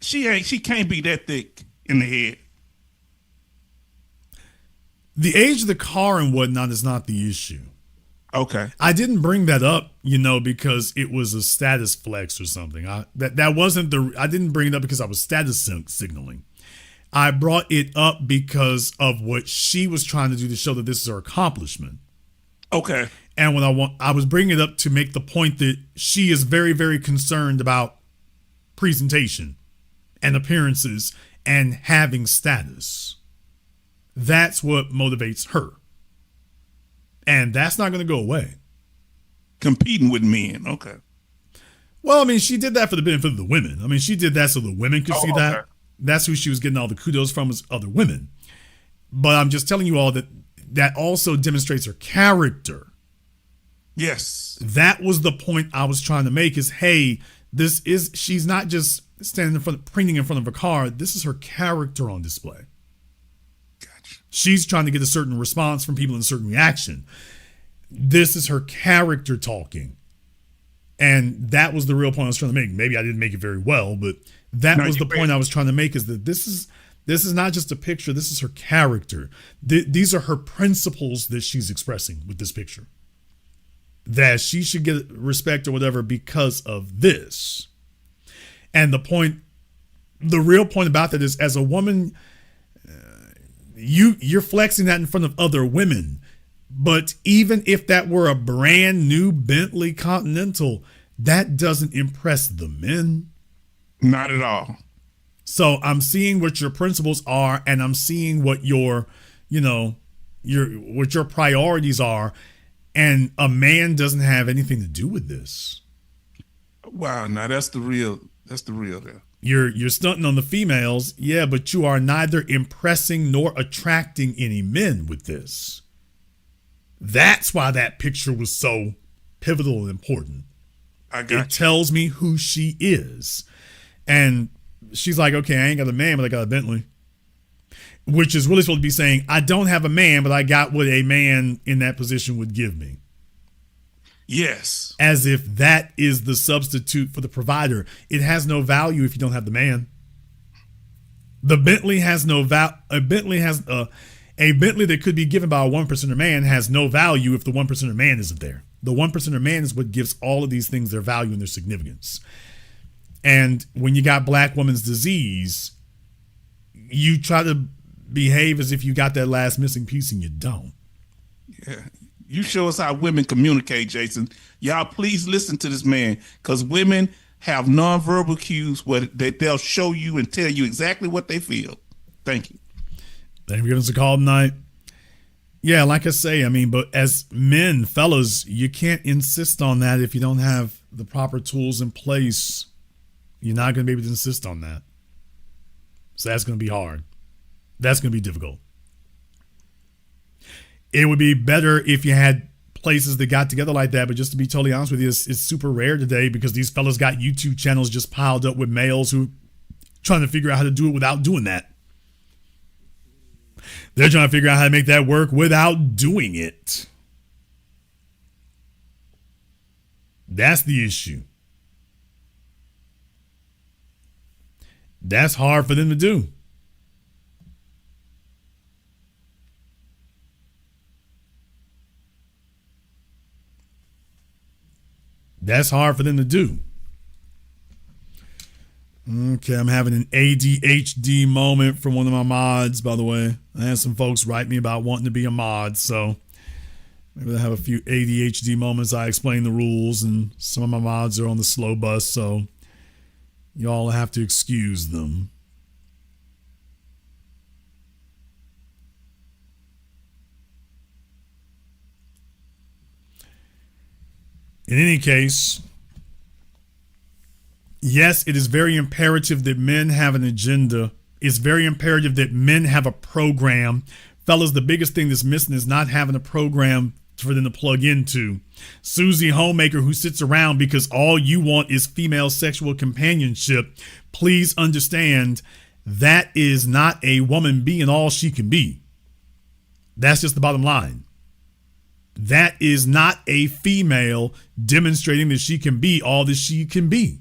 She can't be that thick in the head. The age of the car and whatnot is not the issue. Okay. I didn't bring that up, because it was a status flex or something. I didn't bring it up because I was status signaling. I brought it up because of what she was trying to do to show that this is her accomplishment. Okay. And I was bringing it up to make the point that she is very, very concerned about presentation and appearances and having status. That's what motivates her. And that's not going to go away. Competing with men. Okay. Well, she did that for the benefit of the women. She did that so the women could see that. That's who she was getting all the kudos from, was other women. But I'm just telling you all that also demonstrates her character. Yes. That was the point I was trying to make is, hey, she's not just standing in front, preening in front of a car. This is her character on display. Gotcha. She's trying to get a certain response from people and a certain reaction. This is her character talking. And that was the real point I was trying to make. Maybe I didn't make it very well, but that was the point I was trying to make, is that this is not just a picture. This is her character. These are her principles that she's expressing with this picture. That she should get respect or whatever because of this. And the real point about that is, as a woman, you're flexing that in front of other women. But even if that were a brand new Bentley Continental, that doesn't impress the men. Not at all. So I'm seeing what your principles are, and I'm seeing what your priorities are, and a man doesn't have anything to do with this. Wow, now that's the real there. You're stunting on the females, yeah, but you are neither impressing nor attracting any men with this. That's why that picture was so pivotal and important. It tells me who she is. And she's like, okay, I ain't got a man, but I got a Bentley. Which is really supposed to be saying, I don't have a man, but I got what a man in that position would give me. Yes. As if that is the substitute for the provider. It has no value if you don't have the man. The Bentley has no value. A Bentley that could be given by a 1%er man has no value if the 1%er man isn't there. The 1%er man is what gives all of these things their value and their significance. And when you got black woman's disease, you try to behave as if you got that last missing piece, and you don't. Yeah. You show us how women communicate, Jason. Y'all please listen to this man, because women have nonverbal cues where they'll show you and tell you exactly what they feel. Thank you. Thank you for giving us a call tonight. Yeah, like I say, I mean, but as men, fellas, you can't insist on that if you don't have the proper tools in place. You're not going to be able to insist on that. So that's going to be hard. That's going to be difficult. It would be better if you had places that got together like that, but just to be totally honest with you, it's super rare today, because these fellas got YouTube channels just piled up with males who trying to figure out how to do it without doing that. They're trying to figure out how to make that work without doing it. That's the issue. That's hard for them to do. That's hard for them to do. Okay, I'm having an ADHD moment from one of my mods, by the way. I had some folks write me about wanting to be a mod, so maybe I have a few ADHD moments. I explain the rules, and some of my mods are on the slow bus, so y'all have to excuse them. In any case, yes, it is very imperative that men have an agenda. It's very imperative that men have a program. Fellas, the biggest thing that's missing is not having a program for them to plug into. Susie Homemaker, who sits around because all you want is female sexual companionship, please understand that is not a woman being all she can be. That's just the bottom line. That is not a female demonstrating that she can be all that she can be.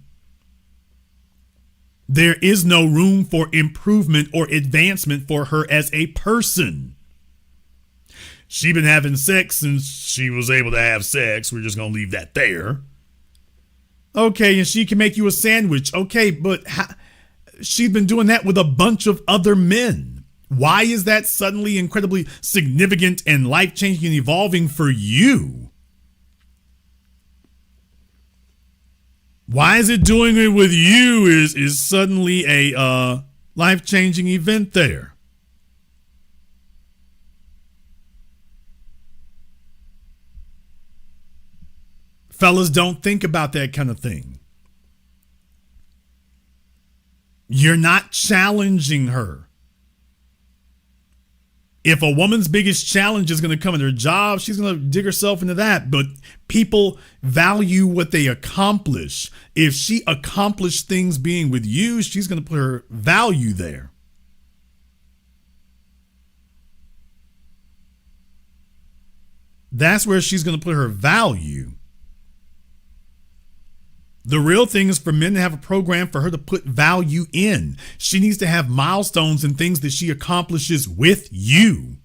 There is no room for improvement or advancement for her as a person. She been having sex since she was able to have sex. We're just going to leave that there. Okay, and she can make you a sandwich. Okay, but she's been doing that with a bunch of other men. Why is that suddenly incredibly significant and life-changing and evolving for you? Why is it doing it with you is suddenly a life-changing event there? Fellas, don't think about that kind of thing. You're not challenging her. If a woman's biggest challenge is going to come in her job, she's going to dig herself into that. But people value what they accomplish. If she accomplished things being with you, she's going to put her value there. That's where she's going to put her value. The real thing is for men to have a program for her to put value in. She needs to have milestones and things that she accomplishes with you.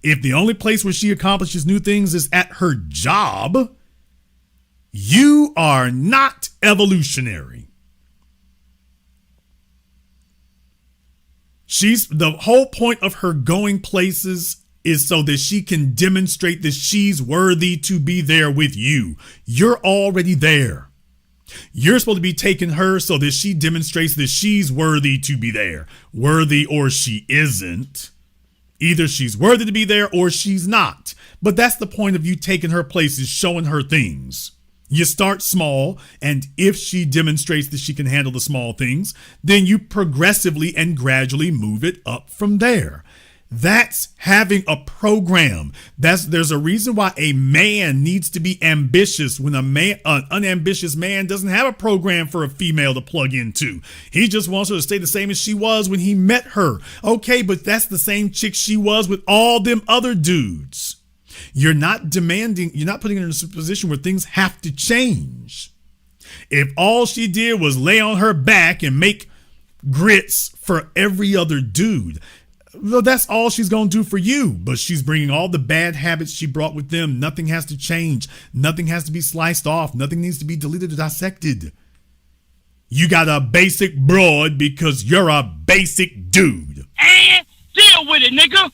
If the only place where she accomplishes new things is at her job, you are not evolutionary. The whole point of her going places is so that she can demonstrate that she's worthy to be there with you. You're already there. You're supposed to be taking her so that she demonstrates that she's worthy to be there. Worthy or she isn't. Either she's worthy to be there or she's not. But that's the point of you taking her places, showing her things. You start small, and if she demonstrates that she can handle the small things, then you progressively and gradually move it up from there. That's having a program. There's a reason why a man needs to be ambitious when an unambitious man doesn't have a program for a female to plug into. He just wants her to stay the same as she was when he met her. Okay, but that's the same chick she was with all them other dudes. You're not putting her in a position where things have to change. If all she did was lay on her back and make grits for every other dude, well, that's all she's going to do for you. But she's bringing all the bad habits she brought with them. Nothing has to change. Nothing has to be sliced off. Nothing needs to be deleted or dissected. You got a basic broad because you're a basic dude. And deal with it, nigga.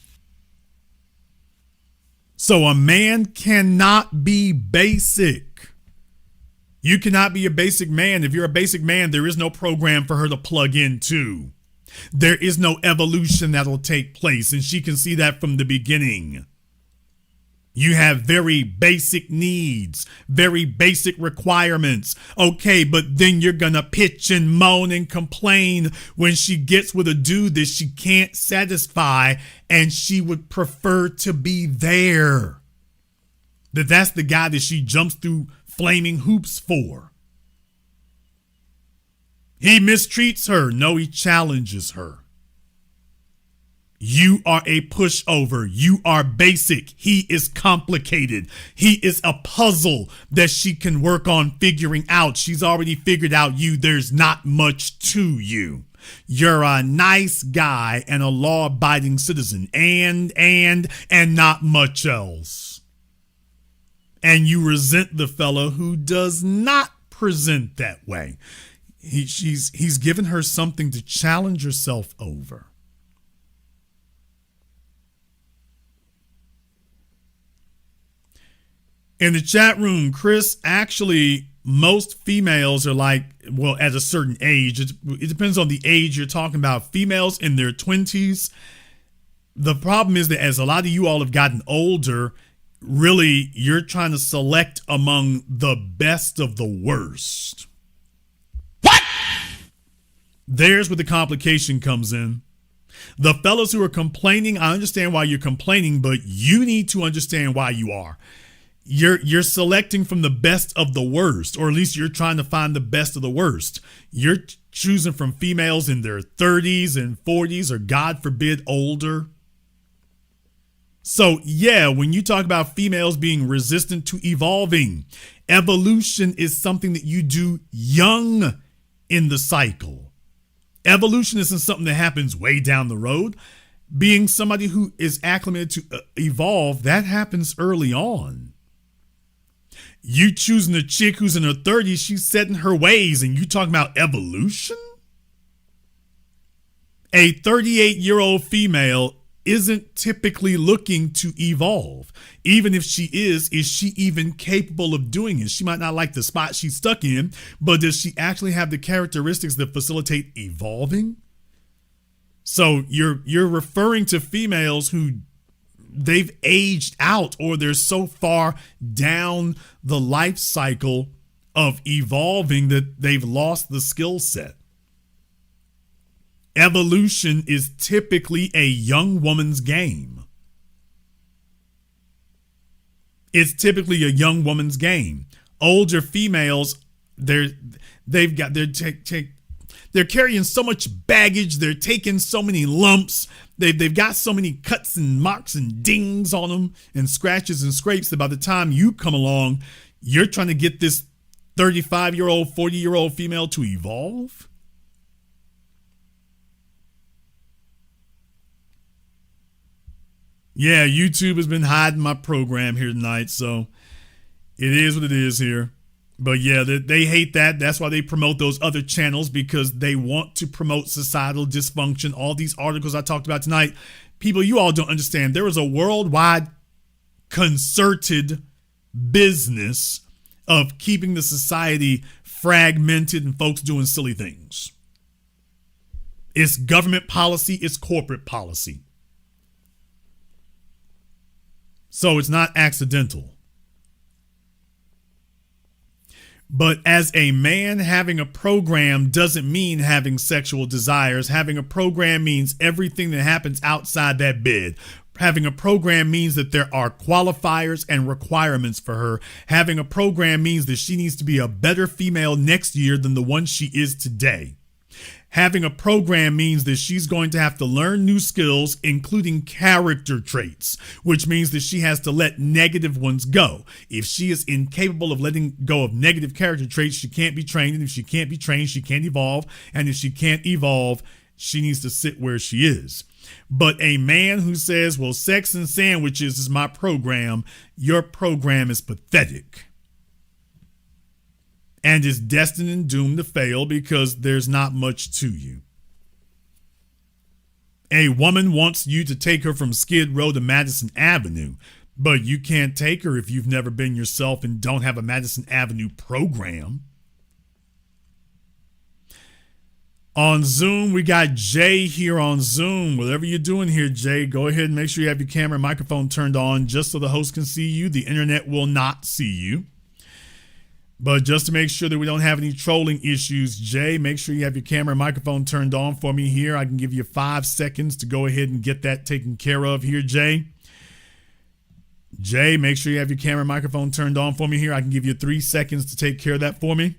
So a man cannot be basic. You cannot be a basic man. If you're a basic man, there is no program for her to plug into. There is no evolution that'll take place, and she can see that from the beginning. You have very basic needs, very basic requirements. Okay, but then you're gonna pitch and moan and complain when she gets with a dude that she can't satisfy and she would prefer to be there. That's the guy that she jumps through flaming hoops for. He mistreats her. No, he challenges her. You are a pushover. You are basic. He is complicated. He is a puzzle that she can work on figuring out. She's already figured out you. There's not much to you. You're a nice guy and a law-abiding citizen and not much else. And you resent the fellow who does not present that way. He's given her something to challenge herself over. In the chat room, Chris, actually, most females are like, well, at a certain age. It depends on the age you're talking about. Females in their 20s. The problem is that as a lot of you all have gotten older, really, you're trying to select among the best of the worst. There's where the complication comes in. The fellas who are complaining, I understand why you're complaining, but you need to understand why you are. You're selecting from the best of the worst, or at least you're trying to find the best of the worst. You're choosing from females in their 30s and 40s, or God forbid, older. So yeah, when you talk about females being resistant to evolving, evolution is something that you do young in the cycle. Evolution isn't something that happens way down the road. Being somebody who is acclimated to evolve, that happens early on. You choosing a chick who's in her 30s, she's set in her ways, and you talking about evolution? A 38-year-old female isn't typically looking to evolve. Even if she is she even capable of doing it? She might not like the spot she's stuck in, but does she actually have the characteristics that facilitate evolving? So you're referring to females who they've aged out, or they're so far down the life cycle of evolving that they've lost the skill set. Evolution is typically a young woman's game. It's typically a young woman's game. Older females, they're carrying so much baggage. They're taking so many lumps. They've got so many cuts and marks and dings on them and scratches and scrapes that by the time you come along, you're trying to get this 35-year-old, 40-year-old female to evolve. Yeah, YouTube has been hiding my program here tonight, so it is what it is here. But yeah, they hate that. That's why they promote those other channels, because they want to promote societal dysfunction. All these articles I talked about tonight, people, you all don't understand. There is a worldwide concerted business of keeping the society fragmented and folks doing silly things. It's government policy, it's corporate policy. So it's not accidental. But as a man, having a program doesn't mean having sexual desires. Having a program means everything that happens outside that bed. Having a program means that there are qualifiers and requirements for her. Having a program means that she needs to be a better female next year than the one she is today. Having a program means that she's going to have to learn new skills, including character traits, which means that she has to let negative ones go. If she is incapable of letting go of negative character traits, she can't be trained. And if she can't be trained, she can't evolve. And if she can't evolve, she needs to sit where she is. But a man who says, well, sex and sandwiches is my program, your program is pathetic. And is destined and doomed to fail because there's not much to you. A woman wants you to take her from Skid Row to Madison Avenue, but you can't take her if you've never been yourself and don't have a Madison Avenue program. On Zoom, we got Jay here on Zoom. Whatever you're doing here, Jay, go ahead and make sure you have your camera and microphone turned on just so the host can see you. The internet will not see you. But just to make sure that we don't have any trolling issues, Jay, make sure you have your camera and microphone turned on for me here. I can give you 5 seconds to go ahead and get that taken care of here, Jay. Jay, make sure you have your camera and microphone turned on for me here. I can give you 3 seconds to take care of that for me.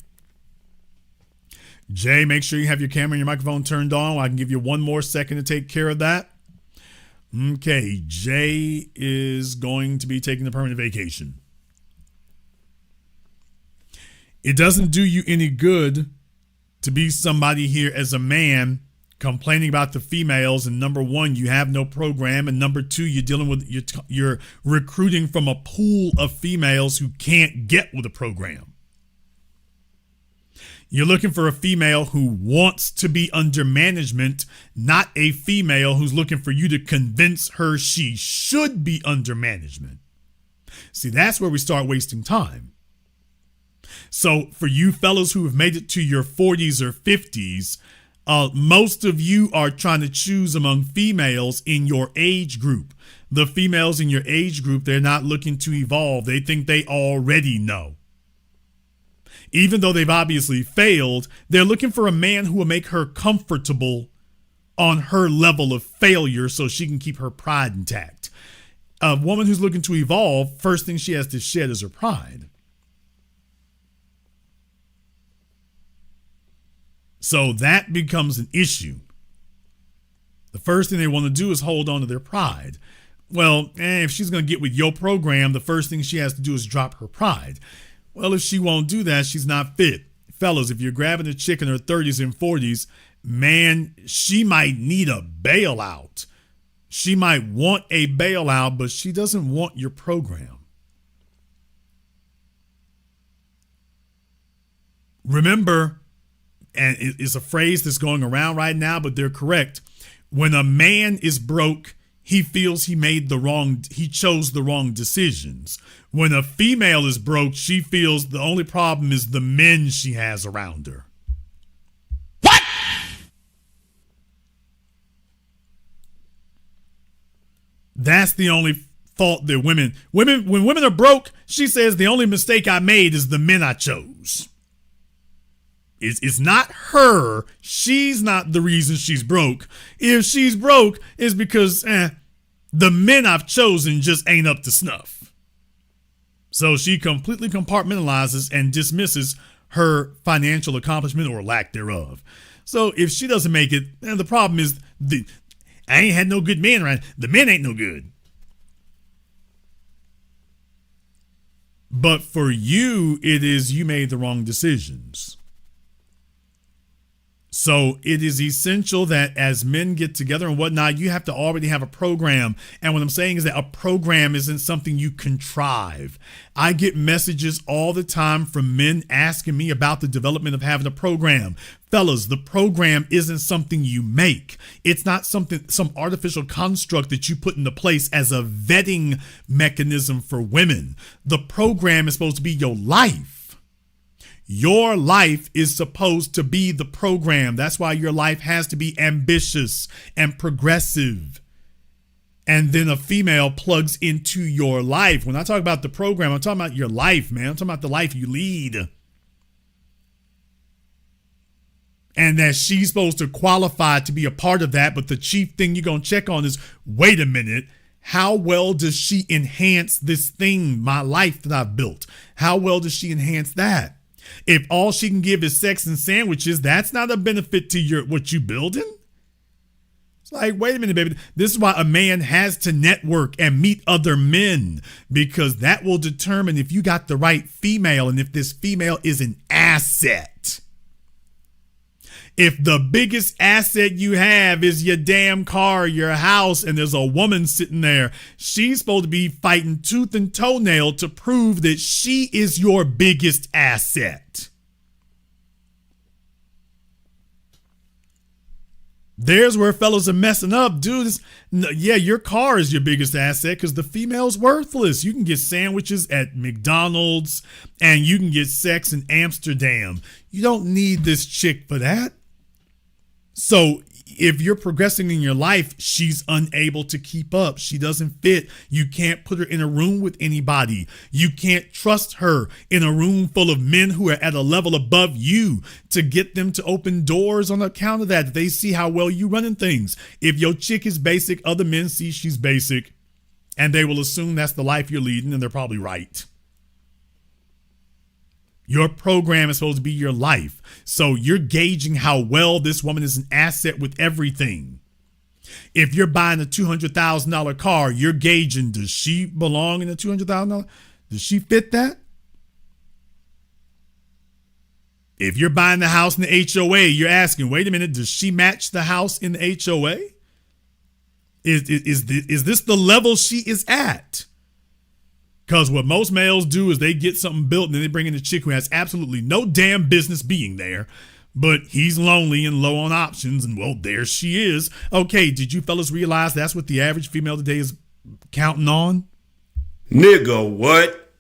Jay, make sure you have your camera and your microphone turned on. I can give you 1 more second to take care of that. Okay, Jay is going to be taking a permanent vacation. It doesn't do you any good to be somebody here as a man complaining about the females. And number one, you have no program. And number two, you're dealing with, you're recruiting from a pool of females who can't get with a program. You're looking for a female who wants to be under management, not a female who's looking for you to convince her she should be under management. See, that's where we start wasting time. So for you fellas who have made it to your 40s or 50s, most of you are trying to choose among females in your age group. The females in your age group, they're not looking to evolve. They think they already know. Even though they've obviously failed, they're looking for a man who will make her comfortable on her level of failure so she can keep her pride intact. A woman who's looking to evolve, first thing she has to shed is her pride. So that becomes an issue. The first thing they want to do is hold on to their pride. Well, if she's going to get with your program, the first thing she has to do is drop her pride. Well, if she won't do that, she's not fit. Fellas, if you're grabbing a chick in her 30s and 40s, man, she might need a bailout. She might want a bailout, but she doesn't want your program. Remember, and it's a phrase that's going around right now, but they're correct. When a man is broke, he feels he chose the wrong decisions. When a female is broke, she feels the only problem is the men she has around her. What? That's the only fault that when women are broke, she says the only mistake I made is the men I chose. It's not her. She's not the reason she's broke. If she's broke, it's because the men I've chosen just ain't up to snuff. So she completely compartmentalizes and dismisses her financial accomplishment or lack thereof. So if she doesn't make it, the problem is I ain't had no good men around. The men ain't no good. But for you, it is you made the wrong decisions. So it is essential that as men get together and whatnot, you have to already have a program. And what I'm saying is that a program isn't something you contrive. I get messages all the time from men asking me about the development of having a program. Fellas, the program isn't something you make. It's not some artificial construct that you put into place as a vetting mechanism for women. The program is supposed to be your life. Your life is supposed to be the program. That's why your life has to be ambitious and progressive. And then a female plugs into your life. When I talk about the program, I'm talking about your life, man. I'm talking about the life you lead. And that she's supposed to qualify to be a part of that. But the chief thing you're going to check on is, wait a minute, how well does she enhance this thing, my life that I've built? How well does she enhance that? If all she can give is sex and sandwiches, that's not a benefit to what you building. It's like, wait a minute, baby. This is why a man has to network and meet other men, because that will determine if you got the right female and if this female is an asset. If the biggest asset you have is your damn car, your house, and there's a woman sitting there, she's supposed to be fighting tooth and toenail to prove that she is your biggest asset. There's where fellas are messing up, dude. Yeah, your car is your biggest asset because the female's worthless. You can get sandwiches at McDonald's and you can get sex in Amsterdam. You don't need this chick for that. So if you're progressing in your life, she's unable to keep up. She doesn't fit. You can't put her in a room with anybody. You can't trust her in a room full of men who are at a level above you to get them to open doors on account of that. They see how well you running things. If your chick is basic, other men see she's basic, and they will assume that's the life you're leading, and they're probably right. Your program is supposed to be your life. So you're gauging how well this woman is an asset with everything. If you're buying a $200,000 car, you're gauging, does she belong in a $200,000? Does she fit that? If you're buying the house in the HOA, you're asking, wait a minute, does she match the house in the HOA? Is this the level she is at? Because what most males do is they get something built and then they bring in a chick who has absolutely no damn business being there, but he's lonely and low on options, and well, there she is. Okay, did you fellas realize that's what the average female today is counting on? Nigga, what?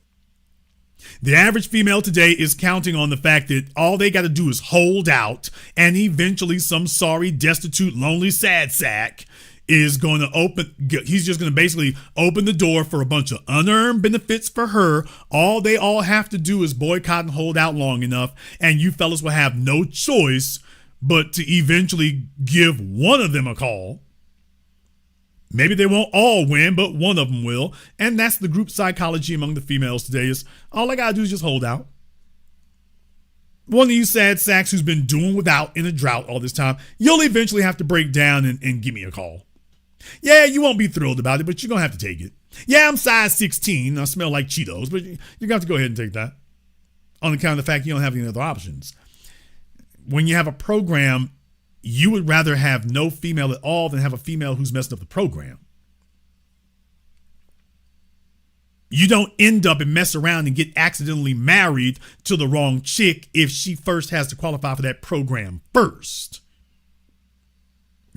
The average female today is counting on the fact that all they got to do is hold out, and eventually some sorry, destitute, lonely sad sack is going to he's just going to basically open the door for a bunch of unearned benefits for her. They all have to do is boycott and hold out long enough, and you fellas will have no choice but to eventually give one of them a call. Maybe they won't all win, but one of them will. And that's the group psychology among the females today, is all I got to do is just hold out. One of you sad sacks who's been doing without in a drought all this time, you'll eventually have to break down and give me a call. Yeah, you won't be thrilled about it, but you're going to have to take it. Yeah, I'm size 16. I smell like Cheetos, but you're going to have to go ahead and take that on account of the fact you don't have any other options. When you have a program, you would rather have no female at all than have a female who's messed up the program. You don't end up and mess around and get accidentally married to the wrong chick if she first has to qualify for that program first.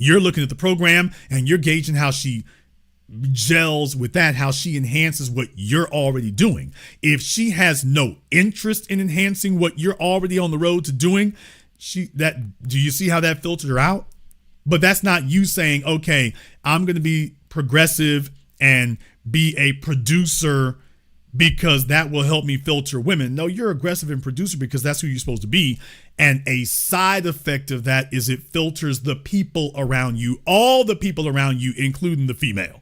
You're looking at the program and you're gauging how she gels with that, how she enhances what you're already doing. If she has no interest in enhancing what you're already on the road to doing, do you see how that filtered her out? But that's not you saying, okay, I'm going to be progressive and be a producer because that will help me filter women. No, you're aggressive and producer because that's who you're supposed to be. And a side effect of that is it filters the people around you, all the people around you, including the female.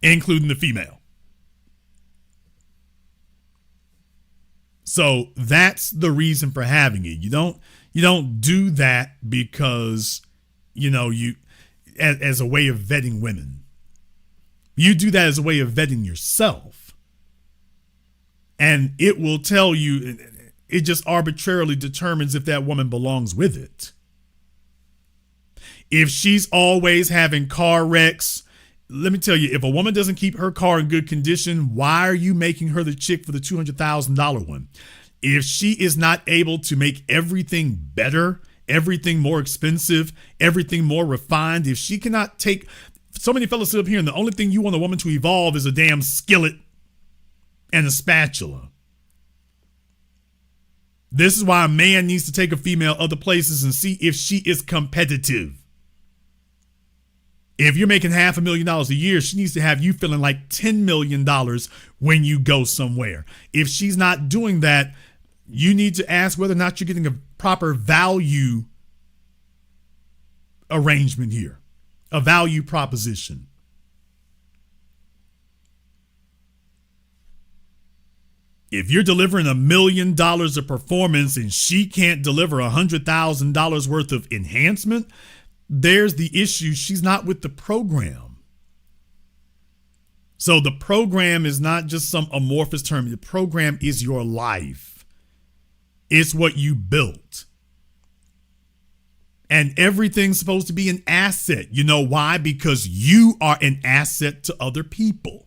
Including the female. So that's the reason for having it. You don't do that because, you as a way of vetting women. You do that as a way of vetting yourself. And it will tell you, it just arbitrarily determines if that woman belongs with it. If she's always having car wrecks, let me tell you, if a woman doesn't keep her car in good condition, why are you making her the chick for the $200,000 one? If she is not able to make everything better, everything more expensive, everything more refined, if she cannot take, so many fellas sit up here and the only thing you want a woman to evolve is a damn skillet and a spatula. This is why a man needs to take a female other places and see if she is competitive. If you're making $500,000 a year, she needs to have you feeling like $10 million when you go somewhere. If she's not doing that, you need to ask whether or not you're getting a proper value arrangement here, a value proposition. If you're delivering $1 million of performance and she can't deliver $100,000 worth of enhancement, there's the issue. She's not with the program. So the program is not just some amorphous term. The program is your life. It's what you built. And everything's supposed to be an asset. You know why? Because you are an asset to other people.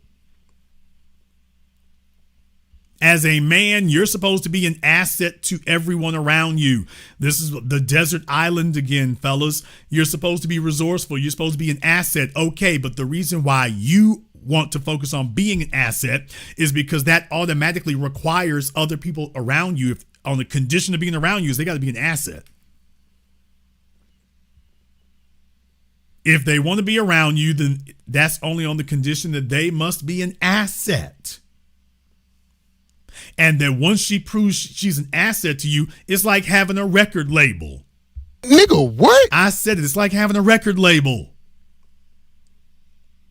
As a man, you're supposed to be an asset to everyone around you. This is the desert island again, fellas. You're supposed to be resourceful. You're supposed to be an asset. Okay, but the reason why you want to focus on being an asset is because that automatically requires other people around you, if on the condition of being around you, is they got to be an asset. If they want to be around you, then that's only on the condition that they must be an asset. And then once she proves she's an asset to you, it's like having a record label. Nigga, what? I said it. It's like having a record label.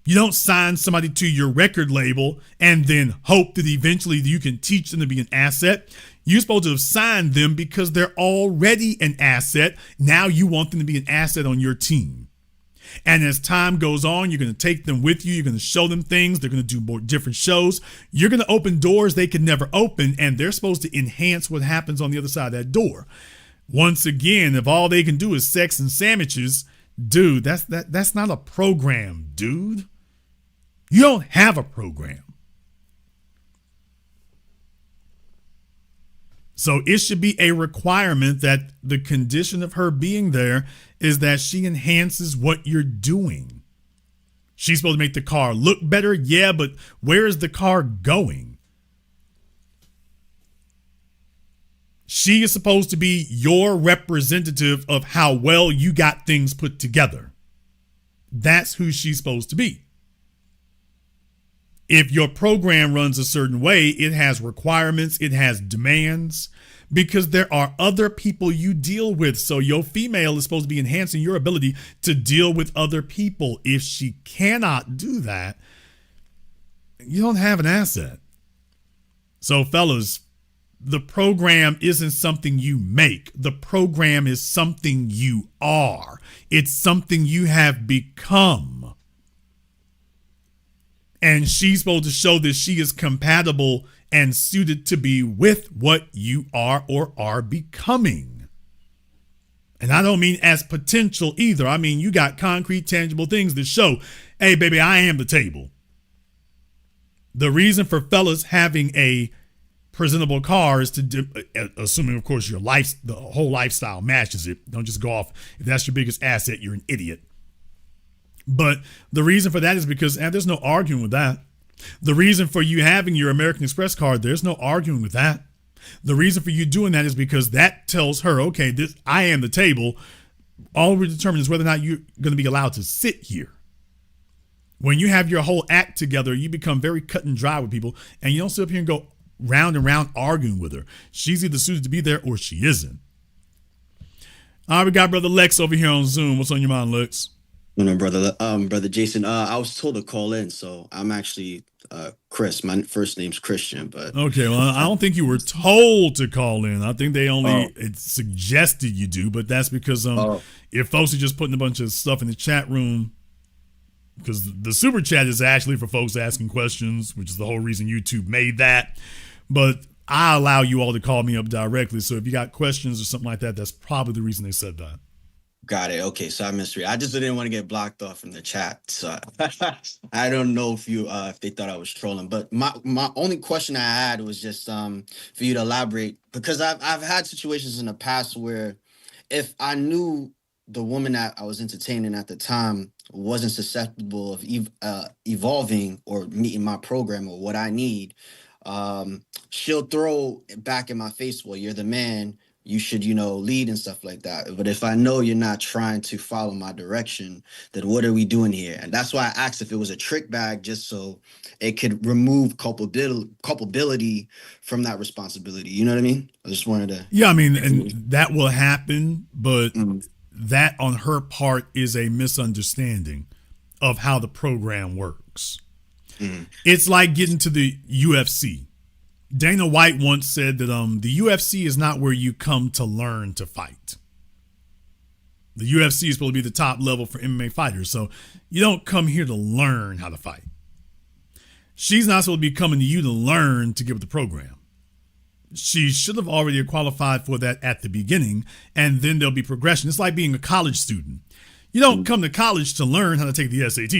You don't sign somebody to your record label and then hope that eventually you can teach them to be an asset. You're supposed to have signed them because they're already an asset. Now you want them to be an asset on your team. And as time goes on, you're going to take them with you. You're going to show them things. They're going to do more different shows. You're going to open doors they could never open, and they're supposed to enhance what happens on the other side of that door. Once again, if all they can do is sex and sandwiches, dude, that's not a program, dude. You don't have a program. So it should be a requirement that the condition of her being there is that she enhances what you're doing. She's supposed to make the car look better. Yeah, but where is the car going? She is supposed to be your representative of how well you got things put together. That's who she's supposed to be. If your program runs a certain way, it has requirements, it has demands, because there are other people you deal with. So your female is supposed to be enhancing your ability to deal with other people. If she cannot do that, you don't have an asset. So fellas, the program isn't something you make. The program is something you are. It's something you have become. And she's supposed to show that she is compatible and suited to be with what you are or are becoming. And I don't mean as potential either. I mean, you got concrete, tangible things that show, hey, baby, I am the table. The reason for fellas having a presentable car is to, assuming, of course, your life, the whole lifestyle matches it. Don't just go off. If that's your biggest asset, you're an idiot. But the reason for that is because, and there's no arguing with that. The reason for you having your American Express card, there's no arguing with that. The reason for you doing that is because that tells her, okay, this, I am the table. All we determine is whether or not you're going to be allowed to sit here. When you have your whole act together, you become very cut and dry with people, and you don't sit up here and go, round and round arguing with her. She's either suited to be there or she isn't. All right, we got brother Lex over here on Zoom. What's on your mind, Lex? No, brother, brother Jason. I was told to call in, so I'm actually Chris. My first name's Christian, but okay. Well, I don't think you were told to call in. I think they only it suggested you do, but that's because if folks are just putting a bunch of stuff in the chat room, because the super chat is actually for folks asking questions, which is the whole reason YouTube made that. But I allow you all to call me up directly. So if you got questions or something like that, that's probably the reason they said that. got it. Okay, so I misread. I just didn't want to get blocked off from the chat. So I don't know if they thought I was trolling. But my only question I had was just for you to elaborate, because I've had situations in the past where if I knew the woman that I was entertaining at the time wasn't susceptible of evolving or meeting my program or what I need, she'll throw it back in my face, well, you're the man, you should, lead and stuff like that. But if I know you're not trying to follow my direction, then what are we doing here? And that's why I asked if it was a trick bag, just so it could remove culpability from that responsibility. You know what I mean? I just wanted to. Yeah, I mean, and that will happen, but that on her part is a misunderstanding of how the program works. It's like getting to the UFC. Dana White once said that the UFC is not where you come to learn to fight. The UFC is supposed to be the top level for MMA fighters, so you don't come here to learn how to fight. She's not supposed to be coming to you to learn to get with the program. She should have already qualified for that at the beginning, and then there'll be progression. It's like being a college student. You don't come to college to learn how to take the SAT.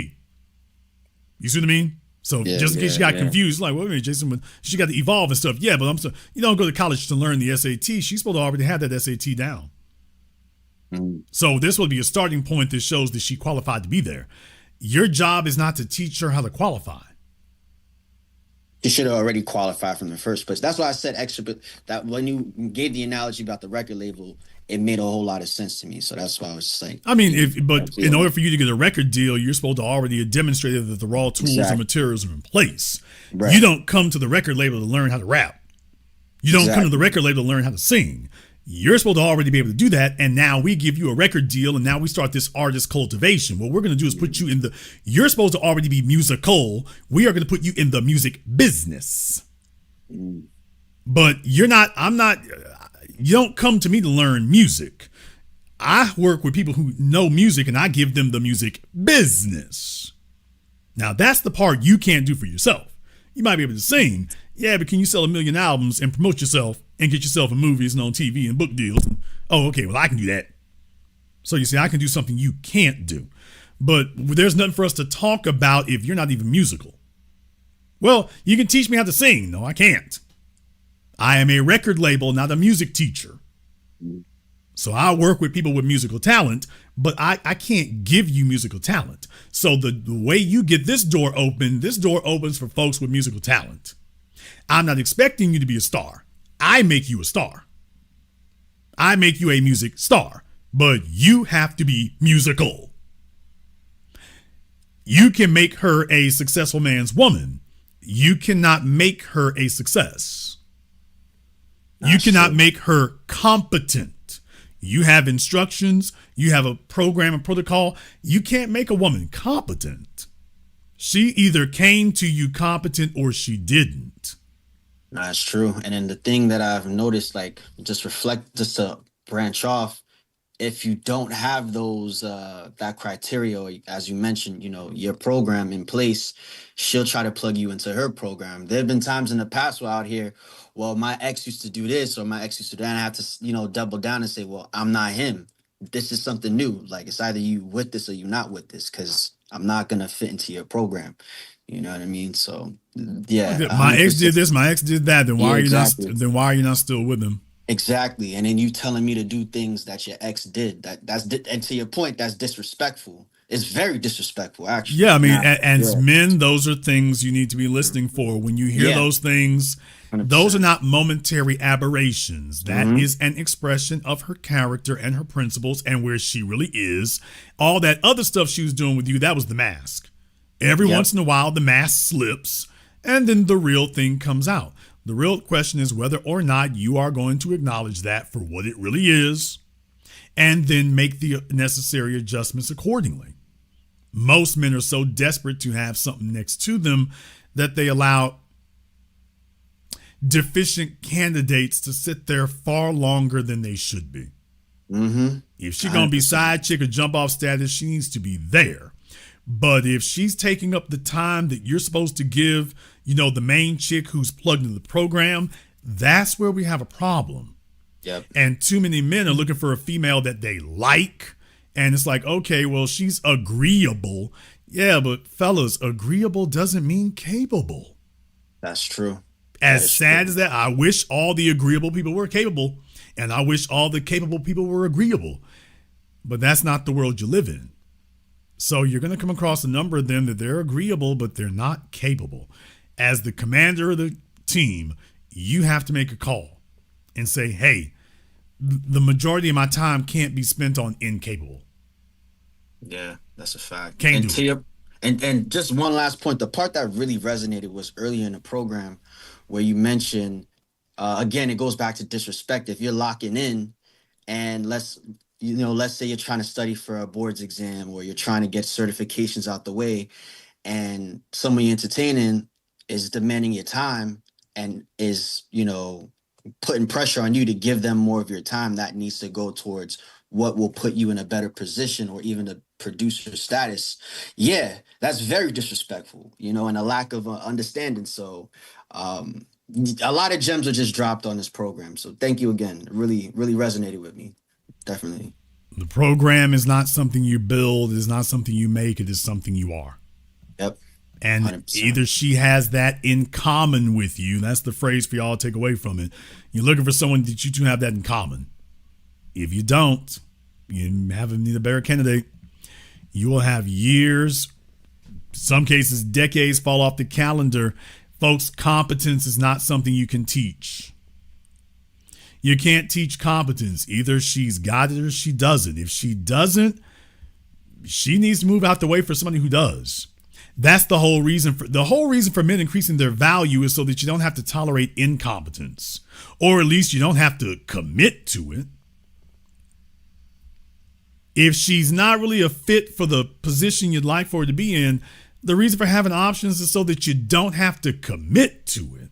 You see what I mean? So just in case you got confused, like, wait a minute, Jason, but she got to evolve and stuff. Yeah, but you don't go to college to learn the SAT. She's supposed to already have that SAT down. So this would be a starting point that shows that she qualified to be there. Your job is not to teach her how to qualify. She should have already qualified from the first place. That's why I said extra, but that when you gave the analogy about the record label, it made a whole lot of sense to me. So that's why I was just like, I mean, in order for you to get a record deal, you're supposed to already have demonstrated that the raw tools and materials are in place. Right. You don't come to the record label to learn how to rap. You don't come to the record label to learn how to sing. You're supposed to already be able to do that. And now we give you a record deal, and now we start this artist cultivation. What we're going to do is put you you're supposed to already be musical. We are going to put you in the music business. But you don't come to me to learn music. I work with people who know music, and I give them the music business. Now, that's the part you can't do for yourself. You might be able to sing. Yeah, but can you sell 1 million albums and promote yourself and get yourself in movies and on TV and book deals? Oh, okay, well, I can do that. So you see, I can do something you can't do. But there's nothing for us to talk about if you're not even musical. Well, you can teach me how to sing. No, I can't. I am a record label, not a music teacher. So I work with people with musical talent, but I can't give you musical talent. So the way you get this door opens for folks with musical talent. I'm not expecting you to be a star. I make you a star. I make you a music star, but you have to be musical. You can make her a successful man's woman. You cannot make her a success. You cannot make her competent. You have instructions. You have a program and protocol. You can't make a woman competent. She either came to you competent or she didn't. That's true. And then the thing that I've noticed, like, just to branch off, if you don't have those that criteria, as you mentioned, your program in place, she'll try to plug you into her program. There have been times in the past where out here, well, my ex used to do this or my ex used to do that. And I have to, double down and say, well, I'm not him. This is something new. Like, it's either you with this or you not with this, because I'm not going to fit into your program. You know what I mean? So, yeah. My ex did this, my ex did that. Then why are you not still with him? Exactly. And then you telling me to do things that your ex did. And to your point, that's disrespectful. It's very disrespectful, actually. Yeah, I mean, as men, those are things you need to be listening for. When you hear those things, 100%. Those are not momentary aberrations. That is an expression of her character and her principles and where she really is. All that other stuff she was doing with you, that was the mask. Every once in a while, the mask slips, and then the real thing comes out. The real question is whether or not you are going to acknowledge that for what it really is and then make the necessary adjustments accordingly. Most men are so desperate to have something next to them that they allow deficient candidates to sit there far longer than they should be. Mm-hmm. If she's going to be side chick or jump off status, she needs to be there. But if she's taking up the time that you're supposed to give, the main chick who's plugged into the program, that's where we have a problem. Yep. And too many men are looking for a female that they like. And it's like, okay, well, she's agreeable. Yeah, but fellas, agreeable doesn't mean capable. That's true. As sad as that, I wish all the agreeable people were capable, and I wish all the capable people were agreeable. But that's not the world you live in. So you're going to come across a number of them that they're agreeable, but they're not capable. As the commander of the team, you have to make a call and say, hey, the majority of my time can't be spent on incapable. Yeah, that's a fact. Can't and do it. And just one last point. The part that really resonated was earlier in the program where you mentioned, again, it goes back to disrespect. If you're locking in and let's say you're trying to study for a boards exam or you're trying to get certifications out the way and someone you're entertaining is demanding your time and is, putting pressure on you to give them more of your time, that needs to go towards what will put you in a better position or even a producer status. Yeah, that's very disrespectful, and a lack of understanding. So a lot of gems are just dropped on this program. So thank you again. It really, really resonated with me. Definitely. The program is not something you build. It is not something you make. It is something you are. Yep. And 100%. Either she has that in common with you. That's the phrase for y'all to take away from it. You're looking for someone that you two have that in common. If you don't, you haven't need a better candidate. You will have years, some cases decades fall off the calendar. Folks, competence is not something you can teach. You can't teach competence. Either she's got it or she doesn't. If she doesn't, she needs to move out the way for somebody who does. That's the whole reason for men increasing their value is so that you don't have to tolerate incompetence, or at least you don't have to commit to it. If she's not really a fit for the position you'd like for her to be in, the reason for having options is so that you don't have to commit to it.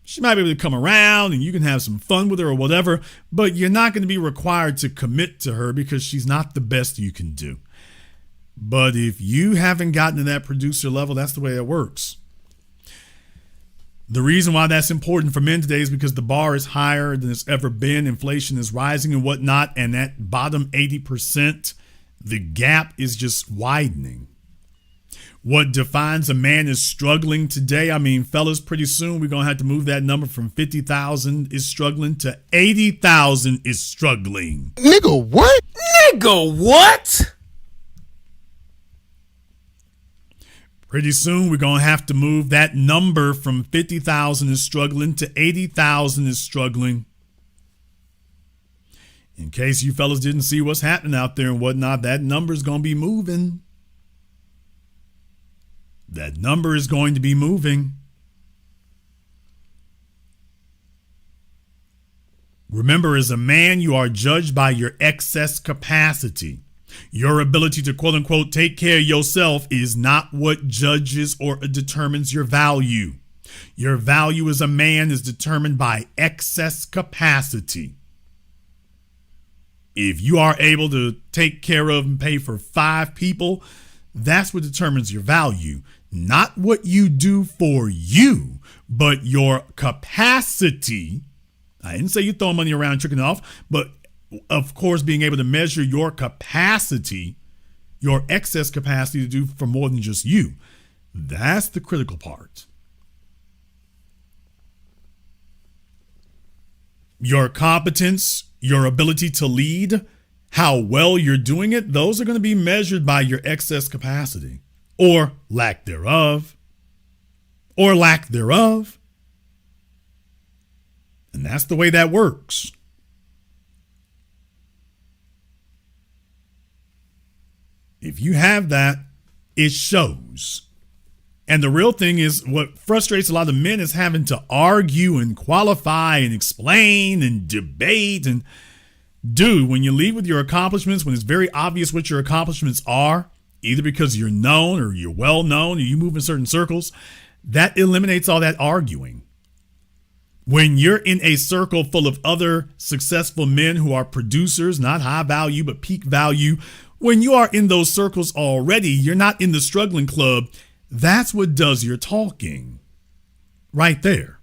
She might be able to come around and you can have some fun with her or whatever, but you're not going to be required to commit to her because she's not the best you can do. But if you haven't gotten to that producer level, that's the way it works. The reason why that's important for men today is because the bar is higher than it's ever been. Inflation is rising and whatnot. And that bottom 80%, the gap is just widening. What defines a man is struggling today. I mean, fellas, pretty soon we're going to have to move that number from 50,000 is struggling to 80,000 is struggling. Nigga, what? Nigga, what? Pretty soon we're going to have to move that number from 50,000 is struggling to 80,000 is struggling. In case you fellas didn't see what's happening out there and whatnot, that number is going to be moving. That number is going to be moving. Remember, as a man, you are judged by your excess capacity. Your ability to quote unquote take care of yourself is not what judges or determines your value. Your value as a man is determined by excess capacity. If you are able to take care of and pay for 5 people, that's what determines your value. Not what you do for you, but your capacity. I didn't say you throw money around tricking it off, but of course, being able to measure your capacity, your excess capacity to do for more than just you. That's the critical part. Your competence, your ability to lead, how well you're doing it, those are going to be measured by your excess capacity or lack thereof, or lack thereof. And that's the way that works. If you have that, it shows. And the real thing is what frustrates a lot of men is having to argue and qualify and explain and debate. And dude, when you lead with your accomplishments, when it's very obvious what your accomplishments are, either because you're known or you're well known or you move in certain circles, that eliminates all that arguing. When you're in a circle full of other successful men who are producers, not high value, but peak value, when you are in those circles already, you're not in the struggling club. That's what does your talking right there.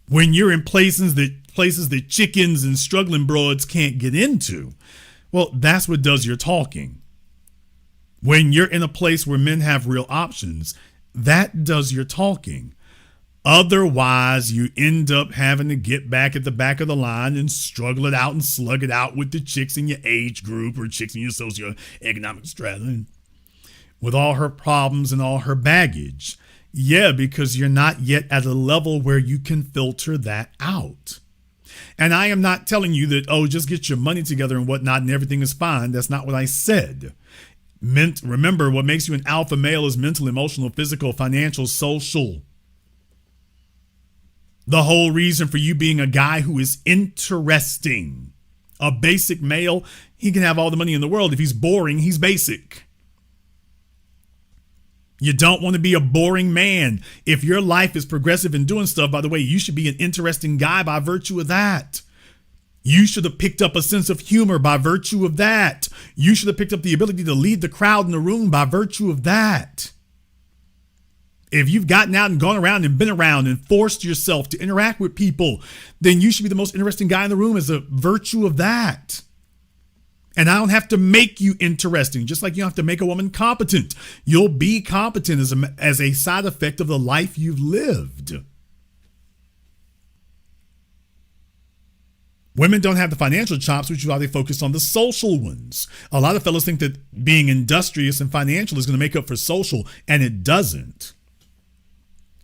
When you're in places that chickens and struggling broads can't get into, well, that's what does your talking. When you're in a place where men have real options, that does your talking. Otherwise, you end up having to get back at the back of the line and struggle it out and slug it out with the chicks in your age group or chicks in your socioeconomic strata with all her problems and all her baggage. Yeah, because you're not yet at a level where you can filter that out. And I am not telling you that, oh, just get your money together and whatnot and everything is fine. That's not what I said. Remember, what makes you an alpha male is mental, emotional, physical, financial, social. The whole reason for you being a guy who is interesting. A basic male, he can have all the money in the world. If he's boring, he's basic. You don't want to be a boring man. If your life is progressive and doing stuff, by the way, you should be an interesting guy by virtue of that. You should have picked up a sense of humor by virtue of that. You should have picked up the ability to lead the crowd in the room by virtue of that. If you've gotten out and gone around and been around and forced yourself to interact with people, then you should be the most interesting guy in the room as a virtue of that. And I don't have to make you interesting, just like you don't have to make a woman competent. You'll be competent as a side effect of the life you've lived. Women don't have the financial chops, which is why they focus on the social ones. A lot of fellas think that being industrious and financial is going to make up for social, and it doesn't.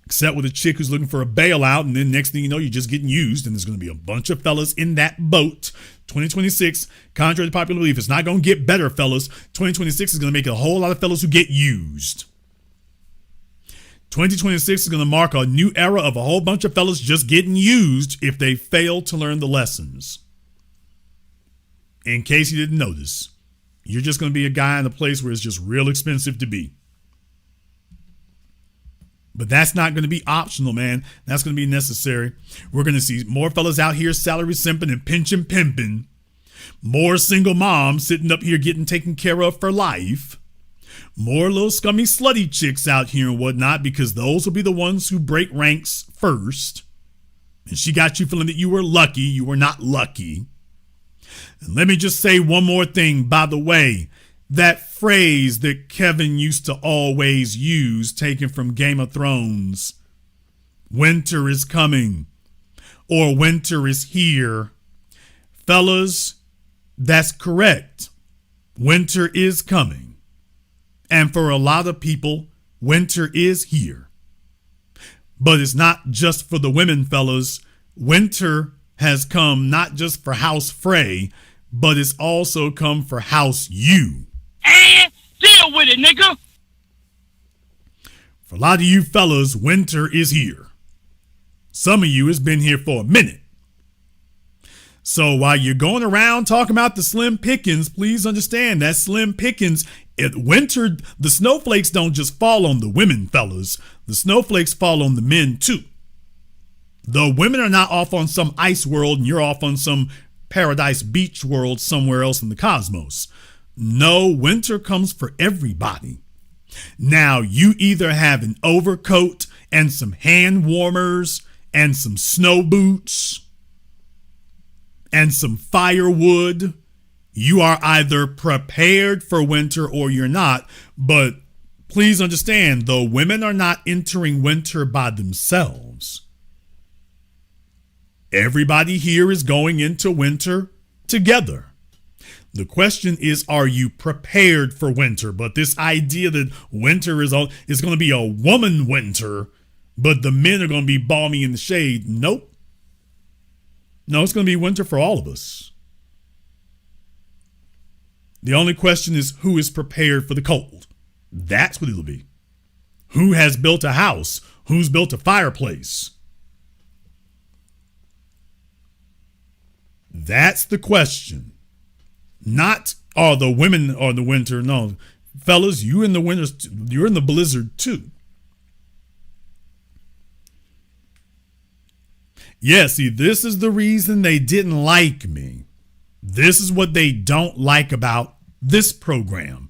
Except with a chick who's looking for a bailout, and then next thing you know, you're just getting used, and there's going to be a bunch of fellas in that boat. 2026, contrary to popular belief, it's not going to get better, fellas. 2026 is going to make a whole lot of fellas who get used. 2026 is going to mark a new era of a whole bunch of fellas just getting used if they fail to learn the lessons. In case you didn't notice, you're just going to be a guy in a place where it's just real expensive to be. But that's not going to be optional, man. That's going to be necessary. We're going to see more fellas out here salary simping and pinching pimping. More single moms sitting up here getting taken care of for life. More little scummy slutty chicks out here and whatnot, because those will be the ones who break ranks first. And she got you feeling that you were lucky. You were not lucky. And let me just say one more thing, by the way. That phrase that Kevin used to always use, taken from Game of Thrones, winter is coming, or winter is here. Fellas, that's correct. Winter is coming. And for a lot of people, winter is here. But it's not just for the women, fellas. Winter has come not just for House Frey, but it's also come for House You. And deal with it, nigga. For a lot of you fellas, winter is here. Some of you has been here for a minute. So while you're going around talking about the slim pickings, please understand that slim pickings, winter, the snowflakes don't just fall on the women, fellas. The snowflakes fall on the men too. The women are not off on some ice world and you're off on some paradise beach world somewhere else in the cosmos. No, winter comes for everybody. Now, you either have an overcoat and some hand warmers and some snow boots and some firewood. You are either prepared for winter or you're not. But please understand, the women are not entering winter by themselves. Everybody here is going into winter together. The question is, are you prepared for winter? But this idea that winter is going to be a woman winter, but the men are going to be balmy in the shade. Nope. No, it's going to be winter for all of us. The only question is, who is prepared for the cold? That's what it'll be. Who has built a house? Who's built a fireplace? That's the question. Not are the women or the winter. No, fellas, you in the winter, you're in the blizzard too. Yeah, see, this is the reason they didn't like me. This is what they don't like about this program.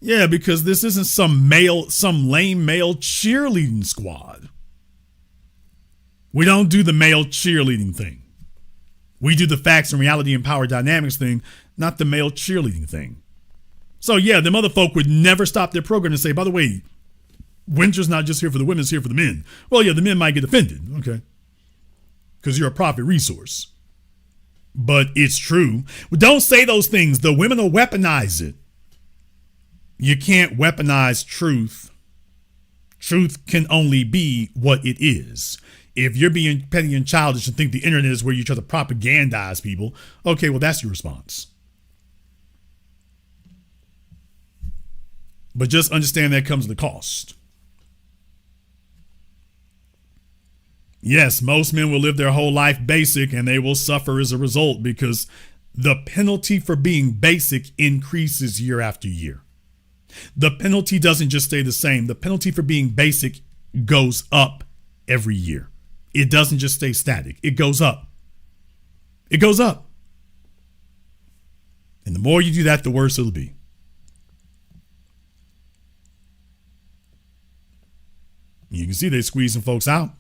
Yeah, because this isn't some lame male cheerleading squad. We don't do the male cheerleading thing. We do the facts and reality and power dynamics thing, not the male cheerleading thing. So yeah, them other folk would never stop their program and say, by the way, winter's not just here for the women, it's here for the men. Well, yeah, the men might get offended, okay? Because you're a profit resource. But it's true. Well, don't say those things. The women will weaponize it. You can't weaponize truth. Truth can only be what it is. If you're being petty and childish and think the internet is where you try to propagandize people, okay, well, that's your response. But just understand that comes at a cost. Yes, most men will live their whole life basic and they will suffer as a result because the penalty for being basic increases year after year. The penalty doesn't just stay the same. The penalty for being basic goes up every year. It doesn't just stay static. It goes up. It goes up. And the more you do that, the worse it'll be. You can see they're squeezing folks out.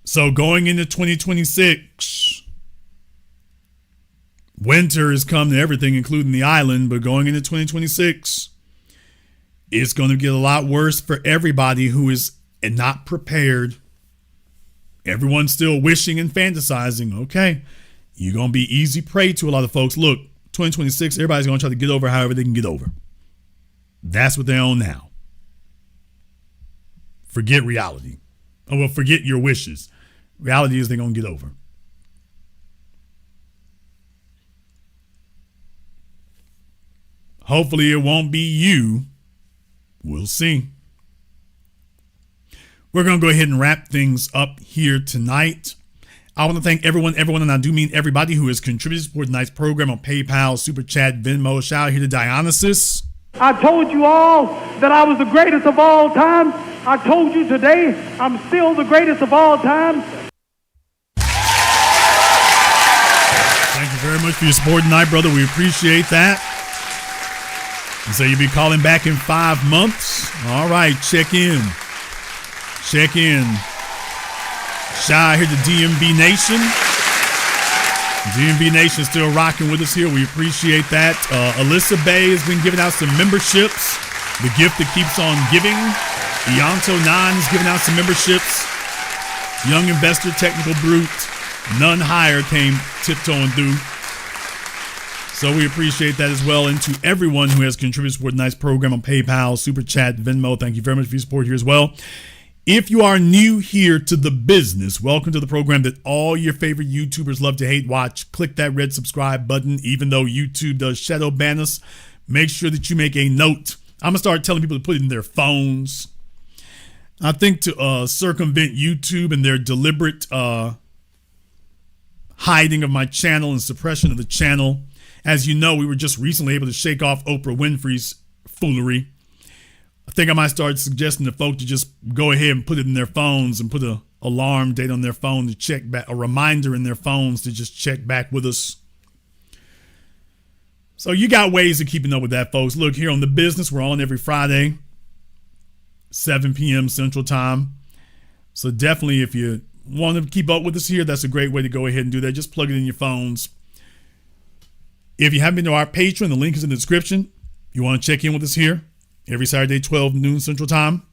So going into 2026, winter has come to everything, including the island. But going into 2026, it's going to get a lot worse for everybody who is not prepared. Everyone's still wishing and fantasizing. Okay, you're going to be easy prey to a lot of folks. Look, 2026, everybody's going to try to get over however they can get over. That's what they're on now. Forget reality. Oh, well, forget your wishes. Reality is they're going to get over. Hopefully it won't be you. We'll see. We're going to go ahead and wrap things up here tonight. I want to thank everyone, and I do mean everybody who has contributed to tonight's program on PayPal, Super Chat, Venmo. Shout out here to Dionysus. I told you all that I was the greatest of all time. I told you today I'm still the greatest of all time. Thank you very much for your support tonight, brother. We appreciate that. And so you'll be calling back in 5 months. All right, check in. Check in. Shout out here to DMV Nation. DMV Nation still rocking with us here. We appreciate that. Alyssa Bay has been giving out some memberships. The gift that keeps on giving. Ianto 9 is giving out some memberships. Young Investor, Technical Brute. None Higher came tiptoeing through. So we appreciate that as well. And to everyone who has contributed to a nice program on PayPal, Super Chat, Venmo, thank you very much for your support here as well. If you are new here to the business, welcome to the program that all your favorite YouTubers love to hate watch. Click that red subscribe button. Even though YouTube does shadow ban us, make sure that you make a note. I'm going to start telling people to put it in their phones. I think to circumvent YouTube and their deliberate hiding of my channel and suppression of the channel. As you know, we were just recently able to shake off Oprah Winfrey's foolery. I think I might start suggesting to folks to just go ahead and put it in their phones and put an alarm date on their phone to check back, a reminder in their phones to just check back with us. So you got ways of keeping up with that, folks. Look, here on The Business, we're on every Friday, 7 p.m. Central Time. So definitely if you want to keep up with us here, that's a great way to go ahead and do that. Just plug it in your phones. If you haven't been to our Patreon, the link is in the description. You want to check in with us here every Saturday, 12 noon Central Time.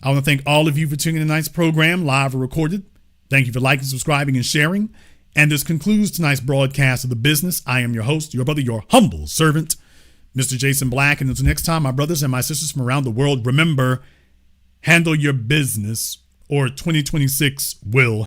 I want to thank all of you for tuning in tonight's program, live or recorded. Thank you for liking, subscribing, and sharing. And this concludes tonight's broadcast of The Business. I am your host, your brother, your humble servant, Mr. Jason Black. And until next time, my brothers and my sisters from around the world, remember, handle your business or 2026 will